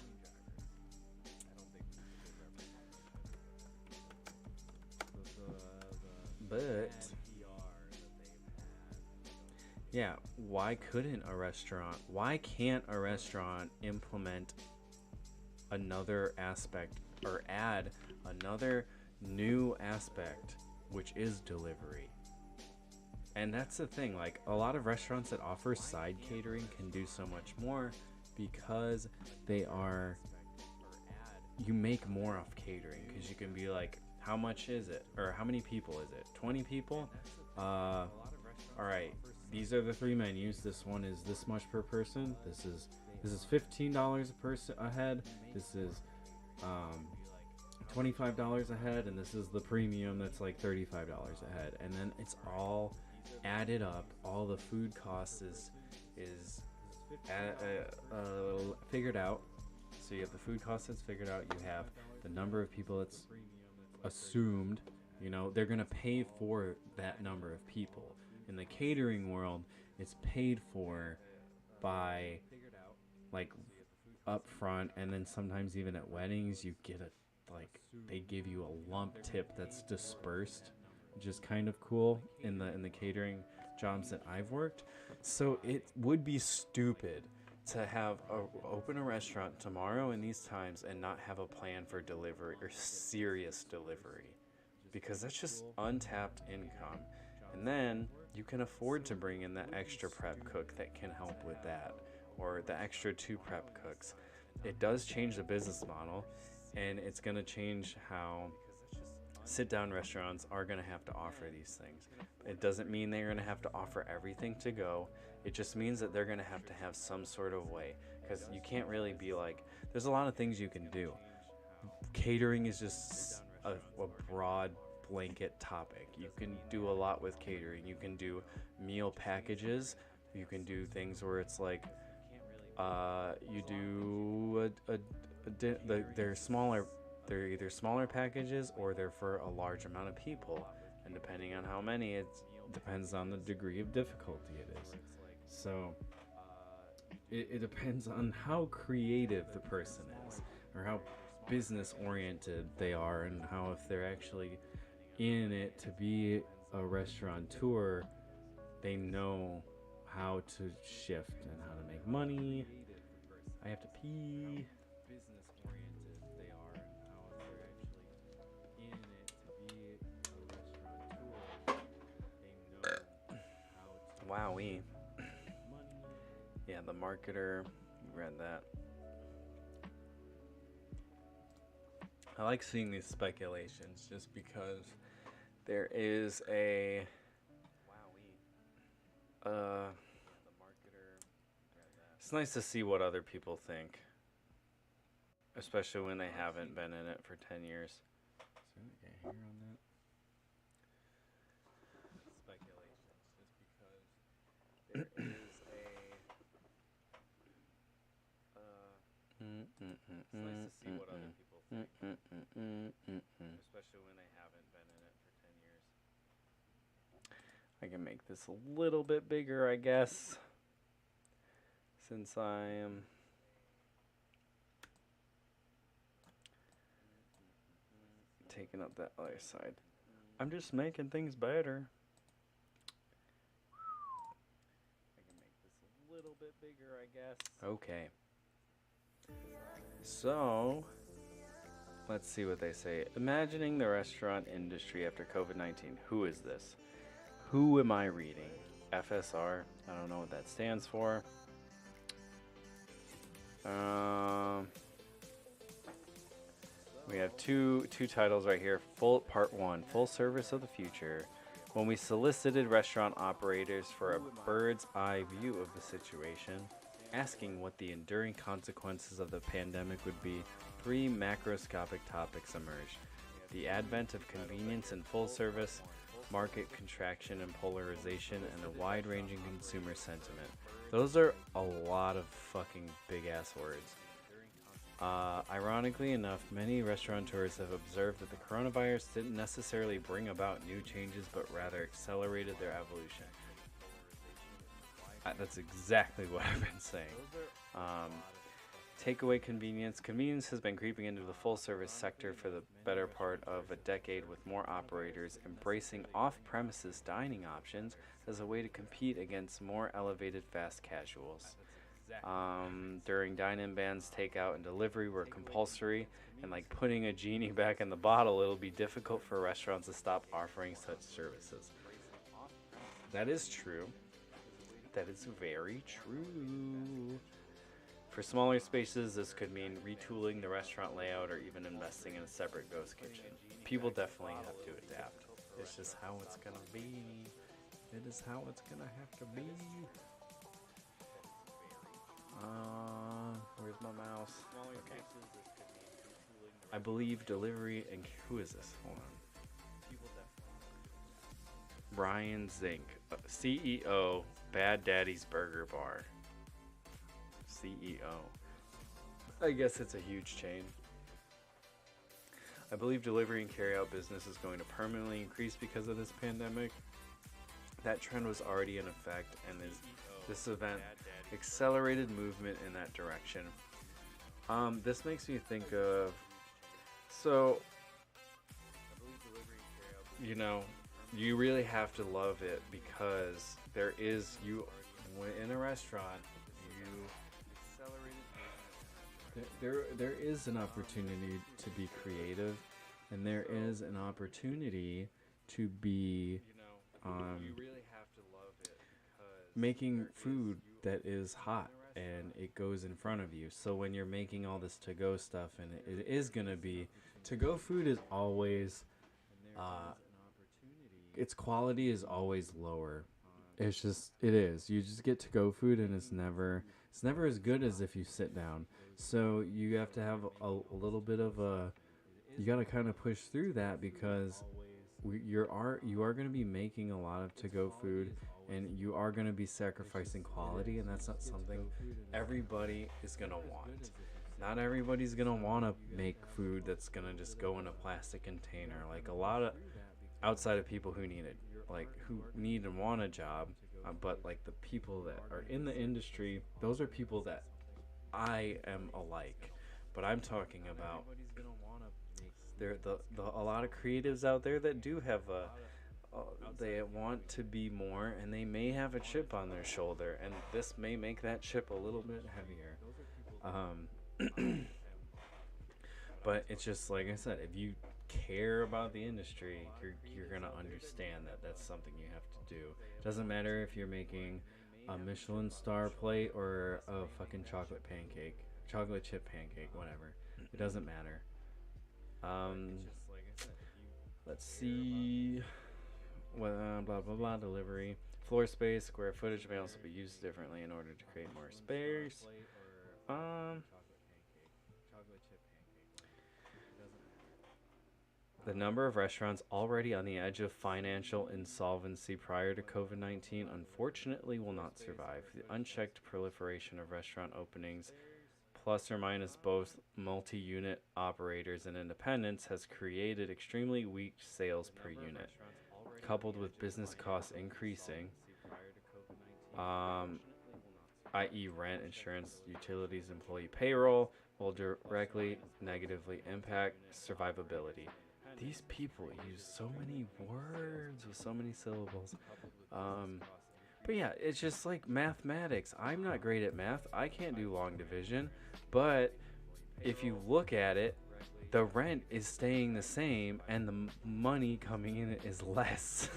yeah, why can't a restaurant implement another aspect or add another new aspect, which is delivery? And that's the thing, like a lot of restaurants that offer side catering can do so much more because you make more off catering, because you can be like, how much is it, or how many people is it? 20 people? All right, these are the 3 menus. This one is this much per person. This is $15 a person a head. This is $25 a head, and this is the premium that's like $35 a head. And then it's all added up. All the food costs is figured out. So you have the food cost that's figured out. You have the number of people that's assumed. You know, they're gonna pay for that number of people. In the catering world, it's paid for by like up front, and then sometimes even at weddings you get they give you a lump tip that's dispersed, which is kind of cool in the catering jobs that I've worked. So it would be stupid to have open a restaurant tomorrow in these times and not have a plan for delivery or serious delivery, because that's just untapped income. And then you can afford to bring in that extra prep cook that can help with that, or the extra 2 prep cooks. It does change the business model, and it's going to change how sit-down restaurants are going to have to offer these things. It doesn't mean they're going to have to offer everything to go. It just means that they're going to have some sort of way, because you can't really be like, there's a lot of things you can do. Catering is just a broad blanket topic. You can do a lot with catering. You can do meal packages. You can do things where it's like you do they're smaller. They're either smaller packages or they're for a large amount of people, and depending on how many, it depends on the degree of difficulty it is. So it depends on how creative the person is, or how business oriented they are, and how, if they're actually in it to be a restaurateur, they know how to shift and how to make money. I have to pee. Wowee. Yeah, The Marketer. You read that. I like seeing these speculations just because there is a it's nice to see what other people think, especially when they haven't been in it for 10 years. Is there any hair on that? Speculations, just because there is it's nice to see what other people think, especially when they haven't been in it for 10 years. I can make this a little bit bigger, I guess, since I am taking up that other side. I'm just making things better. I can make this a little Okay. So, let's see what they say. Imagining the restaurant industry after COVID-19. Who is this? Who am I reading? FSR. I don't know what that stands for. We have two titles right here. Part 1, Full Service of the Future. When we solicited restaurant operators for a bird's eye view of the situation, asking what the enduring consequences of the pandemic would be, 3 macroscopic topics emerged: the advent of convenience and full service, market contraction and polarization, and a wide-ranging consumer sentiment. Those are a lot of fucking big-ass words. Ironically enough, many restaurateurs have observed that the coronavirus didn't necessarily bring about new changes, but rather accelerated their evolution. That's exactly what I've been saying. Takeaway convenience. Convenience has been creeping into the full-service sector for the better part of a decade, with more operators embracing off-premises dining options as a way to compete against more elevated fast casuals. During dine-in bans, takeout and delivery were compulsory, and like putting a genie back in the bottle, it'll be difficult for restaurants to stop offering such services. That is true. That is very true. For smaller spaces, this could mean retooling the restaurant layout or even investing in a separate ghost kitchen. People definitely have to adapt. It's just how it's gonna be. It is how it's gonna have to be. Where's my mouse? Okay. I believe delivery and who is this? Hold on. Brian Zink, CEO, Bad Daddy's Burger Bar. CEO. I guess it's a huge chain. I believe delivery and carryout business is going to permanently increase because of this pandemic. That trend was already in effect, and this event accelerated movement in that direction. This makes me think of, so, you know, you really have to love it, because there is, in a restaurant, there is an opportunity to be creative, and there is an opportunity to be making food that is hot and it goes in front of you. So when you're making all this to-go stuff, and it is going to be, to-go food is always, its quality is always lower. It is. You just get to-go food, and it's never as good as if you sit down. So you have to have a little bit of you got to kind of push through that, because you are going to be making a lot of to-go food, and you are going to be sacrificing quality, and that's not something everybody is going to want. Not everybody's going to want to make food that's going to just go in a plastic container. Like, a lot of outside of people who need it, like who need and want a job, but like the people that are in the industry, those are people that I am alike. But I'm talking about there a lot of creatives out there that do have they want to be more, and they may have a chip on their shoulder, and this may make that chip a little bit heavier. But it's just like I said, if you care about the industry, you're gonna understand that that's something you have to do. It doesn't matter if you're making a Michelin star plate or a fucking chocolate chip pancake, whatever. It doesn't matter. Let's see. Blah blah blah. Delivery. Floor space, square footage may also be used differently in order to create more space. The number of restaurants already on the edge of financial insolvency prior to COVID-19 unfortunately will not survive. The unchecked proliferation of restaurant openings, plus or minus both multi-unit operators and independents, has created extremely weak sales per unit, coupled with business costs increasing, i.e. rent, insurance, utilities, employee payroll, will directly negatively impact survivability. These people use so many words with so many syllables. But yeah, it's just like mathematics. I'm not great at math. I can't do long division. But if you look at it, the rent is staying the same and the money coming in is less.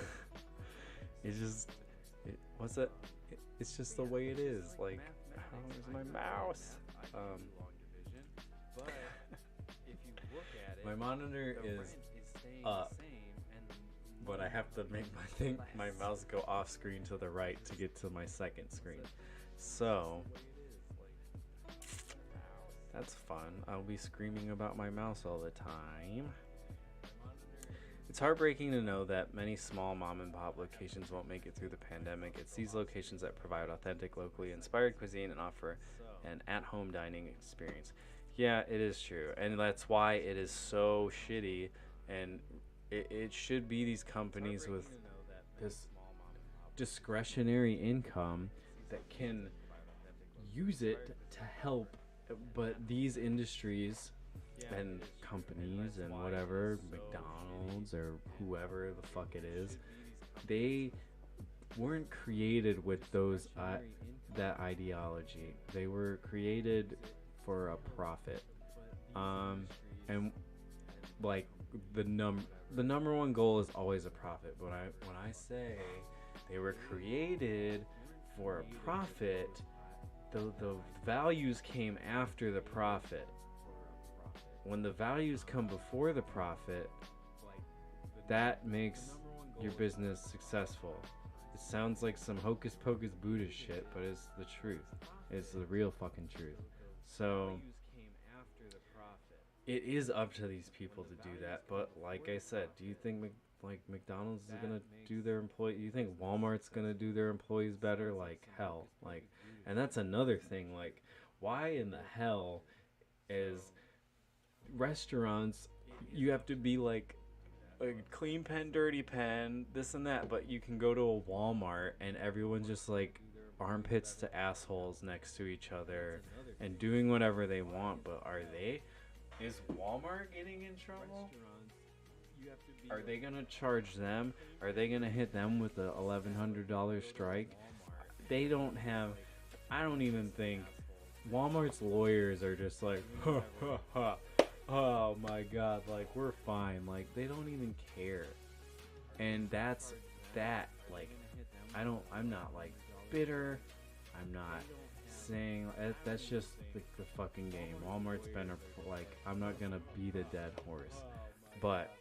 It's just, what's that? It's just the way it is. Like, how's my mouse? My monitor is up, but I have to make my mouse go off screen to the right to get to my second screen. So that's fun. I'll be screaming about my mouse all the time. It's heartbreaking to know that many small mom and pop locations won't make it through the pandemic. It's these locations that provide authentic, locally inspired cuisine and offer an at-home dining experience. Yeah, it is true. And that's why it is so shitty. And it should be these companies with this discretionary income that can use it to help. But these industries and companies and whatever, McDonald's or whoever the fuck it is, they weren't created with those that ideology. They were created for a profit, and like the number one goal is always a profit. But when I say they were created for a profit, the values came after the profit. When the values come before the profit, that makes your business successful. It sounds like some hocus pocus Buddhist shit, but it's the truth. It's the real fucking truth. So it is up to these people to do that. But like I said, do you think McDonald's is gonna do their employee? Do you think Walmart's gonna do their employees better? Like hell, like, and that's another thing. Like, why in the hell is restaurants, you have to be like a clean pen, dirty pen, this and that, but you can go to a Walmart and everyone's just like armpits to assholes next to each other and doing whatever they want. But is Walmart getting in trouble? Are they gonna charge them? Are they gonna hit them with a $1,100 strike? They don't have, I don't even think Walmart's lawyers are just like, ha ha ha, oh my god, like, we're fine. Like, they don't even care. And that's that. Like, I'm not like bitter. I'm not saying that's just the fucking game. Walmart's been like, I'm not gonna beat a dead horse, but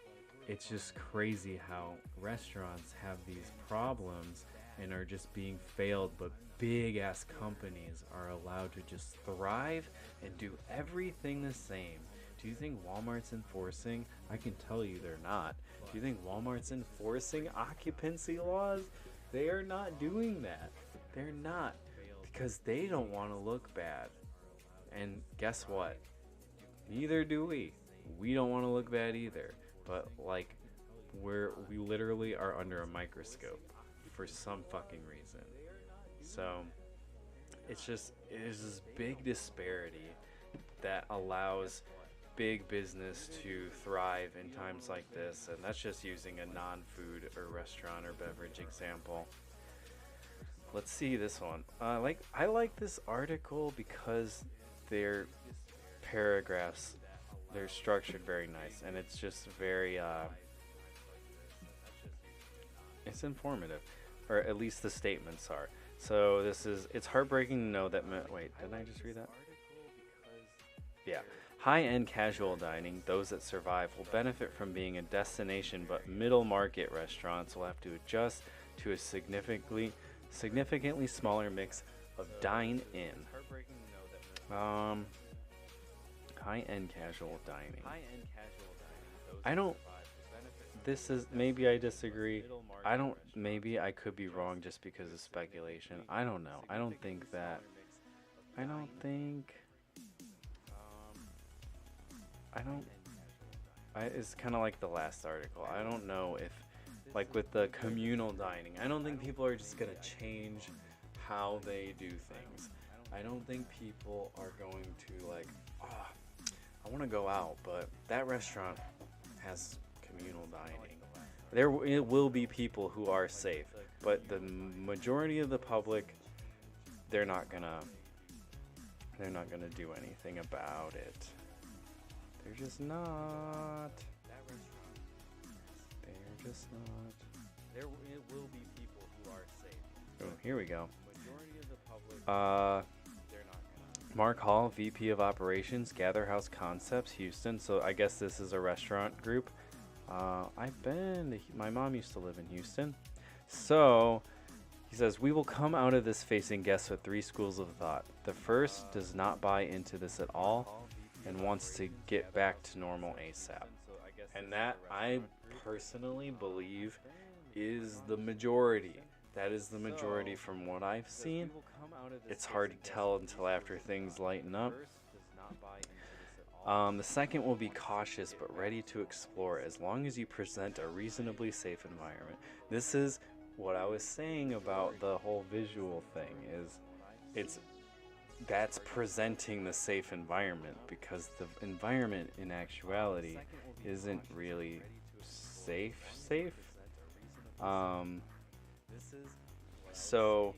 it's just crazy how restaurants have these problems and are just being failed, but big ass companies are allowed to just thrive and do everything the same. Do you think Walmart's enforcing? I can tell you they're not. Do you think Walmart's enforcing occupancy laws? They are not doing that. They're not, because they don't want to look bad. And guess what? Neither do we. We don't want to look bad either. But like, we literally are under a microscope for some fucking reason. So it is this big disparity that allows big business to thrive in times like this, and that's just using a non-food or restaurant or beverage example. Let's see this one. I like this article because their paragraphs, they're structured very nice, and it's just very it's informative, or at least the statements are. So it's heartbreaking to know that wait, didn't I just read that? Yeah. High-end casual dining, those that survive, will benefit from being a destination, but middle-market restaurants will have to adjust to a significantly smaller mix of dine-in. High-end casual dining. Maybe I disagree. Maybe I could be wrong just because of speculation. I don't know. It's kind of like the last article. I don't know if, like with the communal dining, I don't think people are just going to change how they do things. I don't think people are going to like, I want to go out, but that restaurant has communal dining. There will be people who are safe, but the majority of the public, they're not gonna do anything about it. They're just not. They're just not. There it will be people who are safe. Oh, here we go. Majority of the public, they're not gonna. Mark Hall, VP of Operations, Gather House Concepts, Houston. So I guess this is a restaurant group. My mom used to live in Houston. So he says, we will come out of this facing guests with three schools of thought. The first does not buy into this at all and wants to get back to normal ASAP. And that, I personally believe, is the majority. That is the majority from what I've seen. It's hard to tell until after things lighten up. The second will be cautious but ready to explore as long as you present a reasonably safe environment. This is what I was saying about the whole visual thing, is that's presenting the safe environment, because the environment in actuality isn't really safe. So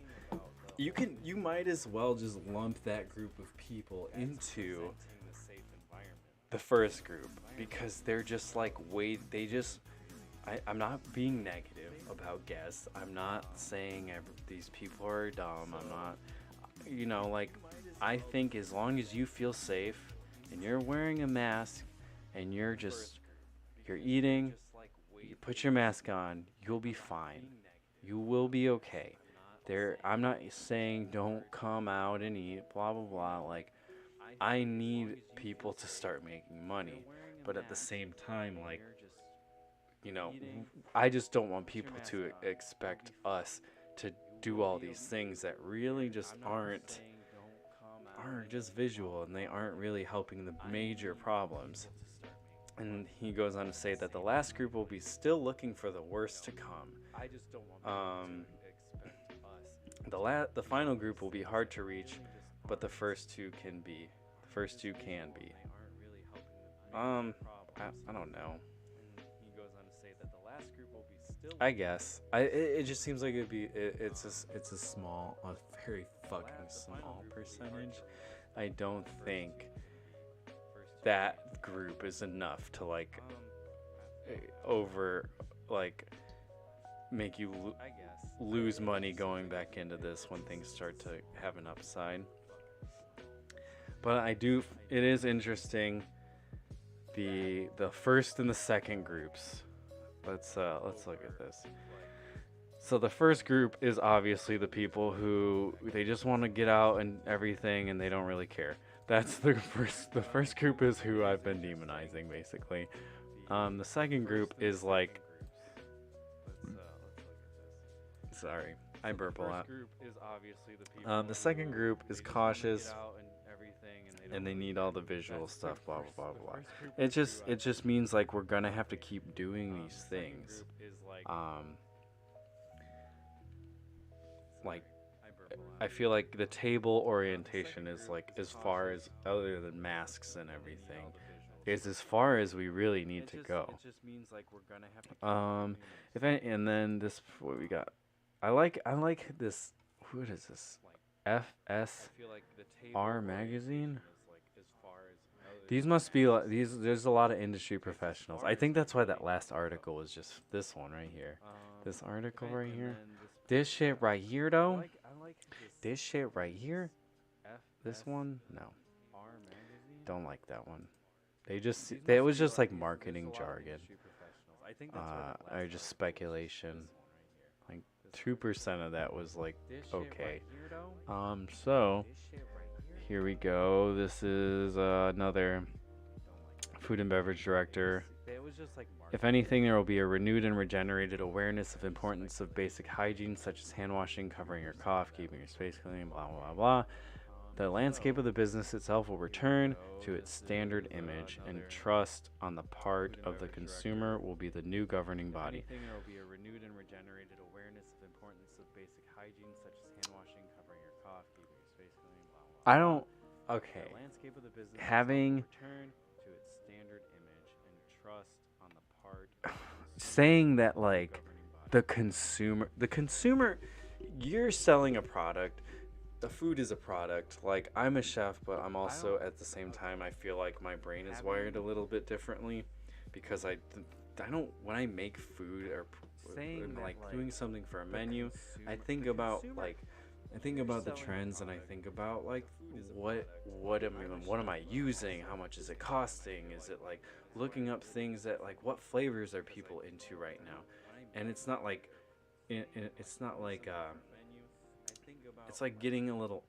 you might as well just lump that group of people into the first group, because they're just like, I'm not being negative about guests. I'm not saying these people are dumb. I'm not, like, I think as long as you feel safe and you're wearing a mask and you're eating, you put your mask on, you'll be fine. You will be okay. I'm not saying don't come out and eat, blah, blah, blah. Like, I need people to start making money. But at the same time, like, I just don't want people to expect us to do all these things that really just aren't just visual, and they aren't really helping the major problems. And he goes on to say that the last group will be still looking for the worst to come. The final group will be hard to reach, but the first two can be. I don't know. I guess it just seems like it's a very fucking small percentage. I don't think that group is enough to make you lose money going back into this when things start to have an upside. But it is interesting, the first and the second groups. Let's look at this. So the first group is obviously the people who they just want to get out and everything, and they don't really care. That's the first. The first group is who I've been demonizing, basically. The second group is like, sorry, I burp a lot. The second group is cautious, and they need all the visual stuff, blah blah blah blah. It just means like we're gonna have to keep doing these things. Like, I feel like the table orientation is like, as far as, other than masks and everything, is as far as we really need to go. And then this, what we got? I like this. What is this? FSR magazine. These must be these. There's a lot of industry professionals. I think that's why that last article was just this one right here. This article right here. This shit right here, though. This shit right here. This one, no. Don't like that one. It was just like marketing jargon. Or just speculation. Like 2% of that was like okay. So here we go. This is another food and beverage director. If anything, there will be a renewed and regenerated awareness of importance of basic hygiene, such as hand washing, covering your cough, keeping your space clean, blah, blah, blah. The landscape of the business itself will return to its standard image, and trust on the part of the consumer will be the new governing body. There will be a renewed and regenerated awareness of importance of basic hygiene, such as hand washing, covering your cough, keeping your space clean, blah, blah, blah. I don't. Okay. The landscape of the business having return to its standard image and trust on the part saying that, like, the consumer, you're selling a product. The food is a product. Like, I'm a chef, but I'm also at the same time, I feel like my brain is wired a little bit differently because I don't, when I make food or like doing something for a menu, I think about like, I think about the trends, and I think about like what am I using? How much is it costing? Is it like looking up things that like what flavors are people into right now? And it's not like it's not like it's like getting a little,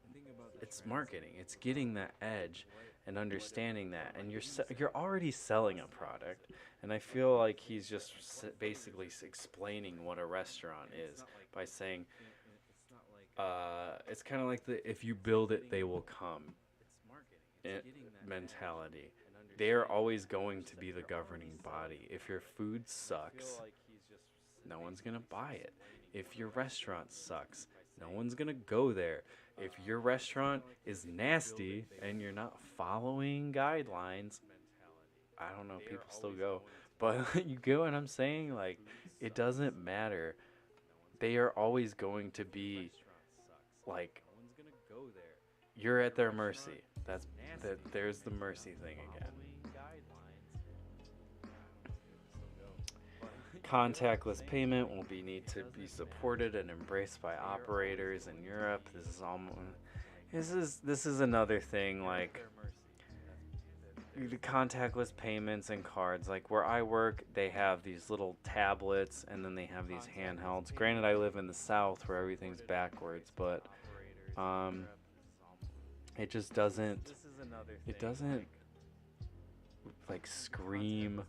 it's marketing, it's getting that edge and understanding that, and you're already selling a product. And I feel like he's just basically explaining what a restaurant is by saying it's kind of like the if you build it they will come i- mentality. They are always going to be the governing body. If your food sucks, no one's gonna buy it. If your restaurant sucks, no one's gonna go there. If your restaurant is nasty and you're not following guidelines, I don't know, people still go. But you get what I'm saying? Like, it doesn't matter. They are always going to be like, you're at their mercy. There's the mercy thing again. Contactless payment will be need to be supported and embraced by operators in Europe. This is another thing, like the contactless payments and cards. Like where I work, they have these little tablets and then they have these handhelds. Granted, I live in the South where everything's backwards, but it just doesn't. It doesn't like scream.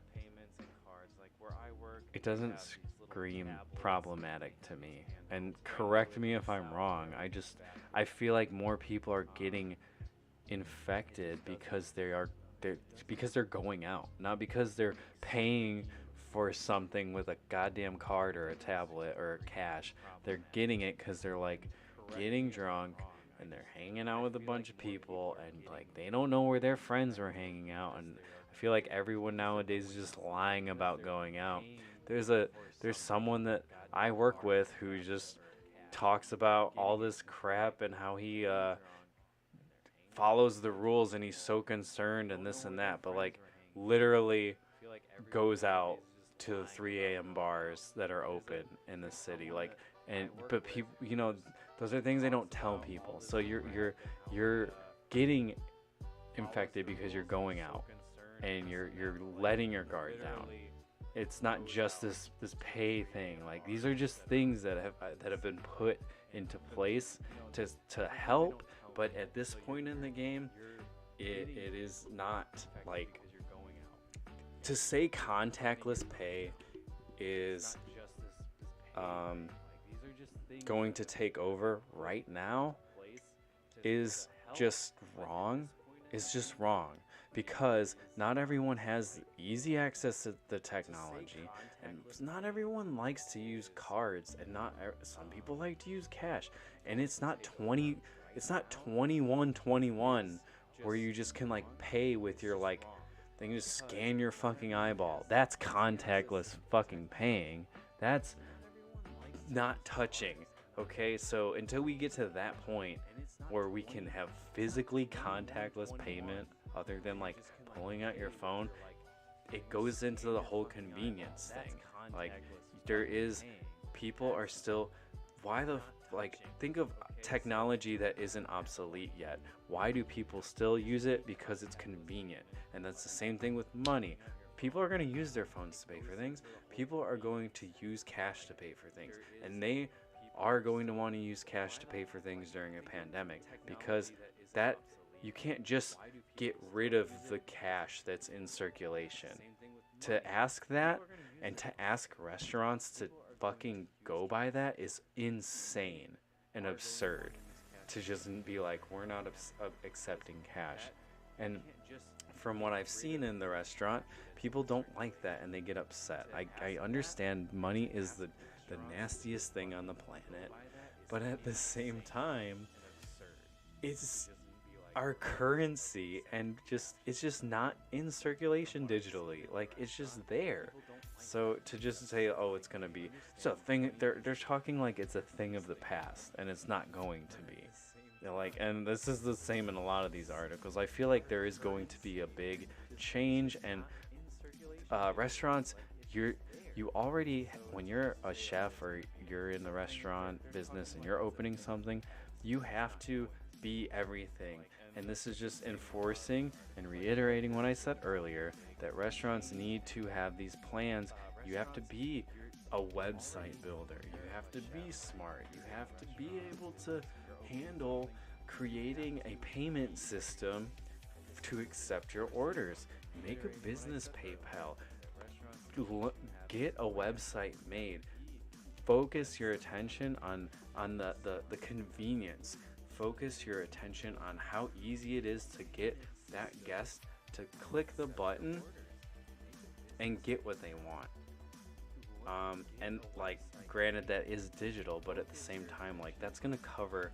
It doesn't scream problematic to me. And correct me if I'm wrong. I feel like more people are getting infected because they're going out, not because they're paying for something with a goddamn card or a tablet or cash. They're getting it because they're like getting drunk and they're hanging out with a bunch of people, and like they don't know where their friends were hanging out. And I feel like everyone nowadays is just lying about going out. There's someone that I work with who just talks about all this crap and how he follows the rules and he's so concerned and this and that, but like literally goes out to the 3 a.m. bars that are open in the city. Like, and but people, those are things they don't tell people. So you're getting infected because you're going out and you're letting your guard down. It's not just this pay thing. Like, these are just things that have been put into place to help. But at this point in the game, it is not like, to say contactless pay is going to take over right now is just wrong. Is just wrong. Because not everyone has easy access to the technology, and not everyone likes to use cards, and some people like to use cash, and it's not 2121 where you just can like pay with your like thing, just scan your fucking eyeball. That's contactless fucking paying. That's not touching. Okay, so until we get to that point where we can have physically contactless payment, other than like pulling out your phone, it goes into the whole convenience thing. Like, people are still, think of technology that isn't obsolete yet. Why do people still use it? Because it's convenient. And that's the same thing with money. People are going to use their phones to pay for things. People are going to use cash to pay for things. And they are going to want to use cash to pay for things during a pandemic, because that you can't just get rid of the cash that's in circulation. To ask that, and to ask restaurants to fucking go by that, is insane and absurd. To just be like, we're not accepting cash. And from what I've seen in the restaurant, people don't like that and they get upset. I understand money is the nastiest thing on the planet, but at the same time, it's our currency, and it's just not in circulation digitally. Like, it's just there. So to just say, oh, it's gonna be it's a thing, they're talking like it's a thing of the past, and it's not going to be. Like, and this is the same in a lot of these articles. I feel like there is going to be a big change, and restaurants, you already, when you're a chef or you're in the restaurant business and you're opening something, you have to be everything. And this is just enforcing and reiterating what I said earlier, that restaurants need to have these plans. You have to be a website builder. You have to be smart. You have to be able to handle creating a payment system to accept your orders. Make a business PayPal. Get a website made. Focus your attention on the convenience. Focus your attention on how easy it is to get that guest to click the button and get what they want. And like, granted, that is digital, but at the same time, like, that's gonna cover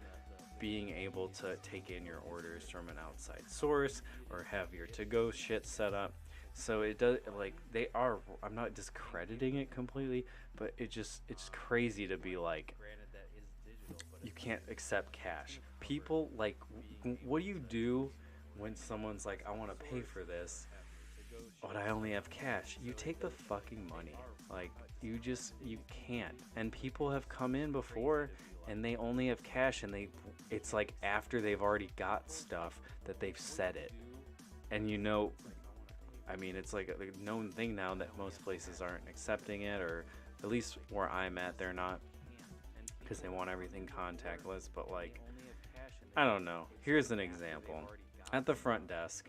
being able to take in your orders from an outside source or have your to-go shit set up. So it does, like, they are, I'm not discrediting it completely, but it's crazy to be like, you can't accept cash. People, like, what do you do when someone's like, I want to pay for this, but I only have cash? You take the fucking money. Like, you can't. And people have come in before and they only have cash, and it's like after they've already got stuff that they've said it. And I mean, it's like a known thing now that most places aren't accepting it, or at least where I'm at, they're not, because they want everything contactless. But like, I don't know. Here's an example. At the front desk,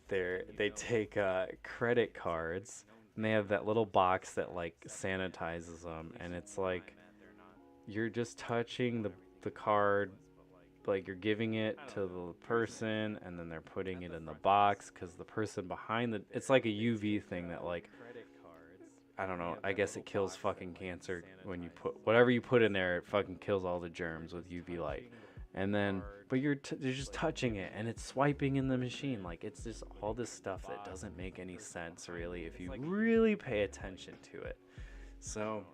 they take credit cards, and they have that little box that like sanitizes them, and it's like you're just touching the card, like you're giving it to the person, and then they're putting it in the box, because the person behind it's like a UV thing that, like, I don't know, I guess it kills fucking cancer when you put whatever you put in there. It fucking kills all the germs with UV light. And then, but you're just touching it, and it's swiping in the machine. Like, it's just all this stuff that doesn't make any sense, really, if you really pay attention to it. So,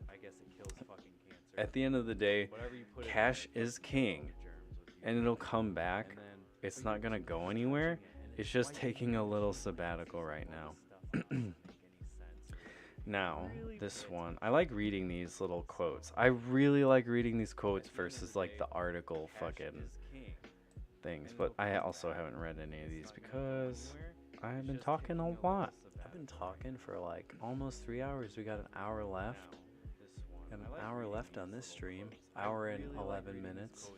at the end of the day, cash is king, and it'll come back. It's not gonna go anywhere. It's just taking a little sabbatical right now. Now, this one, I like reading these little quotes. I really like reading these quotes versus like the article fucking things. But I also haven't read any of these because I've been talking a lot. I've been talking for like almost 3 hours. We got an hour left. Got an hour left on this stream. Hour and 11 minutes.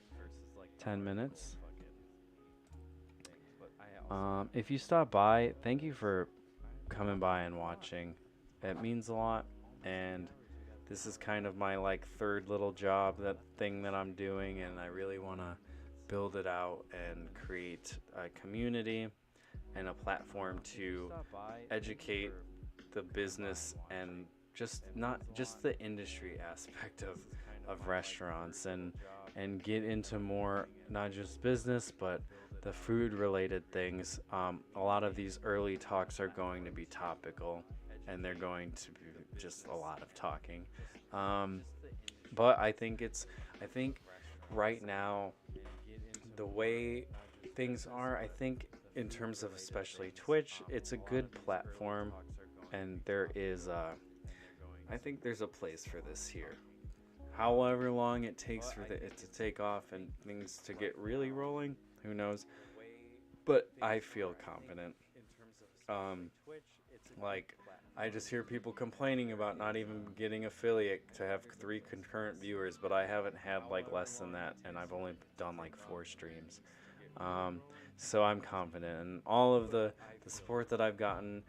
10 minutes. If you stop by, thank you for coming by and watching. It means a lot, and this is kind of my like third little job, that thing that I'm doing, and I really want to build it out and create a community and a platform to educate the business and not just the industry aspect of restaurants, and get into more, not just business, but the food related things. A lot of these early talks are going to be topical, and they're going to be just a lot of talking. But I think right now, the way things are, I think in terms of especially Twitch, it's a good platform, and I think there's a place for this here. However long it takes for it to take off and things to get really rolling, who knows? But I feel confident. Like, I just hear people complaining about not even getting affiliate to have 3 concurrent viewers, but I haven't had like less than that, and I've only done like 4 streams. So I'm confident, and all of the support that I've gotten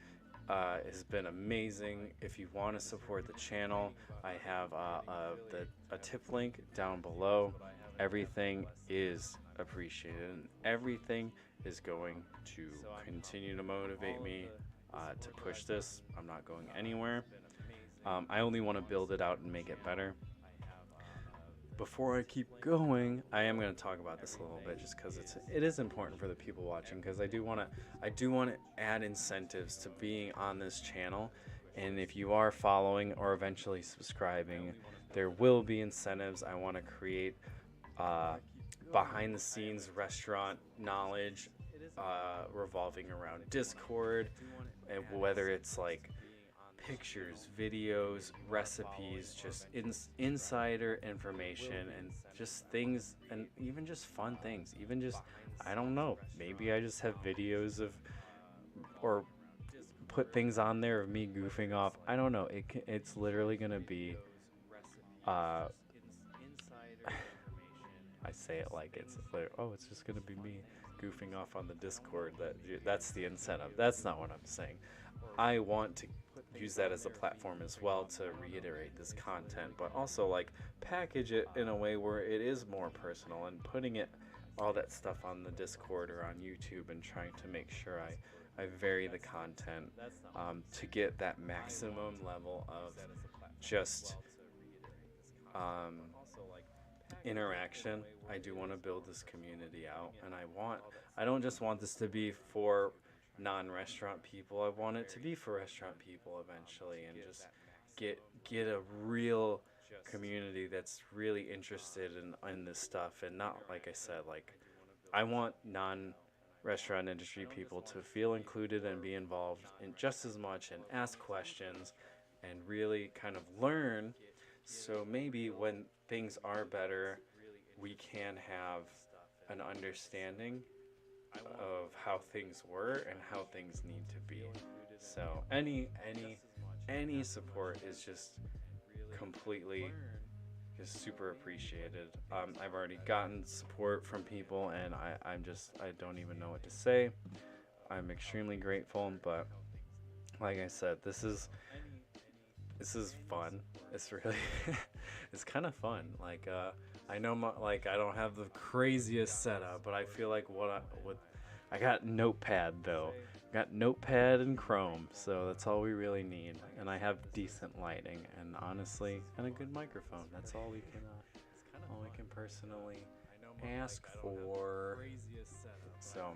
has been amazing. If you want to support the channel, I have a tip link down below. Everything is appreciated, and everything is going to continue to motivate me to push this. I'm not going anywhere. I only want to build it out and make it better. Before I keep going, I am going to talk about this a little bit, just because it is important for the people watching, because I do want to add incentives to being on this channel, And if you are following or eventually subscribing, there will be incentives. I want to create behind the scenes restaurant knowledge revolving around Discord, and whether it's like pictures, videos, recipes, just insider information, and just things, and even just fun things. Even just, I don't know, maybe I just have videos of, or put things on there of me goofing off. I don't know. It's literally gonna be. Uh, I say it like it's like, oh, it's just gonna be me goofing off on the Discord. That's the incentive. That's not what I'm saying. I want to use that as a platform as well to reiterate this content, but also like package it in a way where it is more personal, and putting it all that stuff on the Discord or on YouTube, and trying to make sure I vary the content to get that maximum level of just interaction. I do want to build this community out, and I don't just want this to be for non-restaurant people. I want it to be for restaurant people eventually, and just get a real community that's really interested in this stuff, and not, like I said, like I want non-restaurant industry people to feel included and be involved in just as much, and ask questions and really kind of learn, so maybe when things are better, we can have an understanding of how things were and how things need to be. So any support is just completely just super appreciated. I've already gotten support from people, and I don't even know what to say. I'm extremely grateful, but like I said, this is fun. It's really it's kind of fun. Like I know I don't have the craziest setup, but I feel like I got Notepad though. Got Notepad and Chrome, so that's all we really need. And I have decent lighting, and honestly, and a good microphone. That's all we can personally ask for. So,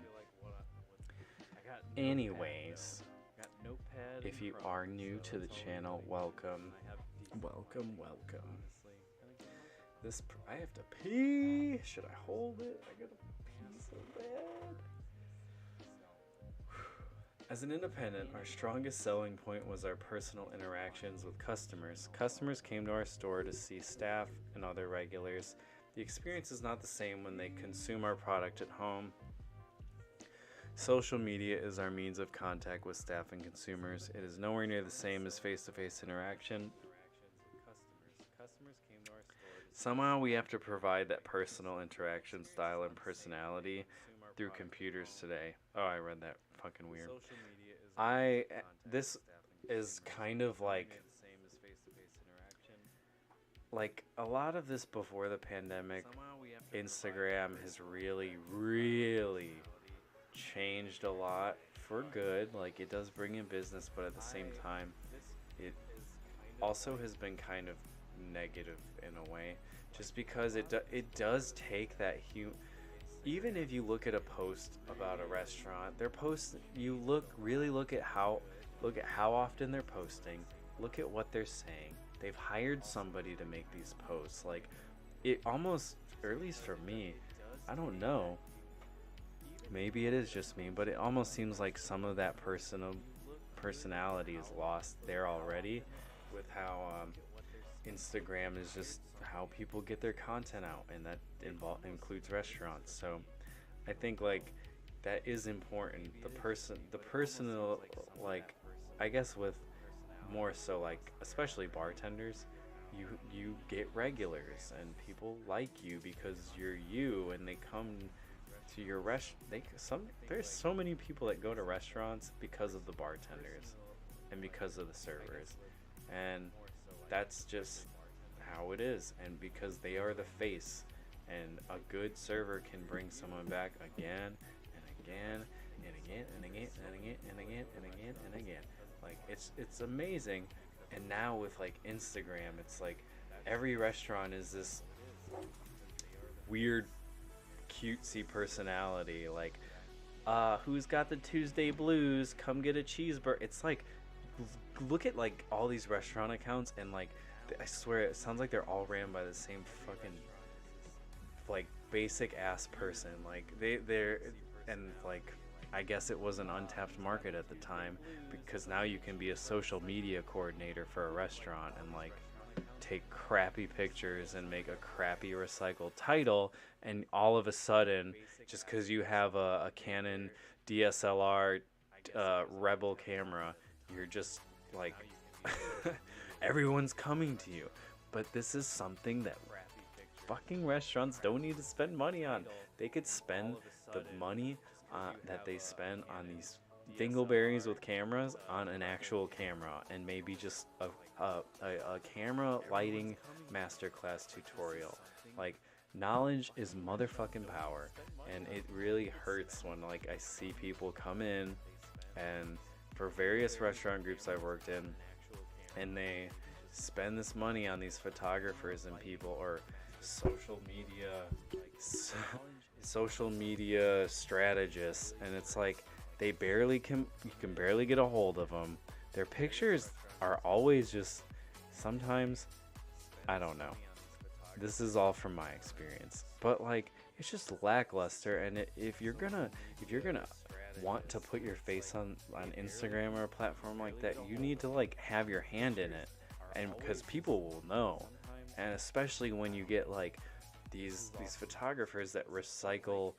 anyways, if you are new to the channel, welcome. I have to pee. Should I hold it? I gotta pee so bad. As an independent, our strongest selling point was our personal interactions with customers. Customers came to our store to see staff and other regulars. The experience is not the same when they consume our product at home. Social media is our means of contact with staff and consumers. It is nowhere near the same as face-to-face interaction. Somehow we have to provide that personal interaction style and personality through computers today. Oh, I read that. Fucking weird. This is kind of like a lot of this before the pandemic. Instagram has really changed a lot for good. Like, it does bring in business, but at the same time, it also has been kind of negative in a way, just because it does take that even if you look at a post about a restaurant, their posts, you look at how often they're posting, look at what they're saying. They've hired somebody to make these posts. Like, it almost, or at least for me, I don't know, maybe it is just me, but it almost seems like some of that personality is lost there already, with how Instagram is just how people get their content out, and that includes restaurants. So I think like that is important. The personal, like, I guess with more so like especially bartenders, you get regulars, and people like you because you're you, and they come to your there's so many people that go to restaurants because of the bartenders and because of the servers, and that's just how it is, and because they are the face, and a good server can bring someone back again and again and again and again and again and again and again and again. Like, it's amazing. And now with like Instagram, it's like every restaurant is this weird cutesy personality, like who's got the Tuesday blues, come get a cheeseburger. It's like look at like all these restaurant accounts, and like I swear it sounds like they're all ran by the same fucking like basic ass person. Like they're and like I guess it was an untapped market at the time, because now you can be a social media coordinator for a restaurant and like take crappy pictures and make a crappy recycled title, and all of a sudden, just because you have a Canon DSLR Rebel camera, you're just like everyone's coming to you. But this is something that fucking restaurants don't need to spend money on. They could spend the money that they spend on these dingleberries with cameras on an actual camera, and maybe just a camera lighting masterclass tutorial. Like, knowledge is motherfucking power, and it really hurts when like I see people come in, and for various restaurant groups I've worked in, and they spend this money on these photographers and people, or social media strategists, and it's like you can barely get a hold of them. Their pictures are always just, sometimes, I don't know. This is all from my experience, but like it's just lackluster. And if you're gonna want to put your face on Instagram or a platform like that, you need to like have your hand in it, and because people will know. And especially when you get like these photographers that recycle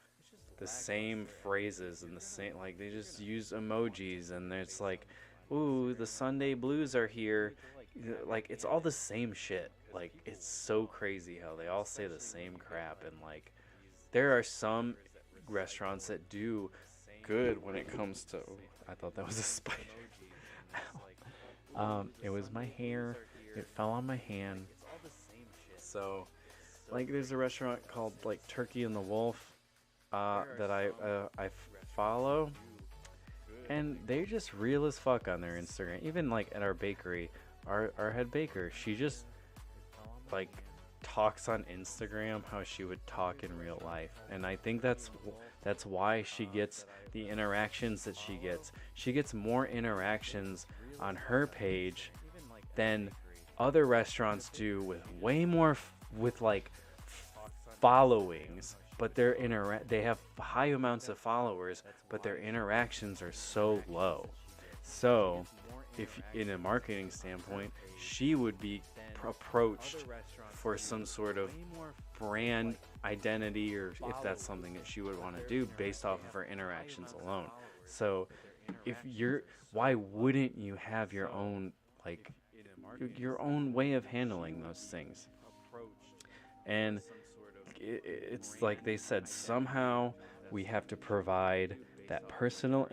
the same phrases and the same, like they just use emojis, and it's like, ooh, the Sunday blues are here. Like, it's all the same shit. Like, it's so crazy how they all say the same crap. And like, there are some restaurants that do good when it comes to, ooh, I thought that was a spider. It was my hair. It fell on my hand. So, like, there's a restaurant called like Turkey and the Wolf that I follow, and they're just real as fuck on their Instagram. Even like at our bakery, our head baker, she just like talks on Instagram how she would talk in real life, and I think that's why she gets the interactions that she gets. She gets more interactions on her page than other restaurants do, with way more with like followings, but they have high amounts of followers, but their interactions are so low. So if in a marketing standpoint, she would be approached for some sort of brand identity, or if that's something that she would want to do based off of her interactions alone. So why wouldn't you have your own, like, your own way of handling those things? And it's like they said, somehow we have to provide that personal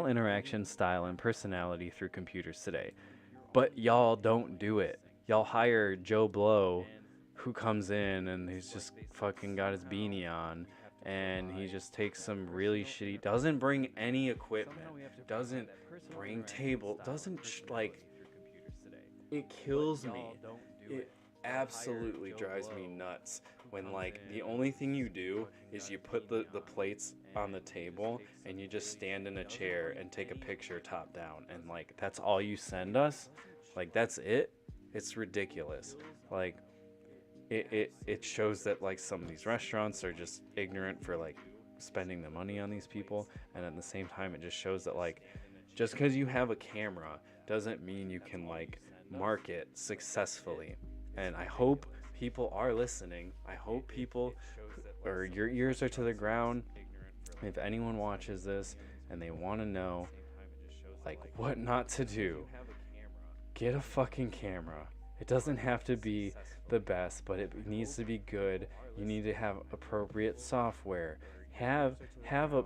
interaction, style, and personality through computers today. But y'all don't do it. Y'all hire Joe Blow, who comes in and he's just fucking got his beanie on, and he just takes some really shitty, doesn't bring any equipment, doesn't bring table, it kills me. It absolutely drives me nuts when like the only thing you do is you put the plates on the table and you just stand in a chair and take a picture top down, and like that's all you send us. Like, that's it. It's ridiculous. Like, it shows that like some of these restaurants are just ignorant for like spending the money on these people, and at the same time it just shows that like just because you have a camera doesn't mean you can like market successfully. And I hope people are listening. I hope people, or your ears are to the ground. If anyone watches this and they want to know like what not to do, get a fucking camera. It doesn't have to be the best, but it needs to be good. You need to have appropriate software. Have a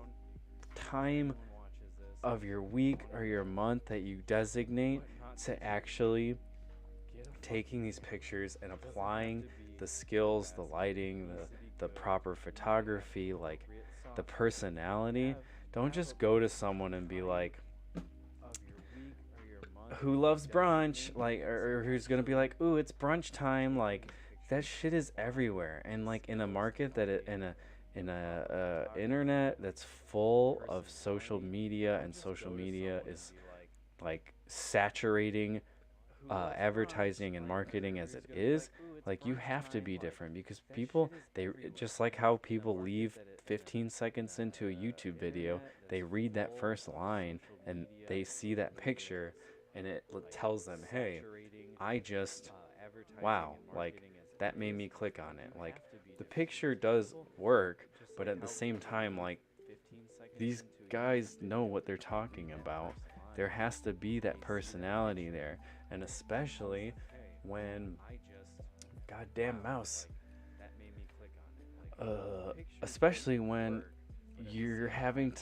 time of your week or your month that you designate to actually taking these pictures and applying the skills, the lighting, the proper photography, like the personality. Don't just go to someone and be like, who loves brunch, like, or who's gonna be like, ooh, it's brunch time. Like, that shit is everywhere, and like in a market that in in a internet that's full of social media, and social media is like saturating advertising and marketing as it is, like you have to be different because people, they just like how people leave 15 seconds into a YouTube video, they read that first line and they see that picture and it tells them, hey, I just, wow, like that made me click on it. Like the picture does work, but at the same time, like these guys know what they're talking about. There has to be that personality there, and especially when goddamn mouse, especially when you're having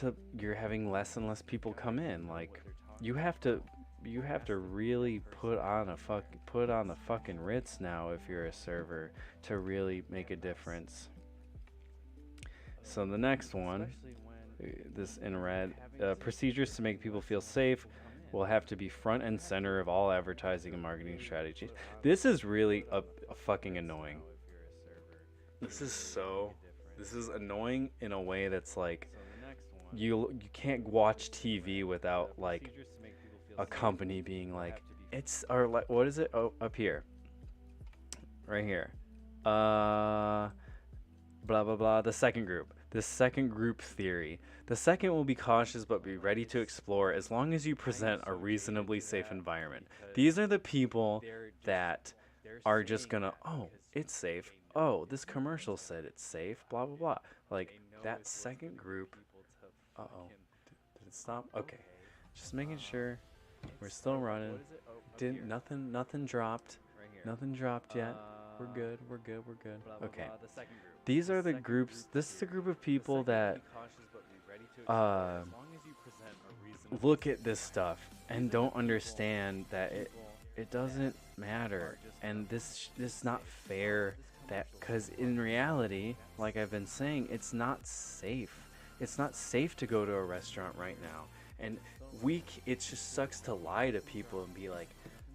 less and less people come in. Like you have to really put on the fucking Ritz now if you're a server to really make a difference. So the next one, this in red, procedures to make people feel safe will have to be front and center of all advertising and marketing strategies. This is really a fucking annoying. This is annoying in a way that's like you can't watch TV without like a company being like, it's, or like, what is it? Oh, up here, right here, blah blah blah. The second group theory. The second will be cautious but be ready to explore as long as you present a reasonably safe environment. These are the people that are just gonna, oh, it's safe, oh, this commercial said it's safe, blah blah blah. Like that second group. Uh-oh, did it stop? Okay, just making sure we're still running. Didn't, nothing dropped yet. We're good. Okay, these are the groups. This is a group of people that look at this stuff and don't understand that it doesn't matter, and this is not fair. That, because in reality, like I've been saying, it's not safe. It's not safe to go to a restaurant right now, and it just sucks to lie to people and be like,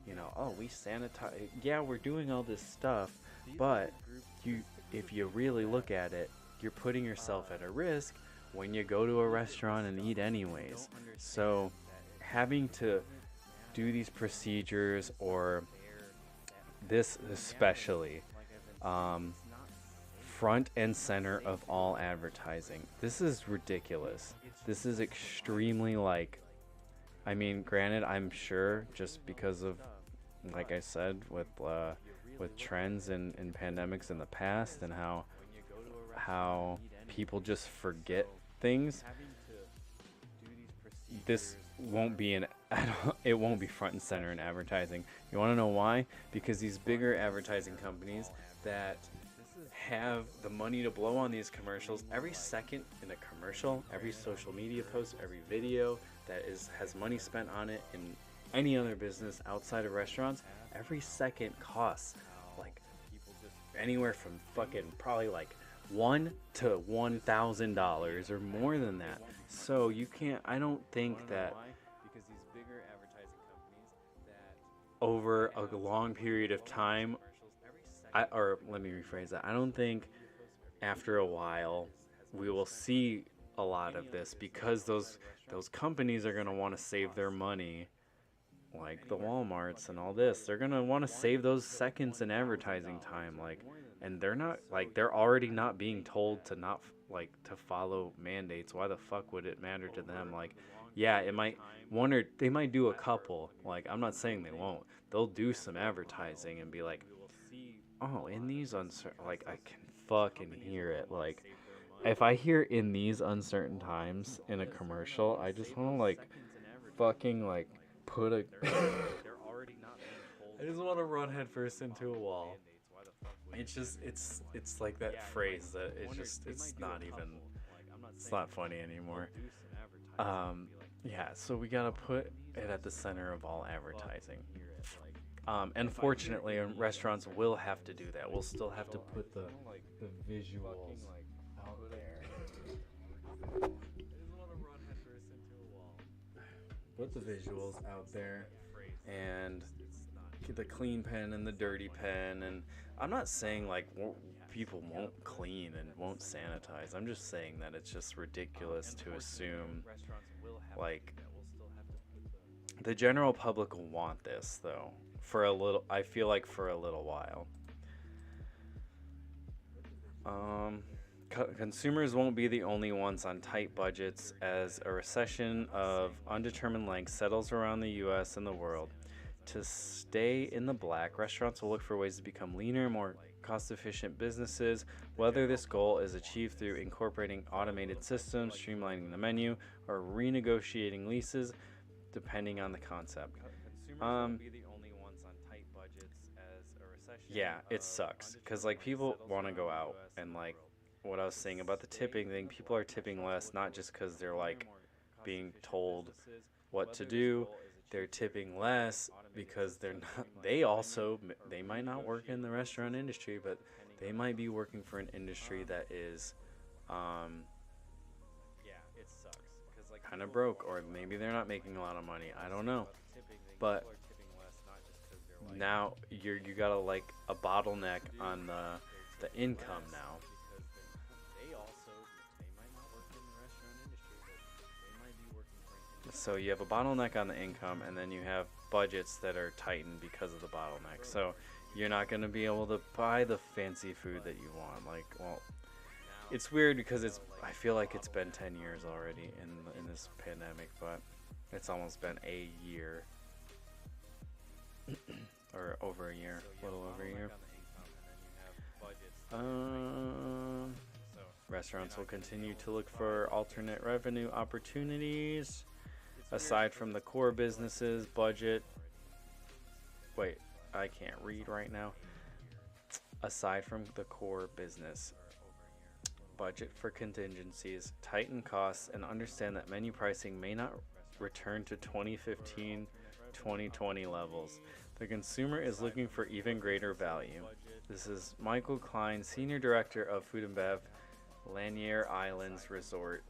you know, oh, we sanitize. Yeah, we're doing all this stuff, but if you really look at it, you're putting yourself at a risk when you go to a restaurant and eat anyways. So having to do these procedures, or this especially, front and center of all advertising. This is ridiculous. This is extremely, like, I mean, granted, I'm sure just because of, like I said, with trends and pandemics in the past, and how people just forget things. This won't be it won't be front and center in advertising. You want to know why? Because these bigger advertising companies that have the money to blow on these commercials, every second in a commercial, every social media post, every video that has money spent on it in any other business outside of restaurants, every second costs like anywhere from fucking probably like $1 to $1,000 or more than that. So you can't, I don't think that over a long period of time, or let me rephrase that, I don't think after a while we will see a lot of this, because those companies are going to want to save their money, like the Walmarts and all this. They're going to want to save those seconds in advertising time, like, and they're not, like, they're already not being told to not, like, to follow mandates. Why the fuck would it matter to them? Like, yeah, it might, they might do a couple, like, I'm not saying they won't. They'll do some advertising and be like, oh, in these uncertain, like, I can fucking hear it. Like, if I hear "in these uncertain times" in a commercial, I just want to, like, fucking, like, put a I just want to run headfirst into a wall. It's just, it's like that phrase that it's not funny anymore. Yeah, so we gotta put it at the center of all advertising. And fortunately, restaurants will have to do that. We'll still have to put the visuals out there. Put the visuals out there, and the clean pen and the dirty pen, and I'm not saying like people won't clean and won't sanitize. I'm just saying that it's just ridiculous to assume like the general public will want this though for a little. I feel like for a little while. Consumers won't be the only ones on tight budgets as a recession of undetermined length settles around the U.S. and the world. To stay in the black, restaurants will look for ways to become leaner, more cost-efficient businesses. Whether this goal is achieved through incorporating automated systems, streamlining the menu, or renegotiating leases, depending on the concept. Yeah, it sucks because like people want to go out and like what I was saying about the tipping thing, people are tipping less not just because they're like being told what to do. They're tipping less because they're not. They might not work in the restaurant industry, but they might be working for an industry that is, kind of broke, or maybe they're not making a lot of money. I don't know, but now you gotta like a bottleneck on the income now. So you have a bottleneck on the income, and then you have budgets that are tightened because of the bottleneck. So you're not going to be able to buy the fancy food that you want. Like, well, it's weird because I feel like it's been 10 years already in this pandemic, but it's almost been a year. Or over a year, a little over a year. Restaurants will continue to look for alternate revenue opportunities. Aside from the core businesses, budget. Wait, I can't read right now. Aside from the core business, budget for contingencies, tighten costs, and understand that menu pricing may not return to 2015, 2020 levels. The consumer is looking for even greater value. This is Michael Klein, Senior Director of Food and Bev, Lanier Islands Resort,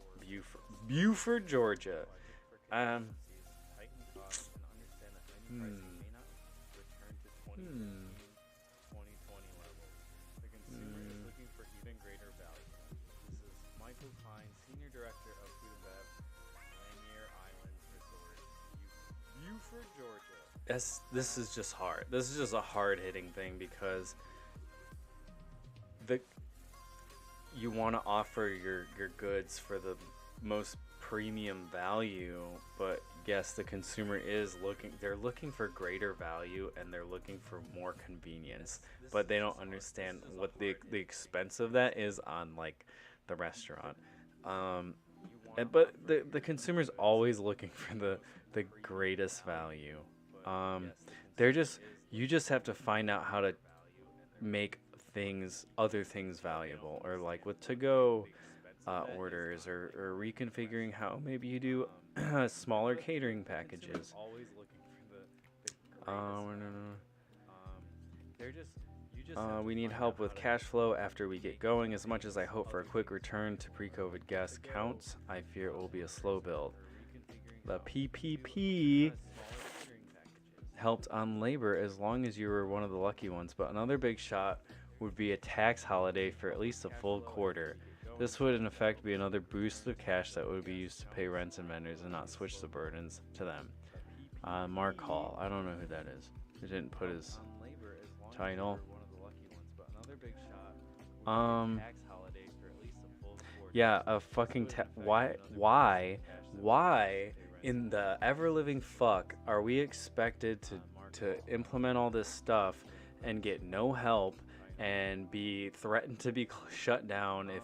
Buford, Georgia. This is just hard. This is just a hard-hitting thing because you want to offer your goods for the most premium value, but yes, the consumer is looking for greater value, and they're looking for more convenience, but they don't understand what the expense of that is on like the restaurant. But the consumer's always looking for the greatest value. You just have to find out how to make other things valuable, or like with to-go orders, or reconfiguring how maybe you do smaller catering packages. We need help with cash flow after we get going. As much as I hope for a quick return to pre-COVID guest counts, I fear it will be a slow build. The PPP helped on labor as long as you were one of the lucky ones, but another big shot would be a tax holiday for at least a full quarter. This would in effect be another boost of cash that would be used to pay rents and vendors and not switch the burdens to them. Mark Hall, I don't know who that is. He didn't put his title. Yeah, a fucking why in the ever-living fuck are we expected to implement all this stuff and get no help and be threatened to be shut down if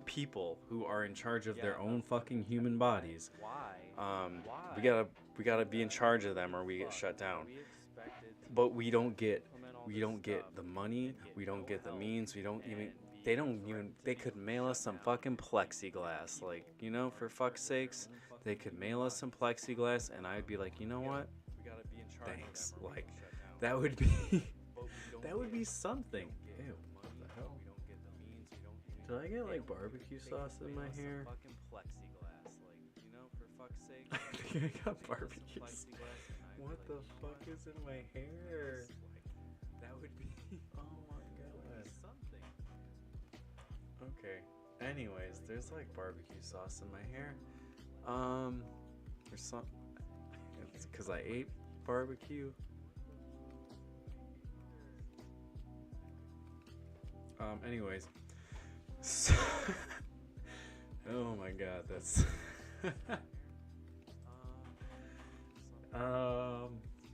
people who are in charge of their own fucking human bodies, we gotta be in charge of them or we get shut down. But we don't get the money, we don't get the means, they could mail us some fucking plexiglass, like, for fuck's sakes, they could mail us some plexiglass, and I'd be like, you know what, thanks, like, that would be something. Ew, what the hell? Did I get like barbecue sauce in my hair? I think I got barbecue sauce. What the fuck is in my hair? Oh my god. Okay. Anyways, there's like barbecue sauce in my hair. There's some. It's because I ate barbecue. Anyways. So oh my god, that's.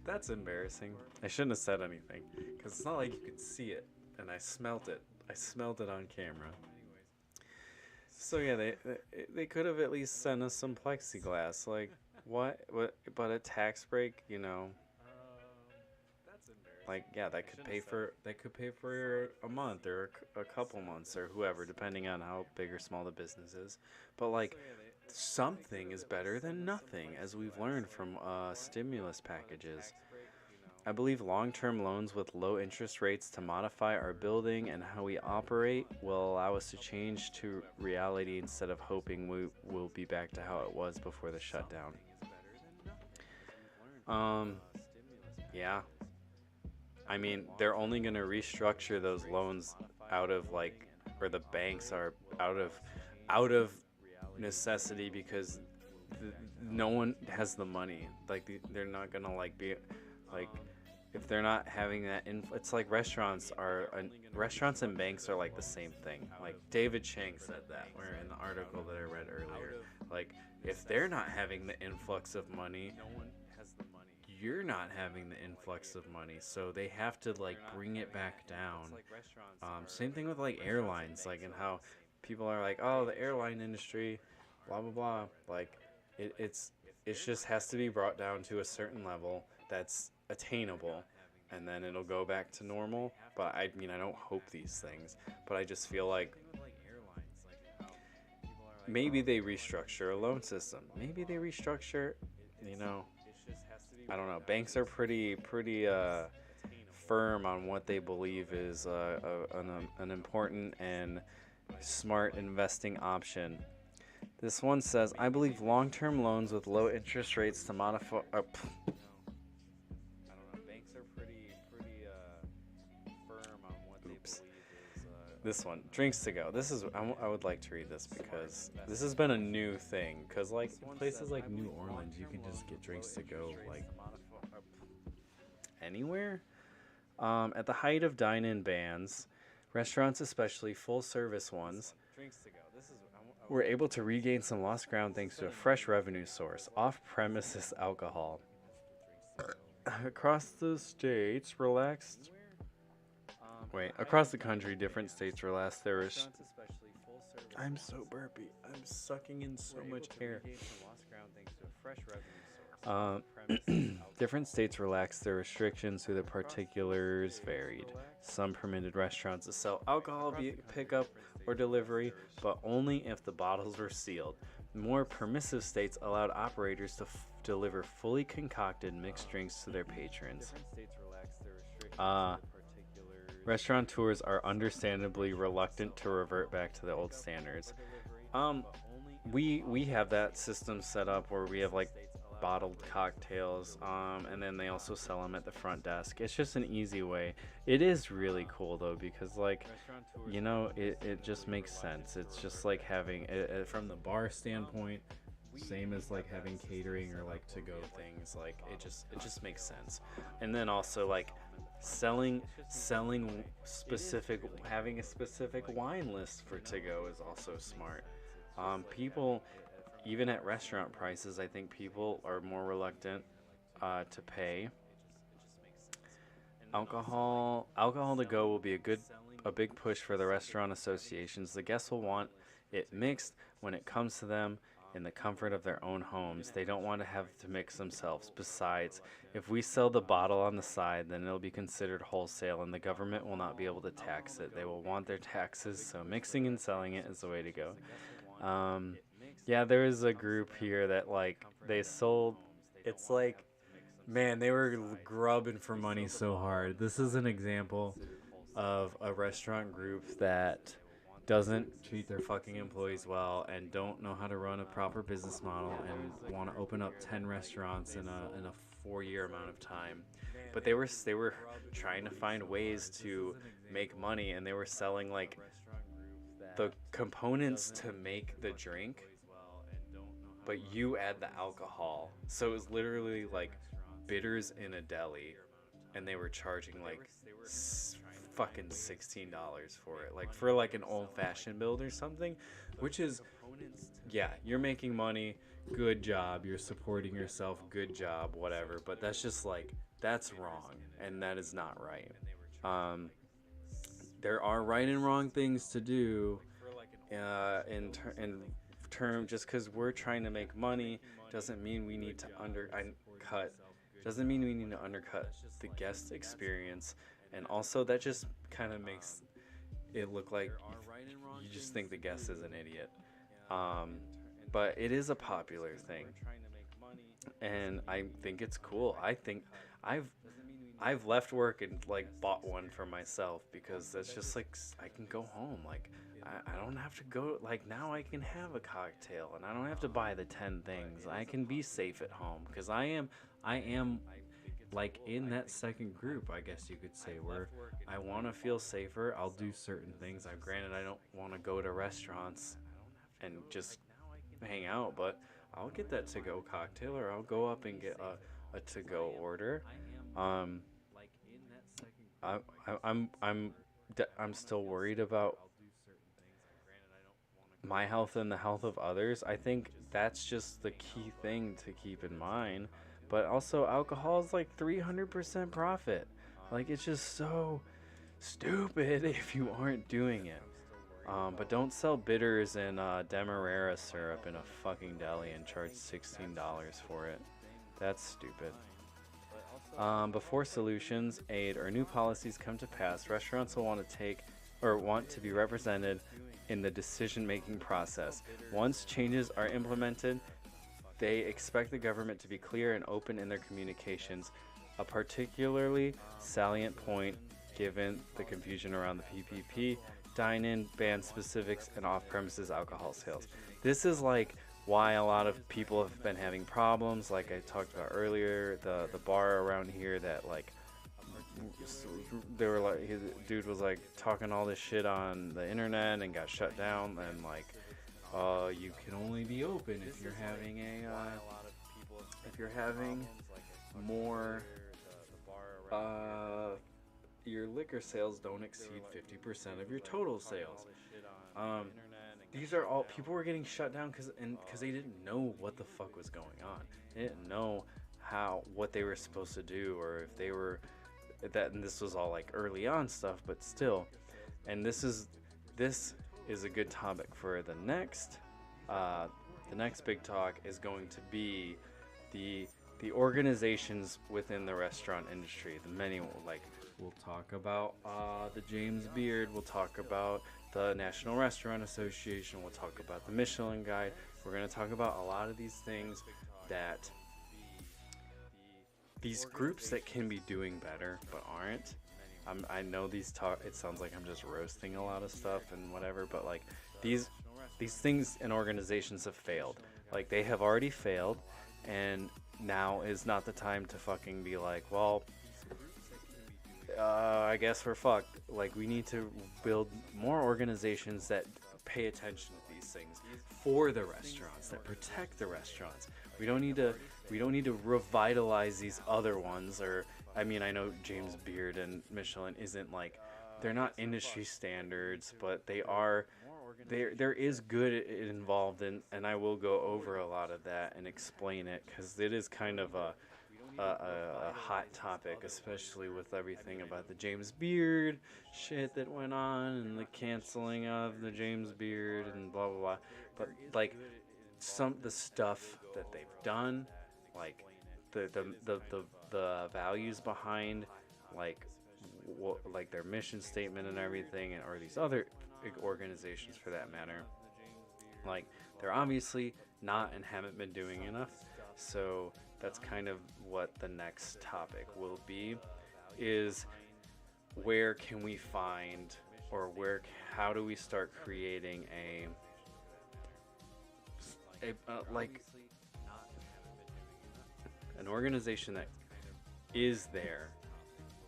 That's embarrassing. I shouldn't have said anything because it's not like you could see it, and I smelt it. I smelled it on camera. So yeah, they could have at least sent us some plexiglass. Like what? But a tax break, you know. Like yeah, that could pay for a month or a couple months or whoever, depending on how big or small the business is. But like something is better than nothing, as we've learned from stimulus packages. I believe long-term loans with low interest rates to modify our building and how we operate will allow us to change to reality instead of hoping we will be back to how it was before the shutdown. Yeah. I mean, they're only going to restructure those loans out of like, or the banks are out of necessity because no one has the money. Like they're not gonna like be like if they're not having that. It's like restaurants and banks are like the same thing. Like David Chang said that, where in the article that I read earlier, like if they're not having the influx of money, you're not having the influx of money, so they have to like bring it back down. Same thing with like airlines, like and how people are like, oh, the airline industry, blah blah blah. Like it just has to be brought down to a certain level that's attainable, and then it'll go back to normal. But I mean, I don't hope these things, but I just feel like maybe they restructure a loan system. Maybe they restructure, you know. I don't know. Banks are pretty firm on what they believe is an important and smart investing option. This one says, I believe long-term loans with low interest rates to modify. I don't know. Banks are pretty firm on what they believe is. This one, drinks to go. This is I would like to read this because this has been a new thing. Cause like places like New Orleans, you can just get drinks to go like anywhere. At the height of dine-in bans, restaurants, especially full-service ones, were able to regain some lost ground thanks to a fresh revenue source: off-premises alcohol. Across the states, relaxed. Wait, across the country, different states relaxed their. I'm so burpy. I'm sucking in so much air. Different states relaxed their restrictions, so the particulars varied. Some permitted restaurants to sell alcohol via pickup or delivery, but only if the bottles were sealed. More permissive states allowed operators to deliver fully concocted mixed drinks to their patrons. Restaurateurs are understandably reluctant to revert back to the old standards. We have that system set up where we have like bottled cocktails, and then they also sell them at the front desk. It's just an easy way. It is really cool though, because like, you know, it just makes sense. It's just like having it from the bar standpoint, same as like having catering or like to go things. Like it just makes sense. And then also like selling specific, having a specific wine list for to go is also smart. People, even at restaurant prices, I think people are more reluctant to pay. Alcohol to go will be a big push for the restaurant associations. The guests will want it mixed when it comes to them in the comfort of their own homes. They don't want to have to mix themselves. Besides, if we sell the bottle on the side, then it'll be considered wholesale and the government will not be able to tax it. They will want their taxes, so mixing and selling it is the way to go. Yeah, there is a group here that like they sold. It's like, man, they were grubbing for money so hard. This is an example of a restaurant group that doesn't treat their fucking employees well and don't know how to run a proper business model and want to open up 10 restaurants in a 4-year amount of time. But they were trying to find ways to make money, and they were selling like the components to make the drink, but you add the alcohol. So it was literally like bitters in a deli, and they were charging like fucking $16 for it, like for like an old-fashioned build or something, which is, yeah, you're making money, good job, you're supporting yourself, good job, whatever. But that's just like, that's wrong, and that is not right. There are right and wrong things to do, in term. Just because we're trying to make money doesn't mean we need to undercut. Doesn't mean we need to undercut the guest experience, and also that just kind of makes it look like you just think the guest is an idiot. But it is a popular thing, and I think it's cool. I think I've left work and like bought one for myself, because that's just like, I can go home. Like I don't have to go, like now I can have a cocktail and I don't have to buy the 10 things. I can be safe at home, because I am like in that second group, I guess you could say, where I want to feel safer. I'll do certain things. Granted, I don't want to go to restaurants and just hang out, but I'll get that to-go cocktail, or I'll go up and get a to-go order. Um, I'm still worried about my health and the health of others. I think that's just the key thing to keep in mind. But also, alcohol is like 300% profit. Like, it's just so stupid if you aren't doing it. But don't sell bitters and Demerara syrup in a fucking deli and charge $16 for it. That's stupid. Before solutions, aid, or new policies come to pass, restaurants will want to be represented in the decision-making process. Once changes are implemented, they expect the government to be clear and open in their communications, a particularly salient point given the confusion around the PPP, dine-in, ban specifics, and off-premises alcohol sales. This is like why a lot of people have been having problems, like I talked about earlier. The bar around here that like, they were like, his dude was like talking all this shit on the internet and got shut down, and like, you can only be open if you're having more, your liquor sales don't exceed 50% of your total sales. These are all, people were getting shut down because they didn't know what the fuck was going on. They didn't know what they were supposed to do, or if they were that. And this was all like early on stuff, but still. And this is a good topic for the next. The next big talk is going to be the organizations within the restaurant industry. The many, like, we'll talk about the James Beard. We'll talk about the National Restaurant Association. We'll talk about the Michelin Guide. We're going to talk about a lot of these things, that these groups that can be doing better but aren't. I know it sounds like I'm just roasting a lot of stuff and whatever, but like these things and organizations have failed. Like, they have already failed, and now is not the time to fucking be like, well, I guess we're fucked. Like, we need to build more organizations that pay attention to these things for the restaurants, that protect the restaurants. We don't need to revitalize these other ones. Or, I mean, I know James Beard and Michelin isn't like, they're not industry standards, but they are. There is good involved in, and I will go over a lot of that and explain it, because it is kind of a hot topic, especially with everything about the James Beard shit that went on, and the canceling of the James Beard and blah blah blah. But like, the stuff that they've done, like the values behind, like their mission statement and everything, or these other big organizations for that matter, like, they're obviously not and haven't been doing enough. So that's kind of what the next topic will be, is where can we find, or how do we start creating an organization that is there.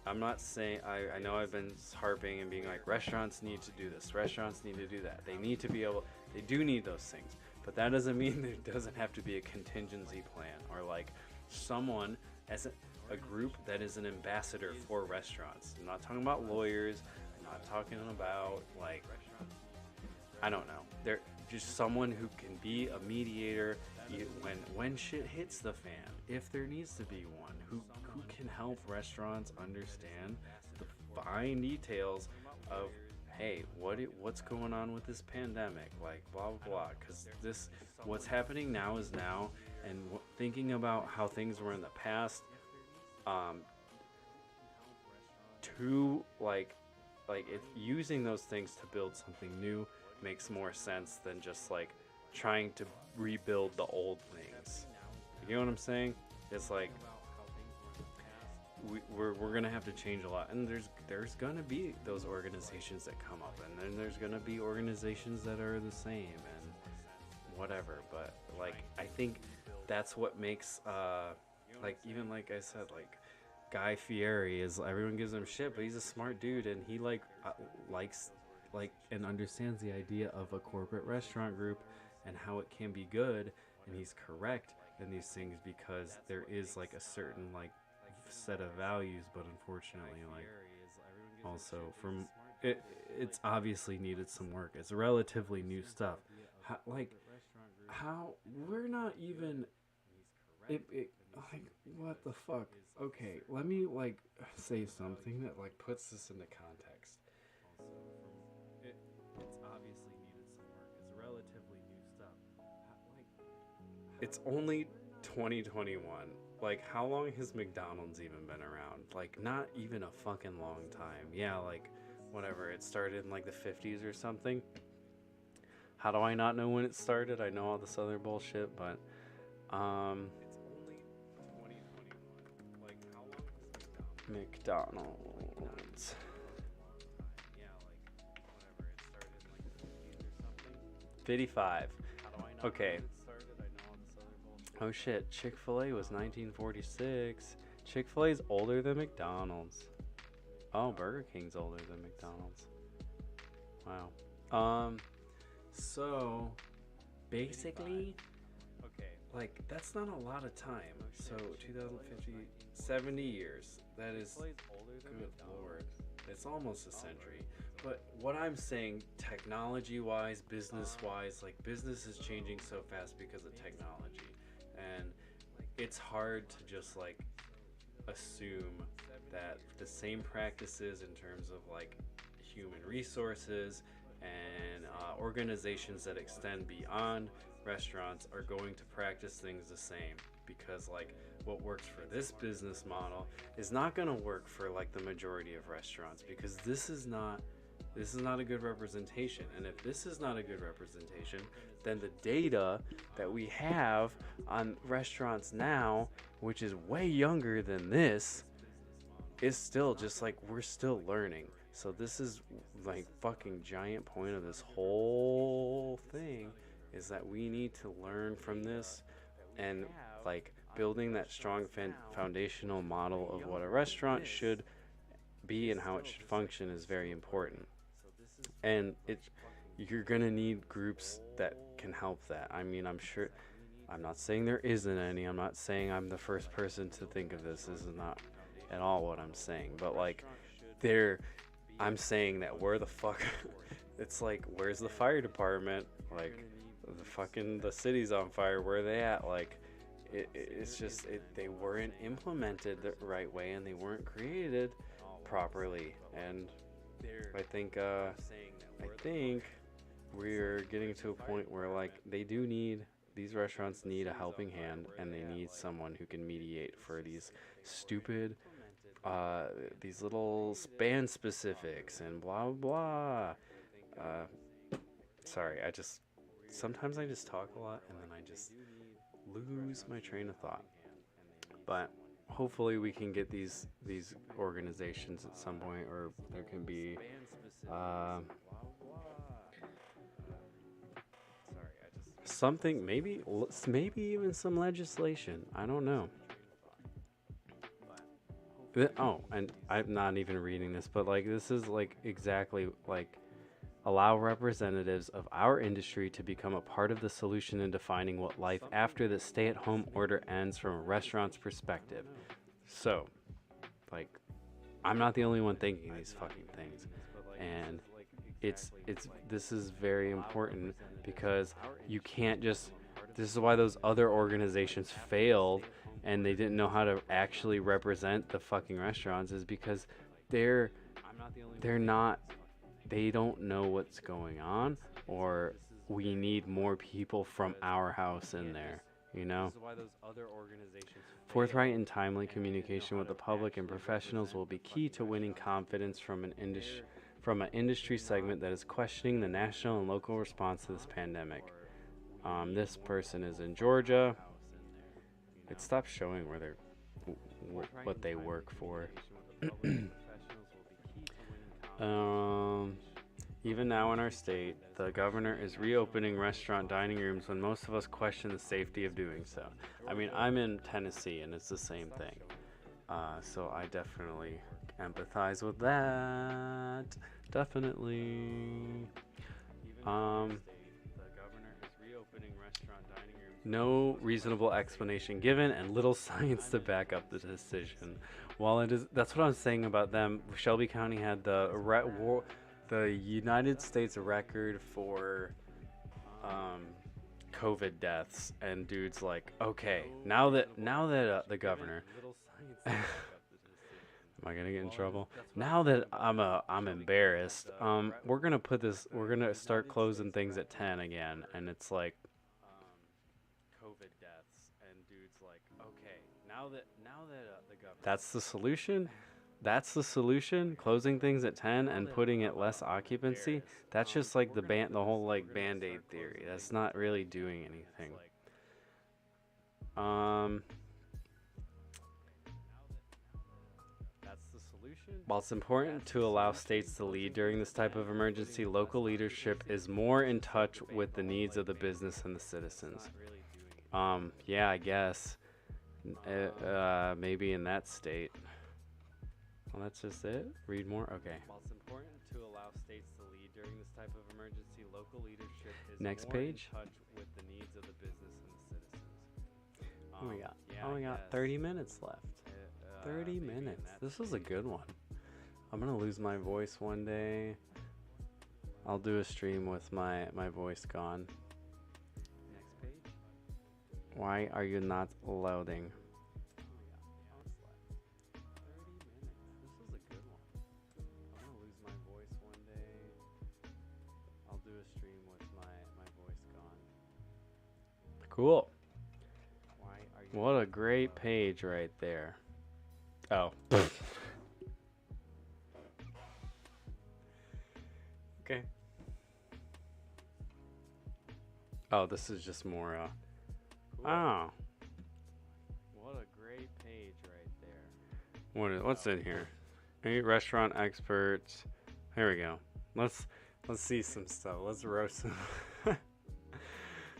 I'm not saying, I know I've been harping and being like, restaurants need to do this, restaurants need to do that. They need to be able, they do need those things. But that doesn't mean there doesn't have to be a contingency plan or like someone as a group that is an ambassador for restaurants. I'm not talking about lawyers. I'm not talking about like, I don't know. They're just someone who can be a mediator when shit hits the fan, if there needs to be one, who can help restaurants understand the fine details of, hey, what's going on with this pandemic, like blah blah blah, because this what's happening now is now, and thinking about how things were in the past, to like it, using those things to build something new makes more sense than just like trying to rebuild the old things. You know what I'm saying? It's like we're gonna have to change a lot, and there's gonna be those organizations that come up, and then there's gonna be organizations that are the same and whatever. But like I think that's what makes like, even like I said, like Guy Fieri is, everyone gives him shit, but he's a smart dude, and he likes and understands the idea of a corporate restaurant group and how it can be good, and he's correct in these things because there is like a certain like set of values, but unfortunately like also from it's obviously needed some work. It's relatively new stuff. How we're not even like, what the fuck? Okay, let me like say something that like puts this into context. It's obviously needed some work. It's relatively new stuff. It's only 2021. Like, how long has McDonald's even been around? Like, not even a fucking long time. Yeah, like, whatever. It started in like the 50s or something. How do I not know when it started? I know all this other bullshit, but it's only 2021. Like, how long has McDonald's? Yeah, like, whatever. It started in like the 50s or something. 55. Okay. Oh shit, Chick-fil-A was 1946. Chick-fil-A's older than McDonald's. Oh, Burger King's older than McDonald's. Wow. So basically, okay, like that's not a lot of time. So 2050, 70 years. That is, good lord. It's almost a century. But what I'm saying, technology-wise, business-wise, like business is changing so fast because of technology. And it's hard to just like assume that the same practices in terms of like human resources and organizations that extend beyond restaurants are going to practice things the same, because like what works for this business model is not going to work for like the majority of restaurants, because this is not a good representation. And if this is not a good representation, then the data that we have on restaurants now, which is way younger than this, is still just like, we're still learning. So this is like fucking giant point of this whole thing, is that we need to learn from this, and like building that strong foundational model of what a restaurant should be and how it should function is very important. And you're gonna need groups that can help that. I mean, I'm sure, I'm not saying there isn't any. I'm not saying I'm the first person to think of this. This is not at all what I'm saying. But like, I'm saying that where the fuck, it's like, where's the fire department? Like, the city's on fire. Where are they at? Like, it's just they weren't implemented the right way, and they weren't created properly. And I think we're getting to a point where like these restaurants need a helping hand, and they need someone who can mediate for these stupid these little span specifics and blah blah. Sorry, sometimes I just talk a lot and then I just lose my train of thought. But hopefully we can get these organizations at some point, or there can be something, maybe even some legislation. I don't know. Oh, and I'm not even reading this, but like this is like exactly like allow representatives of our industry to become a part of the solution in defining what life after the stay-at-home order ends from a restaurant's perspective. So, like, I'm not the only one thinking these fucking things, and it's this is very important because you can't just. This is why those other organizations failed and they didn't know how to actually represent the fucking restaurants is because they're they're not they don't know what's going on, or we need more people from our house in there, you know? Forthright and timely communication with the public and professionals will be key to winning confidence from an industry segment that is questioning the national and local response to this pandemic. This person is in Georgia. It stopped showing where they're what they work for. Even now in our state, the governor is reopening restaurant dining rooms when most of us question the safety of doing so. I mean, I'm in Tennessee and it's the same thing. So I definitely empathize with that. Definitely. No reasonable explanation given and little science to back up the decision. While it is, that's what I'm saying about them. Shelby County had the United States record for COVID deaths, and dude's like, okay, now that the governor, am I gonna get in trouble? Now that I'm embarrassed, we're gonna start closing things at 10 again, and it's like, COVID deaths, and dude's like, okay, now that the governor, that's the solution. That's the solution. Closing things at 10 and putting it less occupancy. That's just like the whole like Band-Aid theory. That's not really doing anything. While it's important to allow states to lead during this type of emergency, local leadership is more in touch with the needs of the business and the citizens. Yeah, I guess. Maybe in that state. Well, that's just it. Read more. Okay. While it's important to allow states to lead during this type of emergency, local leadership is next more page. In touch with the needs of the business and the citizens. We got 30 minutes left. 30 minutes. This was a good one. I'm gonna lose my voice one day. I'll do a stream with my voice gone. Next page. Why are you not loading? Cool. What a great page right there. Oh. Okay. Oh, this is just more, Oh. What a great page right there. What's in here? 8 restaurant experts. Here we go. Let's see some stuff. Let's roast some.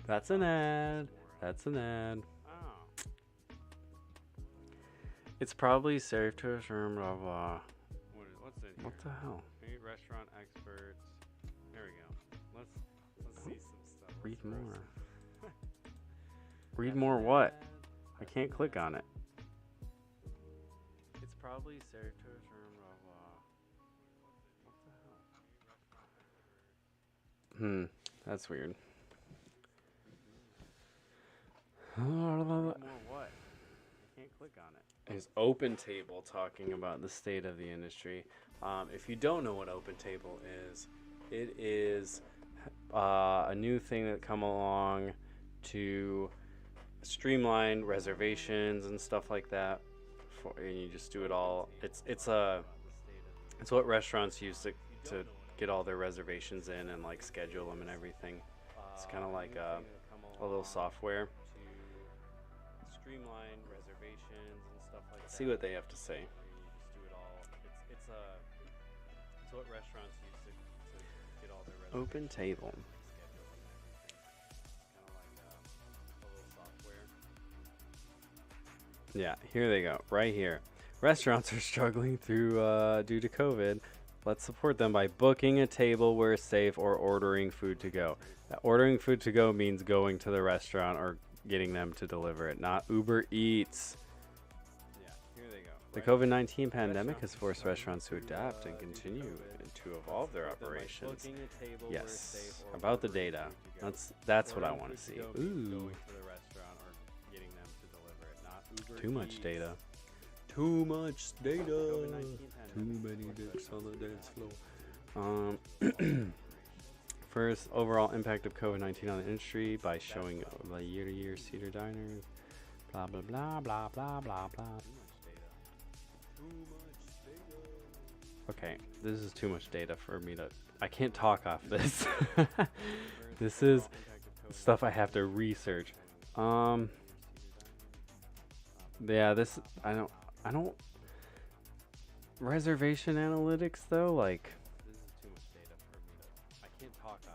That's an ad. That's an ad. It's probably safe to assume, blah blah. What's in here? What the hell? 8 restaurant experts. There we go. Let's see some stuff. Read more. Read more what? I can't click on it. It's probably safe to assume, blah blah. What the hell? That's weird. What? I can't click on it. Is Open Table talking about the state of the industry. If you don't know what Open Table is, it is a new thing that come along to streamline reservations and stuff like that. And you just do it all. It's what restaurants use to get all their reservations in and like schedule them and everything. It's kind of like a little software. Streamline reservations and stuff like that. See what they have to say. It's what restaurants use to get all their reservations. Open Table. Yeah, here they go. Right here. Restaurants are struggling due to COVID. Let's support them by booking a table where it's safe or ordering food to go. Ordering food to go means going to the restaurant or getting them to deliver it, not Uber Eats. Yeah, here they go. The COVID-19 pandemic has forced restaurants to adapt and continue to evolve their operations. Yes, about the data. That's what I want to see. Ooh. Too much data. Too much data. Too many dicks on the dance floor. First, overall impact of COVID-19 on the industry by showing the year-to-year Cedar diners. Blah, blah, blah, blah, blah, blah, blah. Okay, this is too much data for me to... I can't talk off this. This is stuff I have to research. Yeah, this... I don't... Reservation analytics, though, like...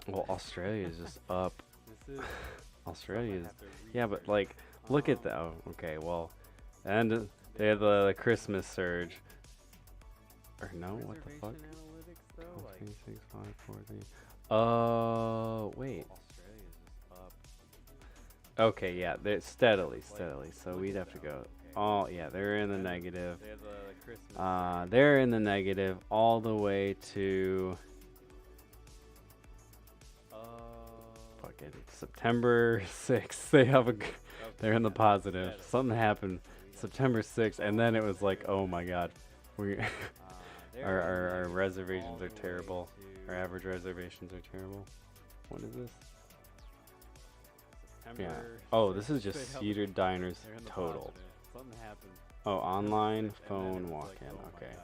Well, Australia is just up. Australia is... Yeah, but, like, look at that. Oh, okay, well... And they had the Christmas surge. Or no, what the fuck? Oh, wait. Okay, yeah, they're steadily. So we'd have to go... Oh, yeah, they're in the negative. They're in the negative all the way to... Fucking September 6th. They're in the positive. Something happened September 6th, and then it was like, oh my god. Our reservations are terrible. Our average reservations are terrible. What is this? Yeah. Oh, this is just Cedar Diners total. Oh, online, phone, walk-in. Okay.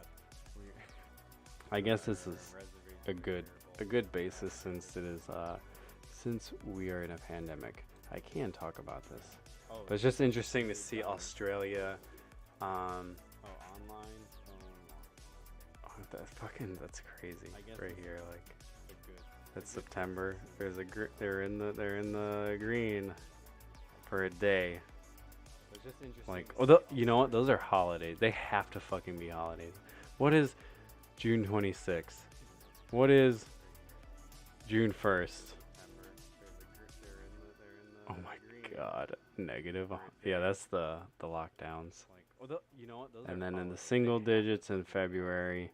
I guess this is a good basis since it is since we are in a pandemic. I can talk about this, but it's just interesting to see Australia. Online, phone. That's crazy. Right here, like that's September. They're in the green for a day. Like, you know what? Those are holidays. They have to fucking be holidays. What is June 26th? What is June 1st? Oh my god. Negative. Yeah, that's the lockdowns. And then in the single digits in February,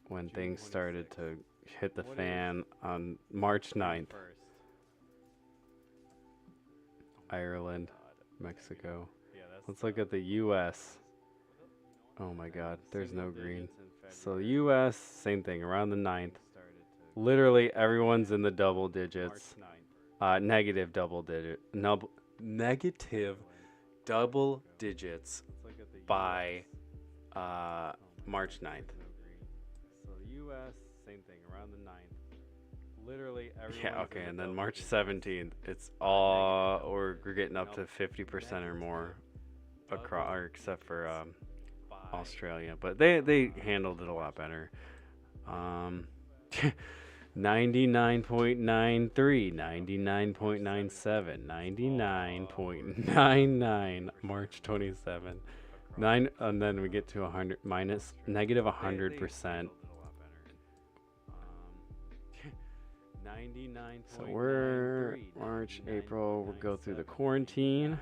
when things started to hit the fan on March 9th. Ireland. Mexico. Let's look at the U.S. Oh my god, there's no green. So U.S., same thing, around the 9th. Literally everyone's in the double digits. Negative double digit. Negative double digits by March 9th. So U.S., same thing, around the 9th. Literally everyone. Yeah, okay, and then March 17th, it's all, or we're getting up to 50% or more across, or except for Australia, but they handled it a lot better. 99.93, 99.97, 99.99, March 27th. And then we get to 100 minus negative 100%. So we're March, April, we'll go through the quarantine.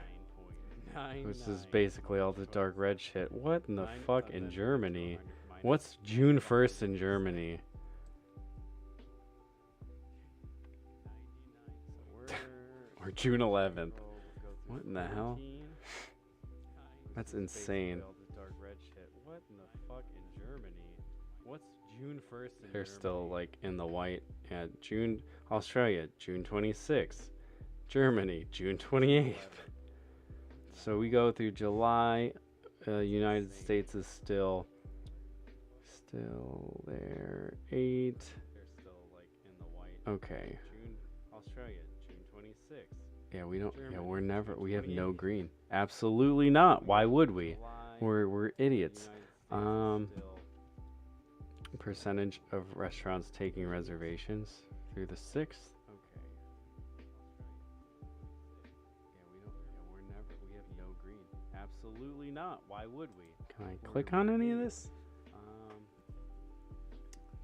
This is basically all the dark red shit. What in the fuck in Germany? What's June 1st in Germany? Or June 11th. What in the hell? That's insane. What in the fuck in Germany? What's June 1st? They're still like in the white. Yeah, Australia, June 26th. Germany, June 28th. So we go through July. United States is still there. 8. They're still like in the white. Okay. Australia, June 26th. Yeah, we don't. Germany, we have no green. Absolutely not. Why would we? We're idiots. Percentage of restaurants taking reservations through the 6th. Okay. Yeah, we have no green. Absolutely. Absolutely not. Why would we? Can I click on any of this?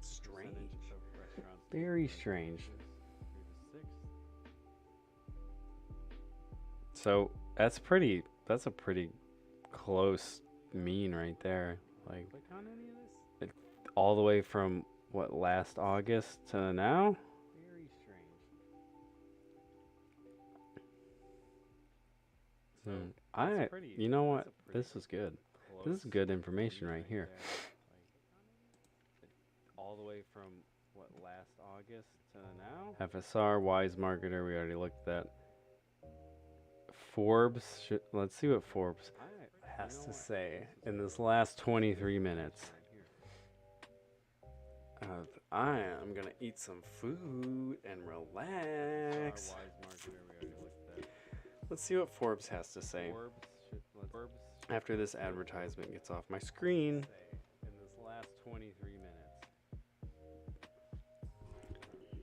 Strange. Percentage of restaurants Very strange. through the 6th. So that's a pretty close mean right there. Like Click on any of this? all the way from what, last August to now? Very strange. Hmm. That's pretty- You know what? that's a pretty This is good. close This is good information mean right here. there. Like, all the way from what, last August to now? FSR, Wise Marketer, we already looked at that. Forbes, let's see what Forbes has to say in this last 23 minutes. I am gonna eat some food and relax. Let's see what Forbes has to say after this advertisement gets off my screen. In this last 23 minutes.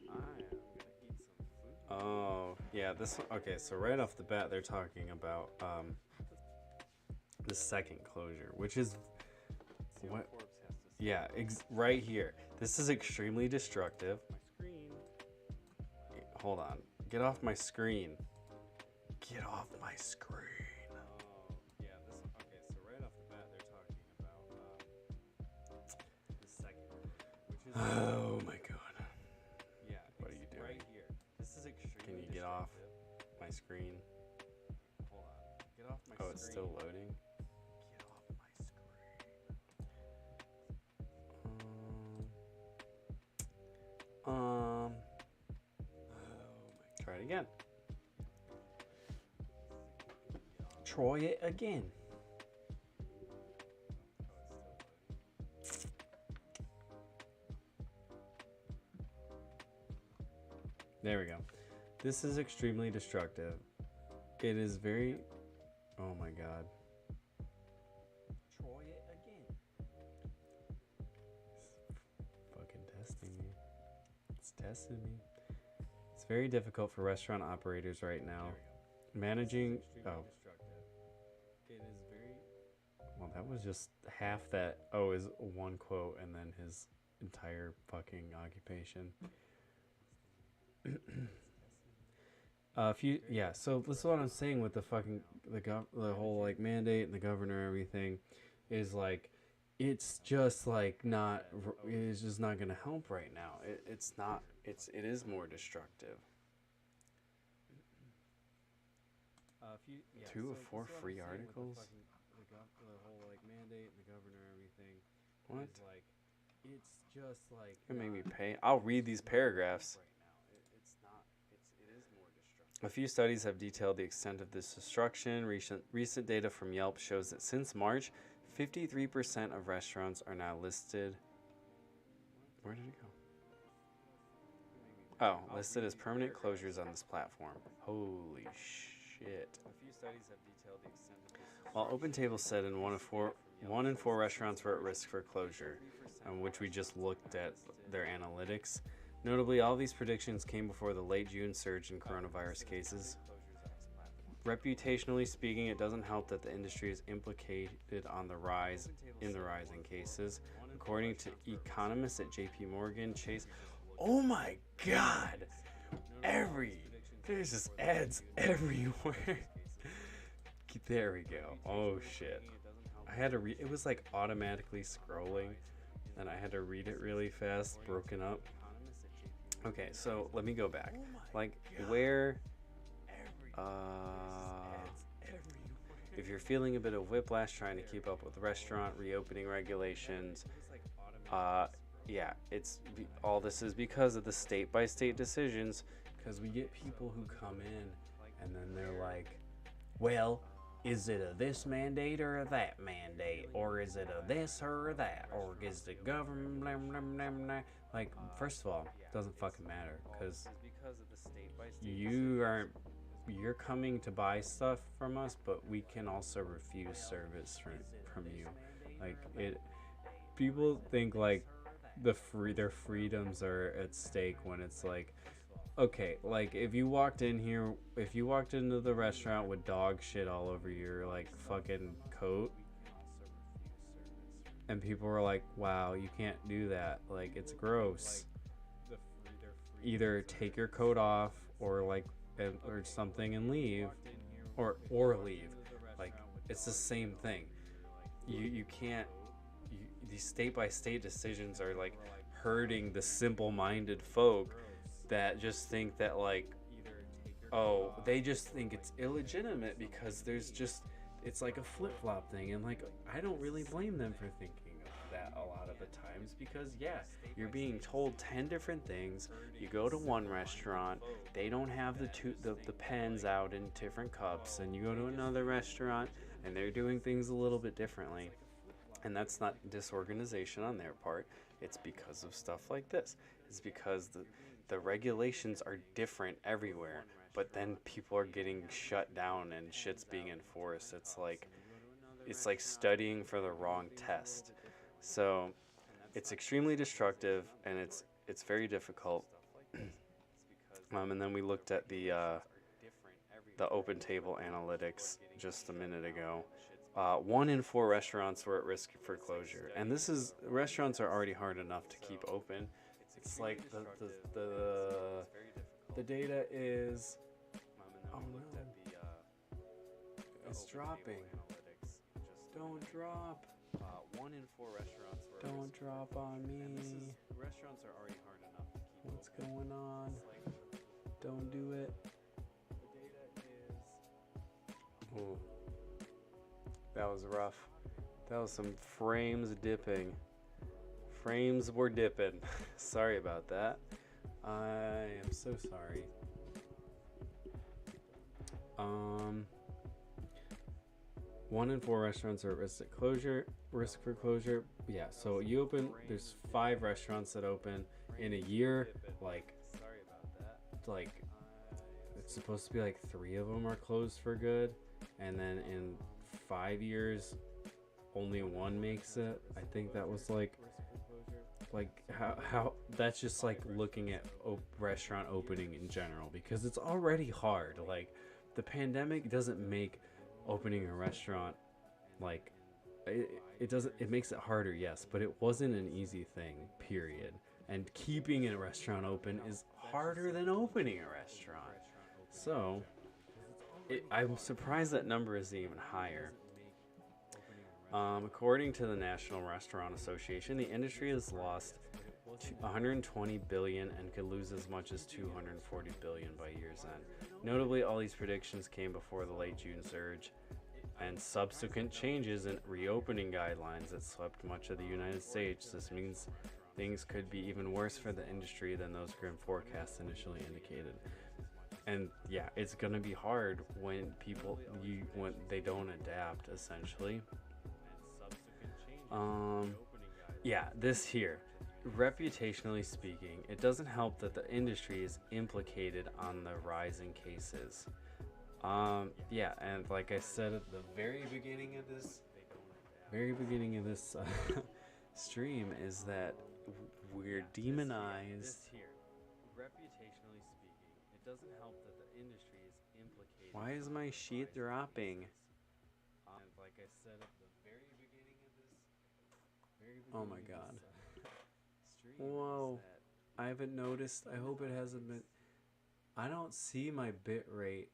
I am gonna eat some food. Oh, yeah, okay, so right off the bat they're talking about the second closure, which is what Forbes has to say. yeah, right here. This is extremely destructive. My screen. Hold on. Get off my screen. Get off my screen. Oh, yeah. Okay. So right off the bat, they're talking about the second, which is Oh my god. yeah. What are you doing? Right here. This is extremely. Can you get off destructive. my screen? Hold on. Get off my Oh, screen. it's still loading. Get off my screen. Oh my. Try it again. Try it again. There we go. This is extremely destructive. It is very. Oh my god. Try it again. It's fucking testing me. It's testing me. It's very difficult for restaurant operators right now. Managing. Oh. It is very. Well, that was just half that. Oh, is one quote and then his entire fucking occupation. So this is what I'm saying with the fucking the whole like mandate and the governor and everything is like it's just like not it's just not gonna help right now. It's not it is more destructive. 2 of 4 free articles. The whole like mandate and the governor and everything. What? Is like, it's just like. It made me pay. I'll read these paragraphs. A few studies have detailed the extent of this destruction. Recent data from Yelp shows that since March, 53% of restaurants are now listed. Where did it go? Oh, listed as permanent closures on this platform. Holy shit. While OpenTable said in one in four restaurants were at risk for closure, which we just looked at their analytics. Notably, all these predictions came before the late June surge in coronavirus cases. Reputationally speaking, it doesn't help that the industry is implicated on the rise in cases. According to economists at JP Morgan Chase, oh my god! There's just ads everywhere. There we go. Oh shit. I had to read, it was like automatically scrolling, and I had to read it really fast, broken up. Okay, so let me go back. Like, where, if you're feeling a bit of whiplash trying to keep up with restaurant reopening regulations, yeah, all this is because of the state-by-state decisions, because we get people who come in, and then they're like, well, is it a this mandate or a that mandate? Or is it a this or a that? Or is the government blah, blah, blah, blah. Like, first of all, it doesn't fucking matter, because you're coming to buy stuff from us, but we can also refuse service from you. Like, people think like their freedoms are at stake when it's like, okay, like if you walked in here, if you walked into the restaurant with dog shit all over your like fucking coat, and people were like, "Wow, you can't do that. Like it's gross." Either take your coat off or like or something and leave, or leave. Like it's the same thing. You can't. These state by state decisions are like hurting the simple-minded folk that just think that like, oh, they just think it's illegitimate because there's just, it's like a flip-flop thing, and like I don't really blame them for thinking of that a lot of the times, because yeah, you're being told 10 different things. You go to one restaurant, they don't have the pens out in different cups, and you go to another restaurant and they're doing things a little bit differently. And that's not disorganization on their part. It's because of stuff like this. It's because the regulations are different everywhere, but then people are getting shut down and shit's being enforced. It's like studying for the wrong test. So it's extremely destructive, and it's very difficult. And then we looked at the open table analytics just a minute ago. 1 in 4 restaurants were at risk for closure, and restaurants are already hard enough to keep open. It's like the data is, oh no, it's dropping. Don't drop. 1 in 4 restaurants were. Don't drop on me. Restaurants are already hard enough to keep. What's going on? Don't do it. The data is. Ooh. That was rough. That was some frames dipping. Frames were dipping. Sorry about that. I am so sorry. 1 in 4 restaurants are at risk for closure. Yeah, so you open, there's 5 restaurants that open in a year. Like it's supposed to be like 3 of them are closed for good, and then in 5 years only 1 makes it. I think that was like how that's just like looking at restaurant opening in general, because it's already hard. Like the pandemic doesn't make opening a restaurant like it makes it harder, yes, but it wasn't an easy thing, period. And keeping a restaurant open is harder than opening a restaurant. So I'm surprised that number isn't even higher. According to the National Restaurant Association, the industry has lost 120 billion and could lose as much as 240 billion by year's end. Notably, all these predictions came before the late June surge and subsequent changes in reopening guidelines that swept much of the United States. This means things could be even worse for the industry than those grim forecasts initially indicated. And yeah, it's gonna be hard when when they don't adapt, essentially. Yeah, this here. Reputationally speaking, it doesn't help that the industry is implicated on the rising cases. Yeah, and like I said at the very beginning of this stream, is that we're demonized. Reputationally speaking, it doesn't help that the industry is implicated. Why is my sheet dropping? And like I said at the very beginning of this, oh my god. Whoa. I haven't noticed. I hope it hasn't been. I don't see my bit rate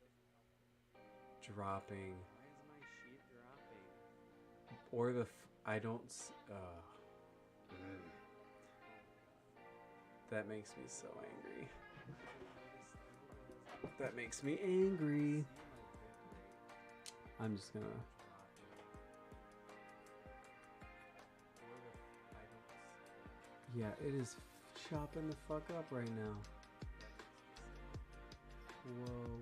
dropping. Why is my sheet dropping? Or I don't. That makes me so angry. That makes me angry. I'm just gonna. Yeah, it is chopping the fuck up right now. Whoa.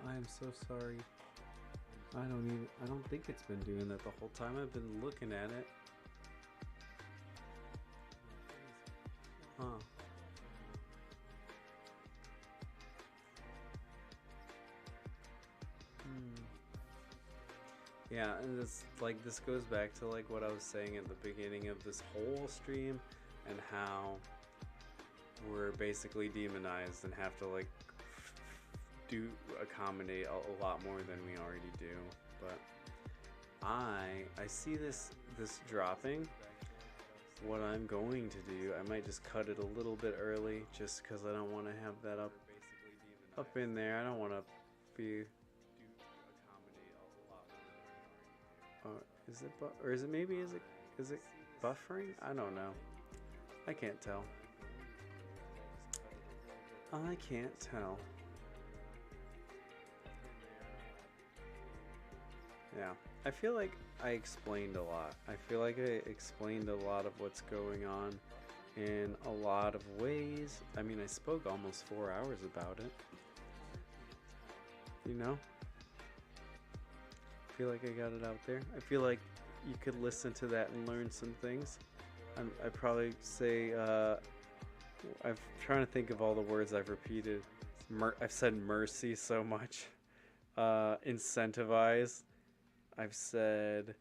I am so sorry. I don't think it's been doing that the whole time I've been looking at it. Huh. Yeah, and this goes back to like what I was saying at the beginning of this whole stream, and how we're basically demonized and have to like do accommodate a lot more than we already do. But I see this dropping. What I'm going to do, I might just cut it a little bit early, just because I don't want to have that up in there. I don't want to be. Is it or is it maybe is it buffering? I don't know. I can't tell. I can't tell. Yeah, I feel like I explained a lot. I feel like I explained a lot of what's going on in a lot of ways. I mean, I spoke almost 4 hours about it. You know? I feel like I got it out there. I feel like you could listen to that and learn some things. I'd probably say, I'm trying to think of all the words I've repeated. I've said mercy so much. Incentivize. I've said,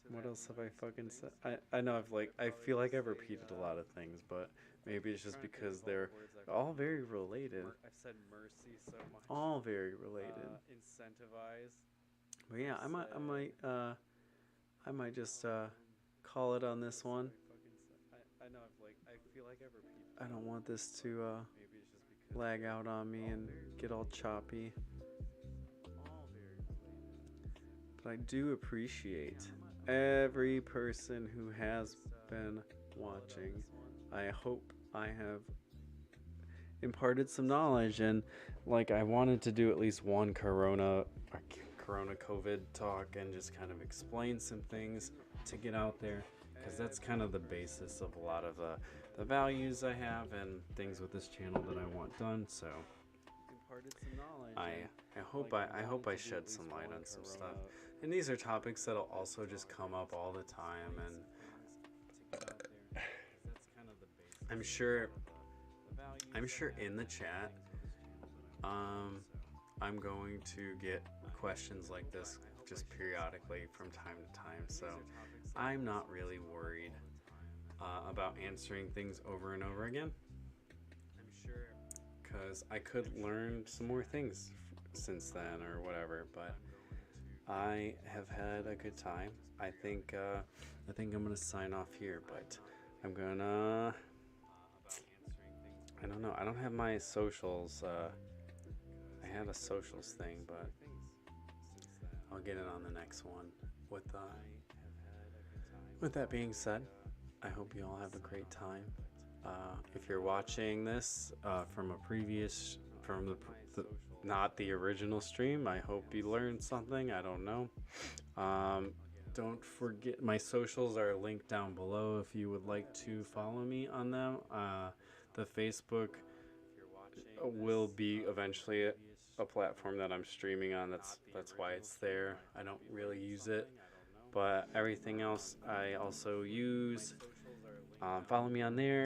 what else have I fucking said? I know I feel like I've repeated a lot of things, but maybe it's just because they're all very related. I've said mercy so much. All very related. Incentivize. But yeah, I might just call it on this one. I know I feel like I've repeated. I don't want this to Maybe it's just because lag out on me and get all choppy. But I do appreciate every person who has been watching. I hope I have imparted some knowledge, and like I wanted to do at least one Corona COVID talk and just kind of explain some things to get out there, because that's kind of the basis of a lot of the values I have and things with this channel that I want done. So I hope I shed some light on some stuff. And these are topics that'll also just come up all the time, and I'm sure in the chat I'm going to get questions like this just periodically from time to time, so I'm not really worried about answering things over and over again, because I could learn some more things since then or whatever. But I have had a good time. I think I'm gonna sign off here, but I'm gonna, I don't know, I don't have my socials. I had a socials thing, but I'll get it on the next one. With that being said, I hope you all have a great time. If you're watching this from not the original stream, I hope you learned something. I don't know. Don't forget, my socials are linked down below if you would like to follow me on them. The Facebook will be eventually a platform that I'm streaming on. That's why it's there. I don't really use it, but everything else I also use. Follow me on there.